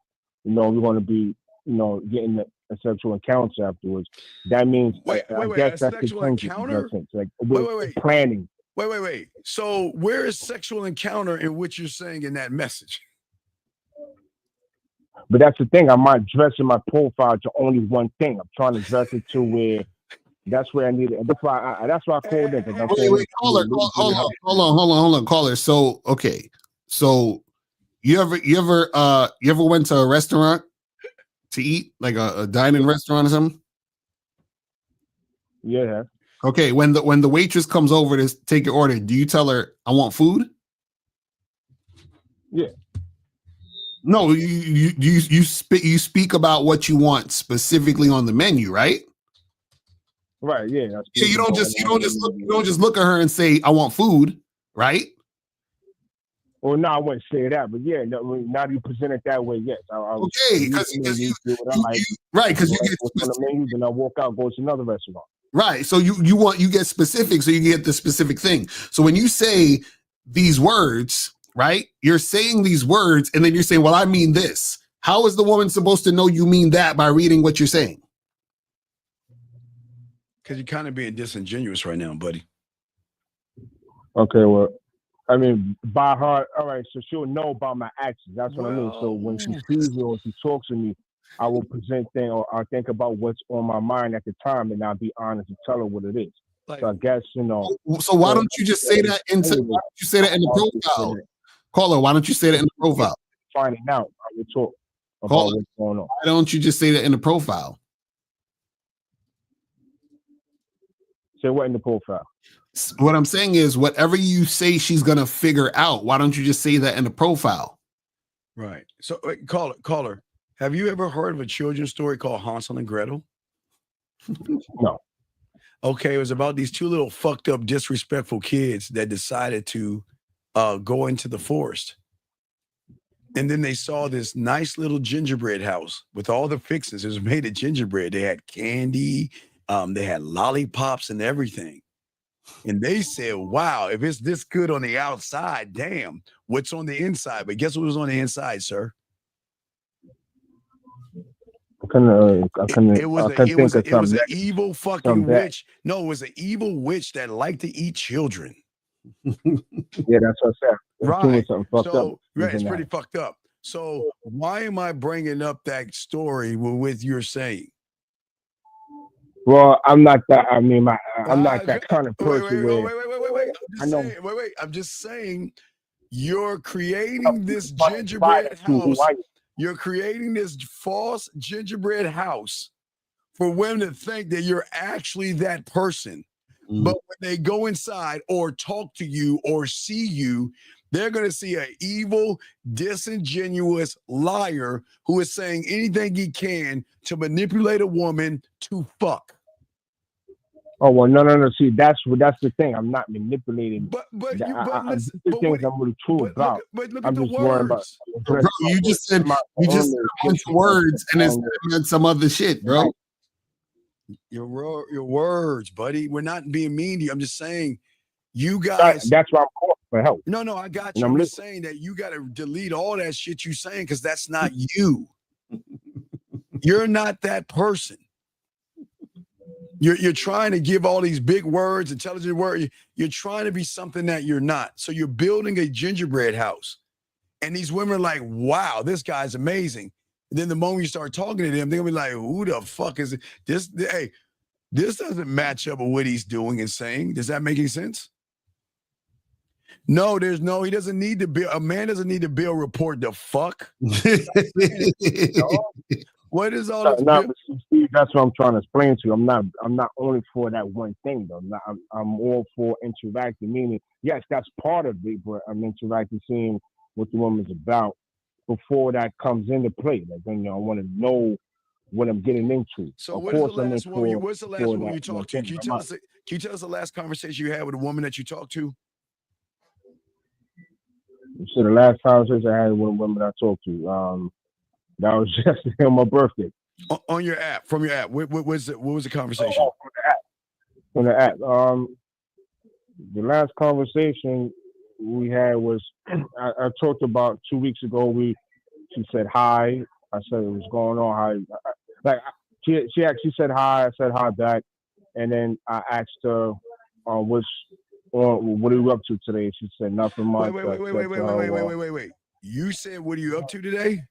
we're going to be, getting a sexual encounter afterwards. That means, wait, guess a that's sexual encounter? Like wait, planning. Wait. So where is sexual encounter in what you're saying in that message? But that's the thing. I'm not dressing my profile to only one thing. I'm trying to dress it to where that's where I need it. And that's why I called in. Wait, caller, hold on, caller. So okay, so you ever went to a restaurant to eat, like a dining restaurant or something? Yeah. Okay, when the waitress comes over to take your order, do you tell her, I want food? Yeah. No, you speak about what you want specifically on the menu, right? Right. Yeah. Yeah. You don't just look at her and say, I want food, right? Well, no, I wouldn't say that, but yeah, now that you present it that way, yes. Okay, because you right, because you get on the menu, then I walk out, go to another restaurant. Right. So you get specific, so you get the specific thing. So when you say these words, right, you're saying these words, and then you're saying, well, I mean this. How is the woman supposed to know you mean that by reading what you're saying? Because you're kind of being disingenuous right now, buddy. Okay, well, I mean, by heart, all right, so she'll know about my actions. That's what I mean. So when she sees me or she talks to me, I will present things, or I think about what's on my mind at the time, and I'll be honest and tell her what it is. So I guess, So why don't you just say that in the profile? Caller, why don't you say that in the profile? Finding out, I will talk about what's going on. Why don't you just say that in the profile? Say what in the profile? What I'm saying is, whatever you say she's gonna figure out, why don't you just say that in the profile? Right. So, caller, have you ever heard of a children's story called Hansel and Gretel? No. Okay, it was about these two little fucked up, disrespectful kids that decided to go into the forest. And then they saw this nice little gingerbread house with all the fixings. It was made of gingerbread. They had candy, they had lollipops and everything. And they said, wow, if it's this good on the outside, damn, what's on the inside? But guess what was on the inside, sir? It was an evil fucking witch. No, it was an evil witch that liked to eat children. Yeah, that's what I said. Right. So, right, it's pretty fucked up. So why am I bringing up that story with your saying? Well, I'm not that. I mean, I'm not that kind of person. Wait. I'm just saying, you're creating this gingerbread house. You're creating this false gingerbread house for women to think that you're actually that person. But when they go inside or talk to you or see you, they're going to see an evil, disingenuous liar who is saying anything he can to manipulate a woman to fuck. Oh, well, no. See, that's the thing. I'm not manipulating. But things I'm really true about. But look I'm at the just worried about. Bro, you just said a bunch of words and it's meant some other shit, bro. Your words, buddy. We're not being mean to you. I'm just saying, you guys. That's why I'm calling for help. No, I got you. I'm just saying that you got to delete all that shit you saying because that's not you. You're not that person. You're trying to give all these big words, intelligent words. You're trying to be something that you're not. So you're building a gingerbread house. And these women are like, wow, this guy's amazing. And then the moment you start talking to them, they're gonna be like, who the fuck is it? This doesn't match up with what he's doing and saying. Does that make any sense? No, he doesn't need to be, a man doesn't need to be a report the fuck. What is all this? Steve, that's what I'm trying to explain to you. I'm not only for that one thing though. I'm all for interacting. Meaning, yes, that's part of it, but I'm interacting, seeing what the woman's about before that comes into play. Like, I want to know what I'm getting into. So what's the last woman you talked to? Can you tell us the last conversation you had with a woman that you talked to? So the last conversation I had with a woman I talked to, that was just on my birthday. On your app, from your app. What was the conversation? From the app. The last conversation we had was I talked about 2 weeks ago. She said hi. I said it was going on. Hi. She actually said hi. I said hi back, and then I asked her, what are you up to today? She said nothing much. Wait. You said, what are you up to today?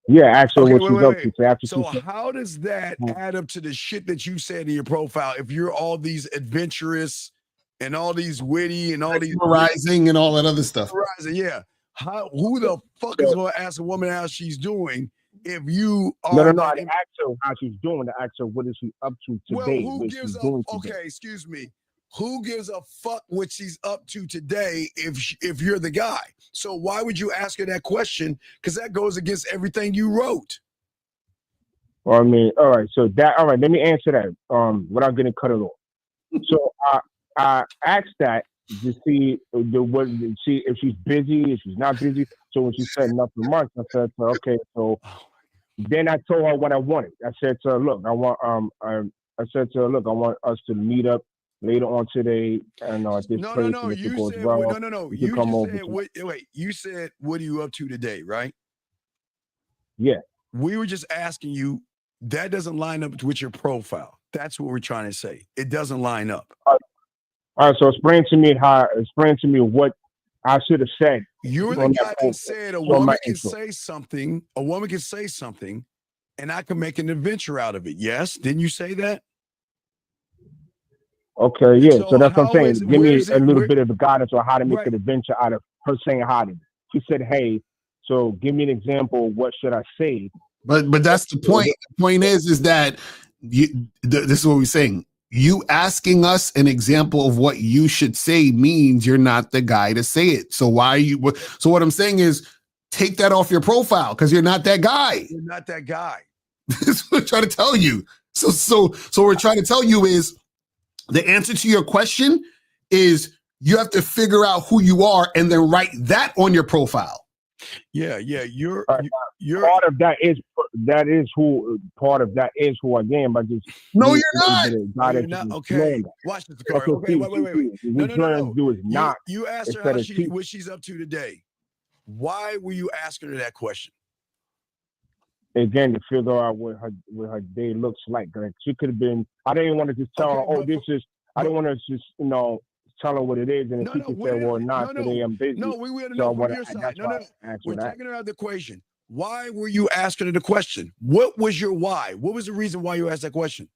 Yeah, actually, what she's up to today. So how does that add up to the shit that you said in your profile? If you're all these adventurous and all these witty and all these rising and all that other stuff. Yeah. Who the fuck is going to ask a woman how she's doing if you are? No. I didn't ask her how she's doing. I asked her what is she up to today. Well, who gives a okay? Excuse me. Who gives a fuck what she's up to today if you're the guy? So why would you ask her that question? Because that goes against everything you wrote. Well, I mean, all right. So all right. Let me answer that. Without getting cut it off. So I asked that to see if she's busy, if she's not busy. So when she said nothing much, I said to her, okay. So then I told her what I wanted. I said to her, look, I want us to meet up later on today, and at this place. No. You said, well, no. You come over. Wait. You said, what are you up to today, right? Yeah. We were just asking you. That doesn't line up with your profile. That's what we're trying to say. It doesn't line up. All right. So explain to me what I should have said. You're the guy that said a woman can say something. A woman can say something, and I can make an adventure out of it. Yes. Didn't you say that? Okay, yeah. So that's what I'm saying. Give me a little bit of the guidance on how to make an adventure out of her saying hi to me. She said, hey, so give me an example. What should I say? But that's the point. The point is that this is what we're saying. You asking us an example of what you should say means you're not the guy to say it. So why are you? So what I'm saying is take that off your profile because you're not that guy. You're not that guy. That's what we're trying to tell you. So what we're trying to tell you is the answer to your question is you have to figure out who you are and then write that on your profile. Yeah. You're part of that is who I am. But just no, you're not. You're not. Okay. Watch this. Okay, wait. No. Do is not. You asked her what she's up to today. Why were you asking her that question? Again, to figure out what her day looks like. Like she could have been. I didn't want to just tell her, I don't want to just tell her what it is, and if she could say, well, today I'm busy. No, we want to know from your side. No. We're taking her out of the equation. Why were you asking her the question? What was your why? What was the reason why you asked that question?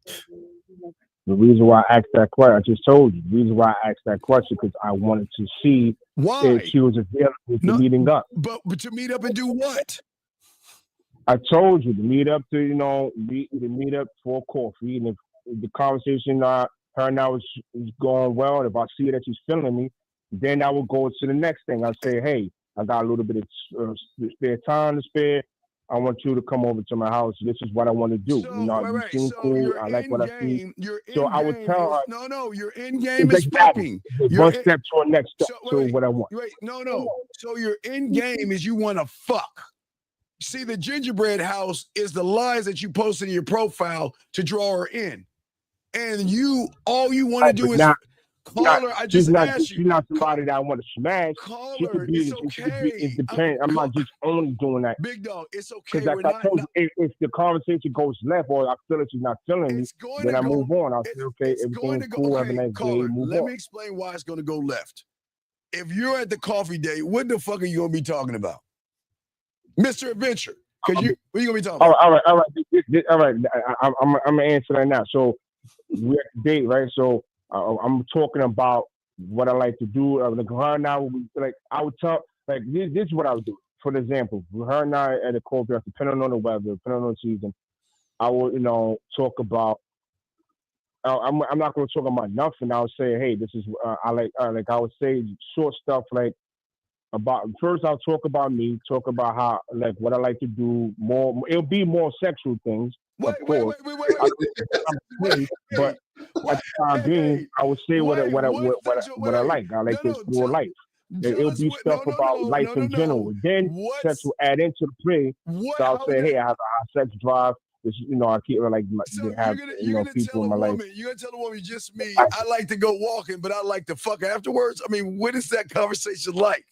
The reason why I asked that question, I just told you. The reason why I asked that question because I wanted to see if she was available to meeting up. But to meet up and do what? I told you to meet up meet up for coffee, and if the conversation her and I is going well, and if I see that she's feeling me, then I will go to the next thing. I'll say, hey, I got a little bit of spare time to spare. I want you to come over to my house. This is what I want to do. You seem cool. I like what I see. So I would tell her. No, your end game is fucking. One step to a next step to what I want. No. So your end game is you want to fuck. See, the gingerbread house is the lies that you posted in your profile to draw her in. And all you want to do is call her. I just asked you. She's not somebody that I want to smash. Call her. It's okay. It depends. I'm not just only doing that. Big dog, it's okay. Because like I told you, if the conversation goes left or I feel that she's not feeling me, then I move on. I'll say, okay, everything's cool. Have a nice day. Let me explain why it's going to go left. If you're at the coffee date, what the fuck are you going to be talking about? Mr. Adventure, because what are you gonna be talking about? All right. I'm gonna answer that now. So we're at the date, right? So I'm talking about what I like to do. Like her and I, I would talk like this is what I would do. For example, her and I at the coffee, depending on the weather, depending on the season, I will talk about. I'm not gonna talk about nothing. I'll say, hey, this is I like. I would say short stuff like. First, I'll talk about me, talk about how, like, what I like to do. It'll be more sexual things, of course. Wait. But at the time being, I would say what I like. I like to explore life. It'll be stuff about life in general. Then sex will add into the play. So I'll say, hey, I have a sex drive. I keep like So to have you're gonna people tell in a my woman, life. you're gonna tell a woman just me, I like to go walking, but I like to fuck afterwards. I mean, what is that conversation like?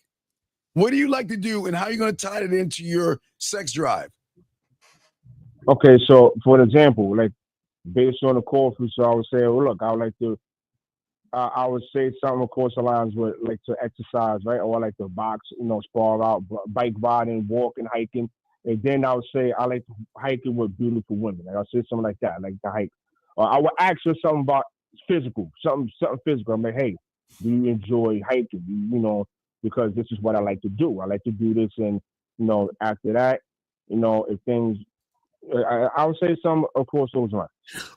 What do you like to do, and how are you gonna tie it into your sex drive? Okay, so for example, like based on the call for, so I would say, well, look, I would like to. I would say something across the lines with like to exercise, right? Or I like to box, spar out, bike riding, walking, hiking. And then I would say I like to hiking with beautiful women. Like I'll say something like that, like to hike. Or I would ask her something about physical, something physical. I'm like, hey, do you enjoy hiking? Because this is what I like to do. I like to do this, and after that, if things, I would say something across those lines.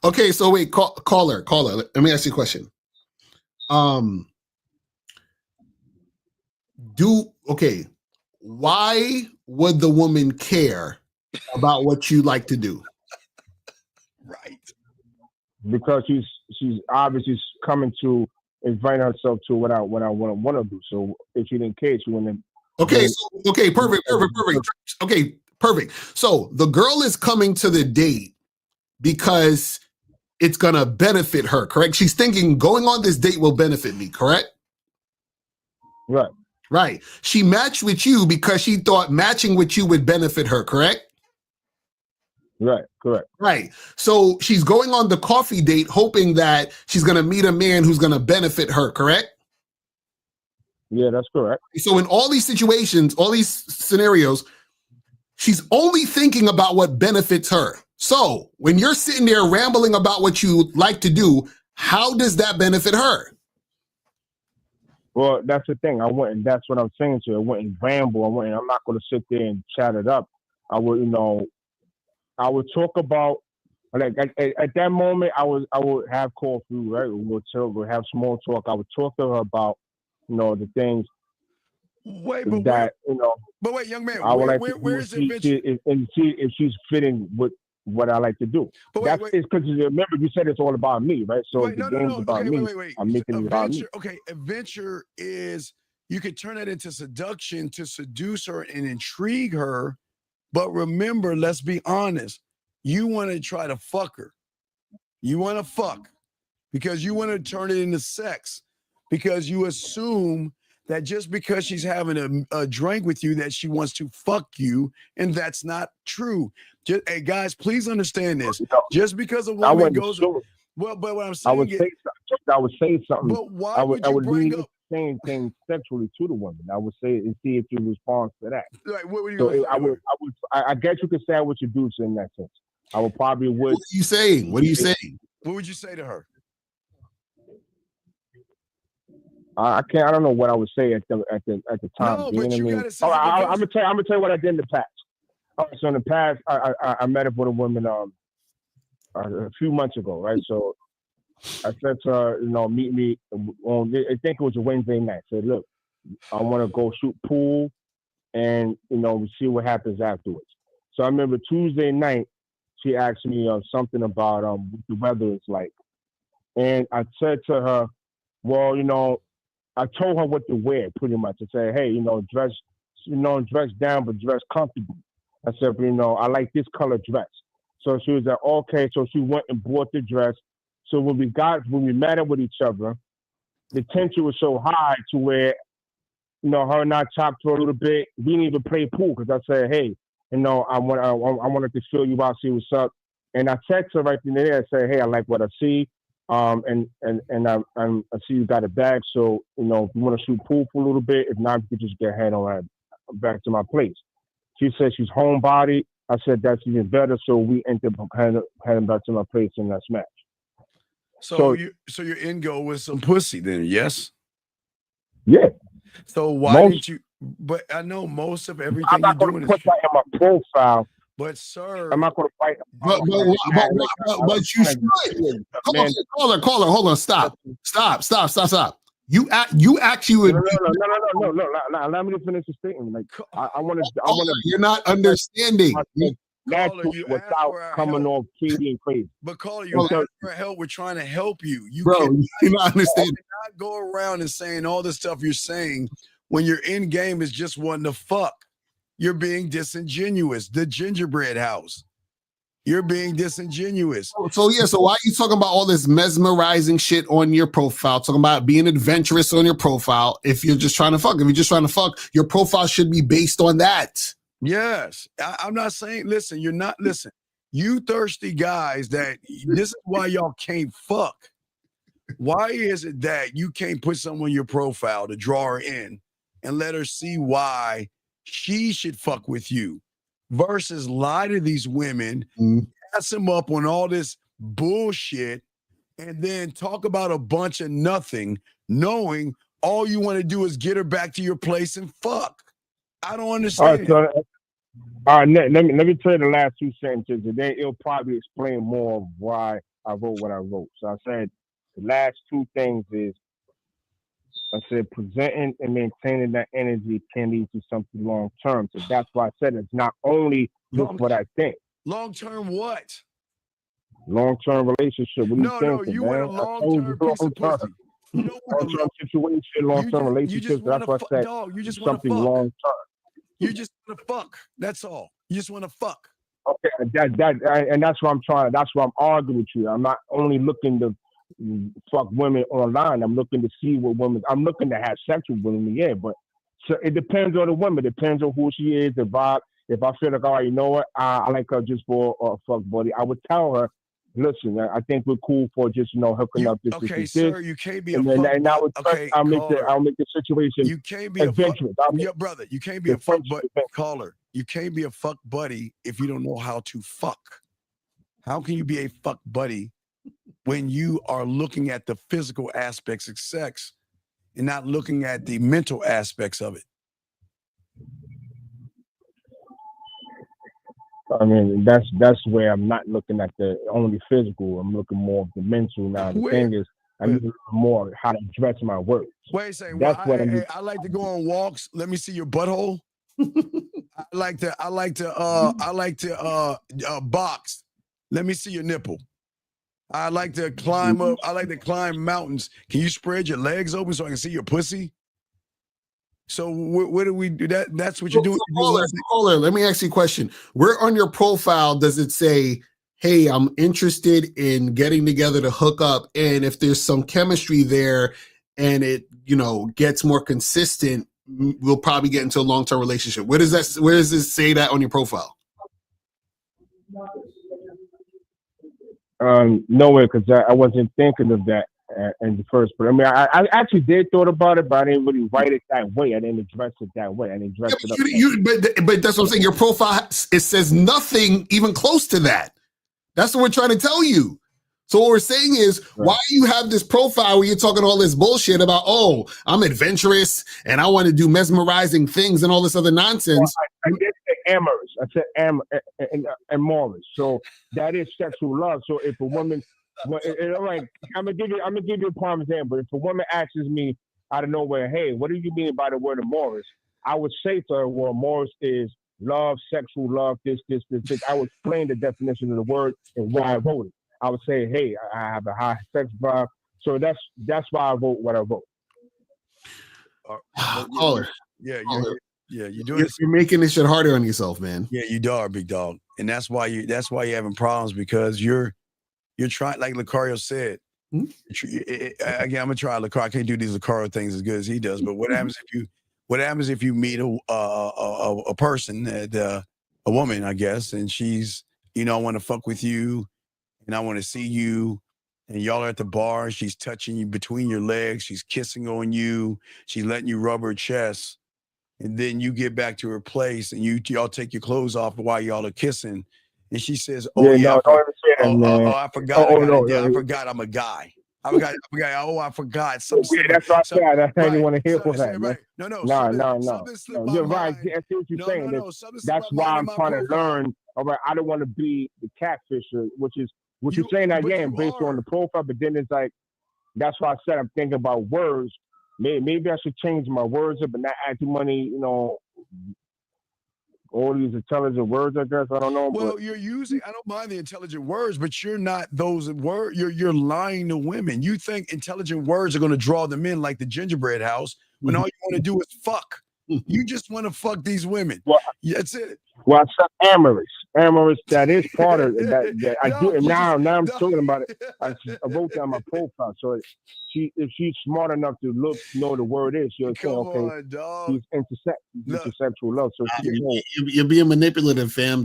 Okay, so wait, caller. Let me ask you a question. Why would the woman care about what you like to do? Right. Because she's obviously coming to invite herself to what I want to do. So if she didn't care, she wouldn't. Okay, perfect. Okay, perfect. So the girl is coming to the date because it's gonna benefit her, correct? She's thinking going on this date will benefit me, correct? Right. She matched with you because she thought matching with you would benefit her, correct? Correct. Right. So she's going on the coffee date hoping that she's going to meet a man who's going to benefit her, correct? Yeah, that's correct. So in all these situations, all these scenarios, she's only thinking about what benefits her. So when you're sitting there rambling about what you like to do, how does that benefit her? Well, that's the thing. That's what I'm saying to you. I wouldn't ramble. I'm not going to sit there and chat it up. I would talk about, like at that moment, I would have coffee, right? We'll have small talk. I would talk to her about, the things But wait, young man, I would like where is it? And see if she's fitting with what I like to do. That's because remember you said it's all about me, right? So the game's about me. I'm making it about me. Okay, adventure is you could turn that into seduction to seduce her and intrigue her. But remember, let's be honest. You want to try to fuck her. You want to fuck because you want to turn it into sex because you assume that just because she's having a drink with you that she wants to fuck you, and that's not true. Hey guys, please understand this. Just because a woman goes, but what I'm saying I would say something. But why would you bring up saying things sexually to the woman? I would say and see if she responds to that. Like, what were you going to say? I guess you could say I would seduce in that sense. I would probably would. What are you saying? What would you say to her? I can't. I don't know what I would say at the time. No, but you gotta say. I'm gonna tell you what I did in the past. So in the past, I met up with a woman a few months ago, right? So I said to her, meet me on. I think it was a Wednesday night. I said, look, I want to go shoot pool, and we see what happens afterwards. So I remember Tuesday night, she asked me something about what the weather is like, and I said to her, well, I told her what to wear pretty much. I said, hey, dress down, but dress comfortable. I said, I like this color dress. So she was like, okay. So she went and bought the dress. So when we met up with each other, the tension was so high to where, her and I talked for a little bit. We didn't even play pool because I said, hey, I wanted to feel you out, see what's up. And I text her right in there and say, hey, I like what I see. And I see you got a bag, so if you want to shoot pool for a little bit, if not, you could just get head on back to my place. She said she's homebody. I said that's even better, so we ended up heading back to my place and I smashed. So your end goal was some pussy, then? Yes. Yeah. So why didn't you? But I know most of everything you're doing is. Put that in my profile. But sir, I'm not going to fight. But you should. Caller, hold on, stop. You actually would. No. Allow me to finish the statement. Like I want to. You're not understanding. Naturally, without coming off shady and crazy. But caller, you asked for help. We're trying to help you. You're not understanding. Not go around and saying all the stuff you're saying when your end game is just wanting to fuck. You're being disingenuous. The gingerbread house. You're being disingenuous. So why are you talking about all this mesmerizing shit on your profile? Talking about being adventurous on your profile. If you're just trying to fuck, your profile should be based on that. Yes, I'm not saying. Listen, you're not. Listen, you thirsty guys. This is why y'all can't fuck. Why is it that you can't put someone on your profile to draw her in and let her see why she should fuck with you, versus lie to these women, pass them up on all this bullshit, and then talk about a bunch of nothing, knowing all you want to do is get her back to your place and fuck. I don't understand. All right, let me tell you the last two sentences, and then it'll probably explain more of why I wrote what I wrote. So I said the last two things is, I said presenting and maintaining that energy can lead to something long term. So that's why I said it's not only just what I think. Long term what? Long term relationship. What No, you want a long term piece of pussy. Long term situation, long term relationship. That's what I said. Dog, you just something long term. You just want to fuck. That's all. You just want to fuck. Okay, and that's what I'm trying. That's why I'm arguing with you. I'm not only looking to fuck women online. I'm looking to see what women. I'm looking to have sex with women. Yeah, but so it depends on the woman. It depends on who she is, the vibe. If I feel like, all right, you know what, I like her just for a fuck buddy, I would tell her, listen, I think we're cool for just hooking up. Sir, you can't be a fuck buddy. Okay, I'll make the situation. You can't be adventurous. Brother, you can't be a fuck buddy. Caller, you can't be a fuck buddy if you don't know how to fuck. How can you be a fuck buddy when you are looking at the physical aspects of sex and not looking at the mental aspects of it? I mean, that's where I'm not looking at the only physical. I'm looking more of the mental now. The thing is, I need more how to dress my words. Wait a second. That's what I like to go on walks. Let me see your butthole. I like to box. Let me see your nipple. I like to climb up. I like to climb mountains. Can you spread your legs open so I can see your pussy? So what do we do? That's what you're doing. Caller, let me ask you a question. Where on your profile does it say, hey, I'm interested in getting together to hook up, and if there's some chemistry there and it, gets more consistent, we'll probably get into a long-term relationship? Where does this say that on your profile? Nowhere, because I wasn't thinking of that in the first place. I mean, I actually did thought about it, but I didn't really write it that way. I didn't address it that way. I didn't address it up. But that's what I'm saying. Your profile, it says nothing even close to that. That's what we're trying to tell you. So what we're saying is, why you have this profile where you're talking all this bullshit about, oh, I'm adventurous and I want to do mesmerizing things and all this other nonsense. Well, I did say amorous. I said amorous. So that is sexual love. So if a woman, I'm gonna give you a prime example. If a woman asks me out of nowhere, hey, what do you mean by the word amorous? I would say to her, well, amorous is love, sexual love, this. I would explain the definition of the word and why I wrote it. I would say, hey, I have a high sex vibe. So that's why I wrote what I wrote. Caller. Yeah, you're doing You're making this shit harder on yourself, man. Yeah, you are, big dog. And that's why you're having problems, because you're trying, like Lucario said. Again, I'm gonna try Lucario. I can't do these Lucario things as good as he does. But what happens if you meet a person, that a woman, I guess, and she's, I want to fuck with you, and I want to see you, and y'all are at the bar, she's touching you between your legs, she's kissing on you, she's letting you rub her chest, and then you get back to her place and y'all take your clothes off while y'all are kissing, and she says, I forgot I'm a guy. I forgot. I forgot. That's what I said. I didn't want to hear for that. Right. No. You're right. I see what you're saying. That's why I'm trying to learn. All right, I don't want to be the catfisher, which is what you're saying again, based on the profile. But then it's like, that's why I said I'm thinking about words. Maybe I should change my words up and not add too many, all these intelligent words, I guess. I don't know. Well, you're using, I don't mind the intelligent words, but you're not those words. You're lying to women. You think intelligent words are going to draw them in like the gingerbread house when all you want to do is fuck. You just want to fuck these women. Well, that's it. Well, I said amorous. amorous, that is part of that I do. And now I'm talking about it. I wrote down my profile. So if she's smart enough to know the word is, she'll say, okay, he's intersexual love. So you're being manipulative, fam.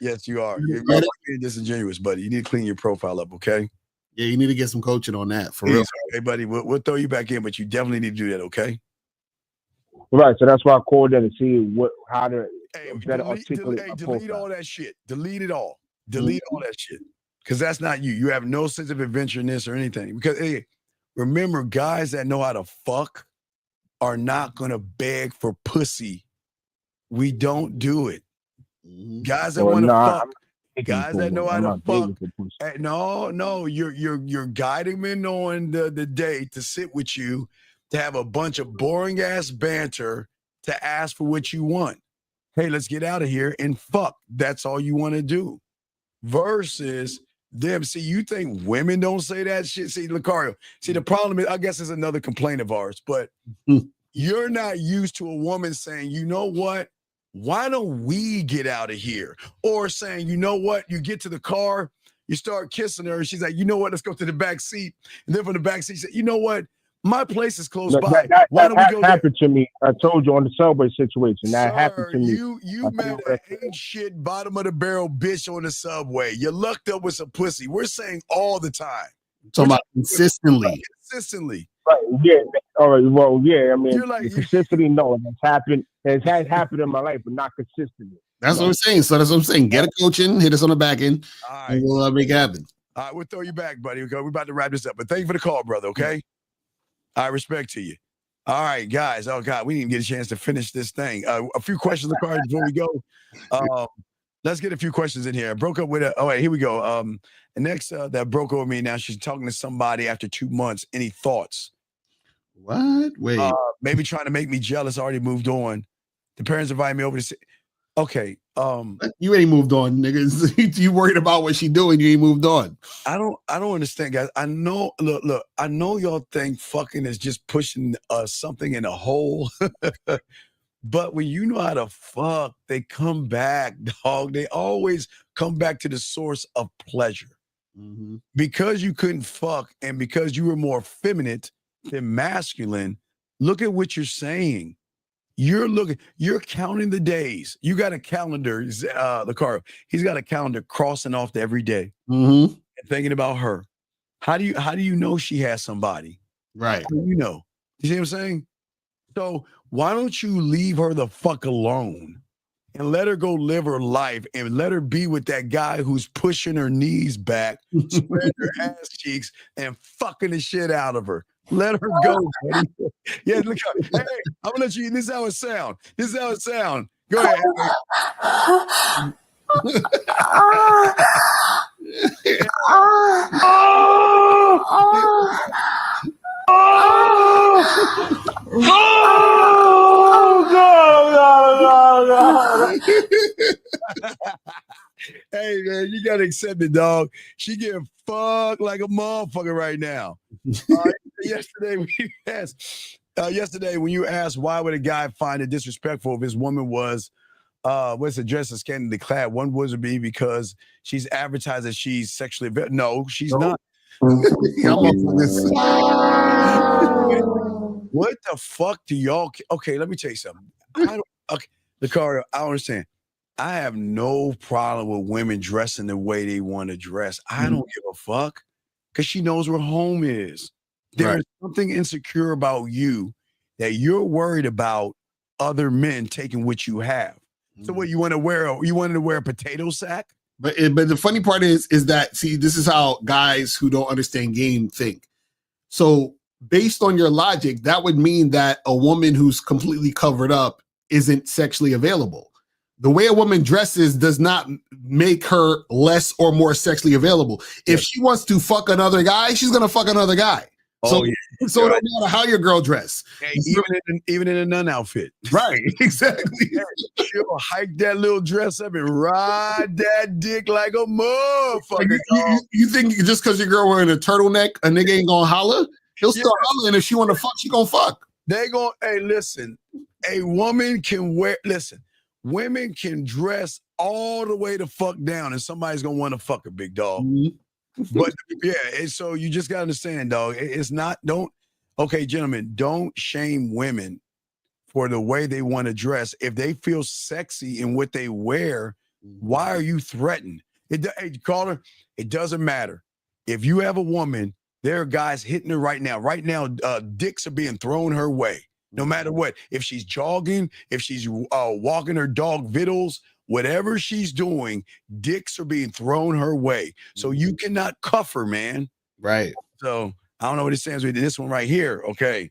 Yes, you are. You're being disingenuous, buddy. You need to clean your profile up, okay? Yeah, you need to get some coaching on that for real. Hey, buddy, we'll throw you back in, but you definitely need to do that, okay? Right. So that's why I called in to see how to better articulate. Delete all that shit. Delete it all. Delete all that shit. Because that's not you. You have no sense of adventureness or anything. Because remember, guys that know how to fuck are not gonna beg for pussy. We don't do it. Guys that want to fuck. Guys that know how to fuck. No, you're guiding men on the date to sit with you, to have a bunch of boring ass banter, to ask for what you want. Hey, let's get out of here and fuck. That's all you want to do. Versus them. See, you think women don't say that shit? See, Lucario. See, the problem is, I guess it's another complaint of ours, but you're not used to a woman saying, you know what? Why don't we get out of here? Or saying, you know what? You get to the car, you start kissing her, and she's like, you know what? Let's go to the back seat. And then from the back seat, she said, you know what? My place is close by. Why don't we go there? That happened to me. I told you on the subway situation. That happened to me. You met an ain't shit bottom of the barrel bitch on the subway. You lucked up with some pussy. We're saying all the time. Talking about consistently. Consistently. Right. Yeah. All right. Well, yeah. I mean, consistently, no. It's happened. It has happened in my life, but not consistently. That's what I'm saying. So that's what I'm saying. Get a coaching, hit us on the back end, and we'll make it happen. All right, we'll throw you back, buddy. We're about to wrap this up. But thank you for the call, brother, okay? I respect to you. All right, guys. Oh, God, we didn't get a chance to finish this thing. A few questions, before we go. Let's get a few questions in here. I broke up with a. Oh, wait, here we go. And next, that broke over me. Now she's talking to somebody after 2 months. Any thoughts? What? Wait. Maybe trying to make me jealous. Already moved on. The parents invited me over to say, okay. You ain't moved on, niggas. You worried about what she doing? You ain't moved on. I don't understand, guys. I know. Look. I know y'all think fucking is just pushing something in a hole. But when you know how to fuck, they come back, dog. They always come back to the source of pleasure. Mm-hmm. Because you couldn't fuck and because you were more feminine than masculine, look at what you're saying. You're counting the days. You got a calendar, Lucario. He's got a calendar crossing off every day and thinking about her. How do you know she has somebody? Right. How do you know? You see what I'm saying? So why don't you leave her the fuck alone and let her go live her life and let her be with that guy who's pushing her knees back, spreading her ass cheeks, and fucking the shit out of her. Let her go, buddy. Yeah, look. Hey, I'm gonna let you. This is how it sound. This is how it sound. Go ahead. Hey man, you gotta accept it, dog. She getting fucked like a motherfucker right now. Yesterday when you asked why would a guy find it disrespectful if his woman was dressed as scantily clad, one would be because she's advertised that she's sexually no, she's not. What the fuck do y'all? Okay, let me tell you something. Lucario, I understand. I have no problem with women dressing the way they want to dress. I don't give a fuck because she knows where home is. There's something insecure about you that you're worried about other men taking what you have. So what you want to wear? You wanted to wear a potato sack? But the funny part is that, see, this is how guys who don't understand game think. So based on your logic, that would mean that a woman who's completely covered up isn't sexually available. The way a woman dresses does not make her less or more sexually available. If she wants to fuck another guy, she's gonna fuck another guy. So it don't matter how your girl dress. Hey, even in a nun outfit. Right, exactly. She'll hike that little dress up and ride that dick like a motherfucker. You think just because your girl wearing a turtleneck, a nigga ain't gonna holler? He'll start hollering. If she want to fuck, she gonna fuck. They gonna, hey, listen, a woman can wear, listen, women can dress all the way the fuck down, and somebody's gonna want to fuck her, big dog. But yeah, and so you just gotta understand, dog. It's not. Okay, gentlemen, don't shame women for the way they want to dress. If they feel sexy in what they wear, why are you threatened? Hey, caller, it doesn't matter. If you have a woman, there are guys hitting her right now. Right now, dicks are being thrown her way. No matter what. If she's jogging, if she's walking her dog vittles, whatever she's doing, dicks are being thrown her way. So you cannot cuff her, man. Right. So I don't know what it stands with. This one right here. Okay.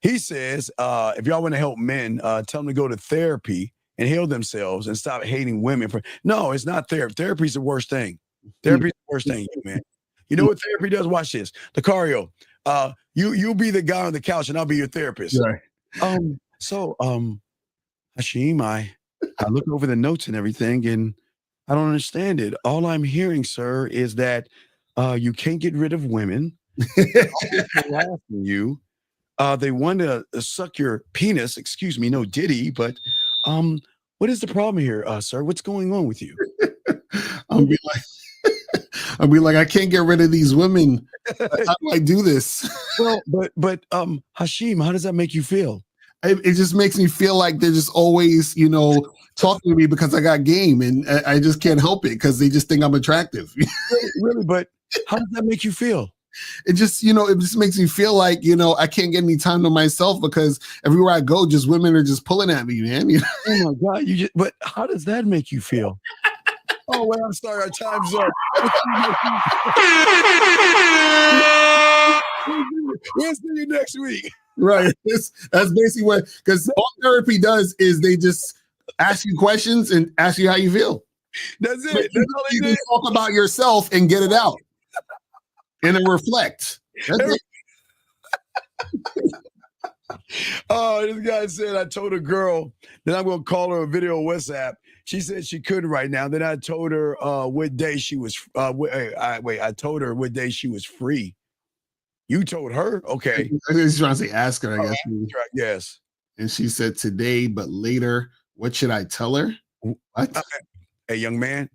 He says, if y'all want to help men, tell them to go to therapy and heal themselves and stop hating women. No, it's not therapy. Therapy is the worst thing. Therapy is the worst thing, man. You know what therapy does? Watch this. Lucario, you'll be the guy on the couch and I'll be your therapist. Right. Hashim, I look over the notes and everything, and I don't understand it. All I'm hearing, sir, is that you can't get rid of women. Harassing you. They want to suck your penis. Excuse me, no diddy, but what is the problem here, sir? What's going on with you? I'll be like, I can't get rid of these women. How do I do this? Well, but Hashim, how does that make you feel? It just makes me feel like they're just always, talking to me because I got game, and I just can't help it because they just think I'm attractive. Really, but how does that make you feel? It just, it just makes me feel like, I can't get any time to myself because everywhere I go, just women are just pulling at me, man. Oh my God, but how does that make you feel? Oh, well, I'm sorry, our time's up. We'll see you next week. Right. That's basically what, because all therapy does is they just ask you questions and ask you how you feel. That's it. You can talk about yourself and get it out. And then reflect. That's it. Oh, this guy said, I told a girl that I'm going to call her a video WhatsApp. She said she couldn't right now. Then I told her what day she was. I told her what day she was free. You told her? Okay. He's trying to say ask her, I guess. Right. Yes. And she said today, but later. What should I tell her? What? Hey, young man.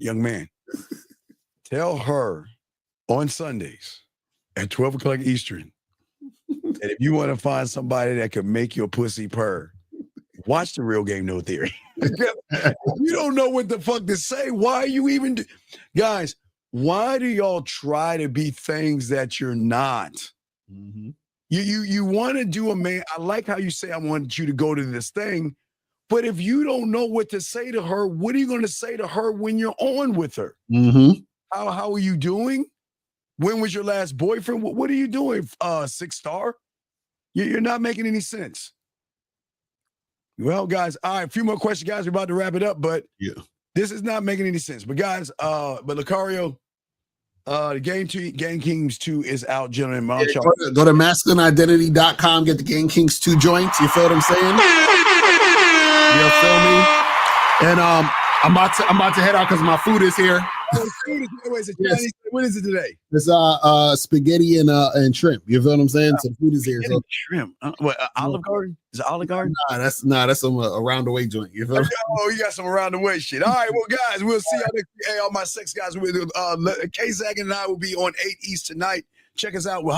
Tell her on Sundays at 12 o'clock Eastern that if you want to find somebody that can make your pussy purr, watch The Real Game No Theory. If you don't know what the fuck to say, why are you even guys, why do y'all try to be things that you're not? Mm-hmm. You want to do a man. I like how you say I want you to go to this thing, but if you don't know what to say to her, what are you going to say to her when you're on with her? Mm-hmm. How are you doing? When was your last boyfriend? What are you doing? 6-star? You're not making any sense. Well, guys, all right, a few more questions, guys. We're about to wrap it up, but this is not making any sense. But guys, but Lucario, the Game Kings 2 is out, gentlemen. Go to masculineidentity.com, get the Game Kings 2 joints. You feel what I'm saying? You feel me? And I'm about to head out because my food is here. What is it today? It's spaghetti and shrimp. You feel what I'm saying? So food is here. So. Shrimp. What, Olive Garden? Is it Olive Garden? That's some around the way joint. You feel? Oh, you got some around the way shit. All right, well, guys, we'll see y'all next week. Hey, all my sex guys with K-Zag and I will be on 8 East tonight. Check us out.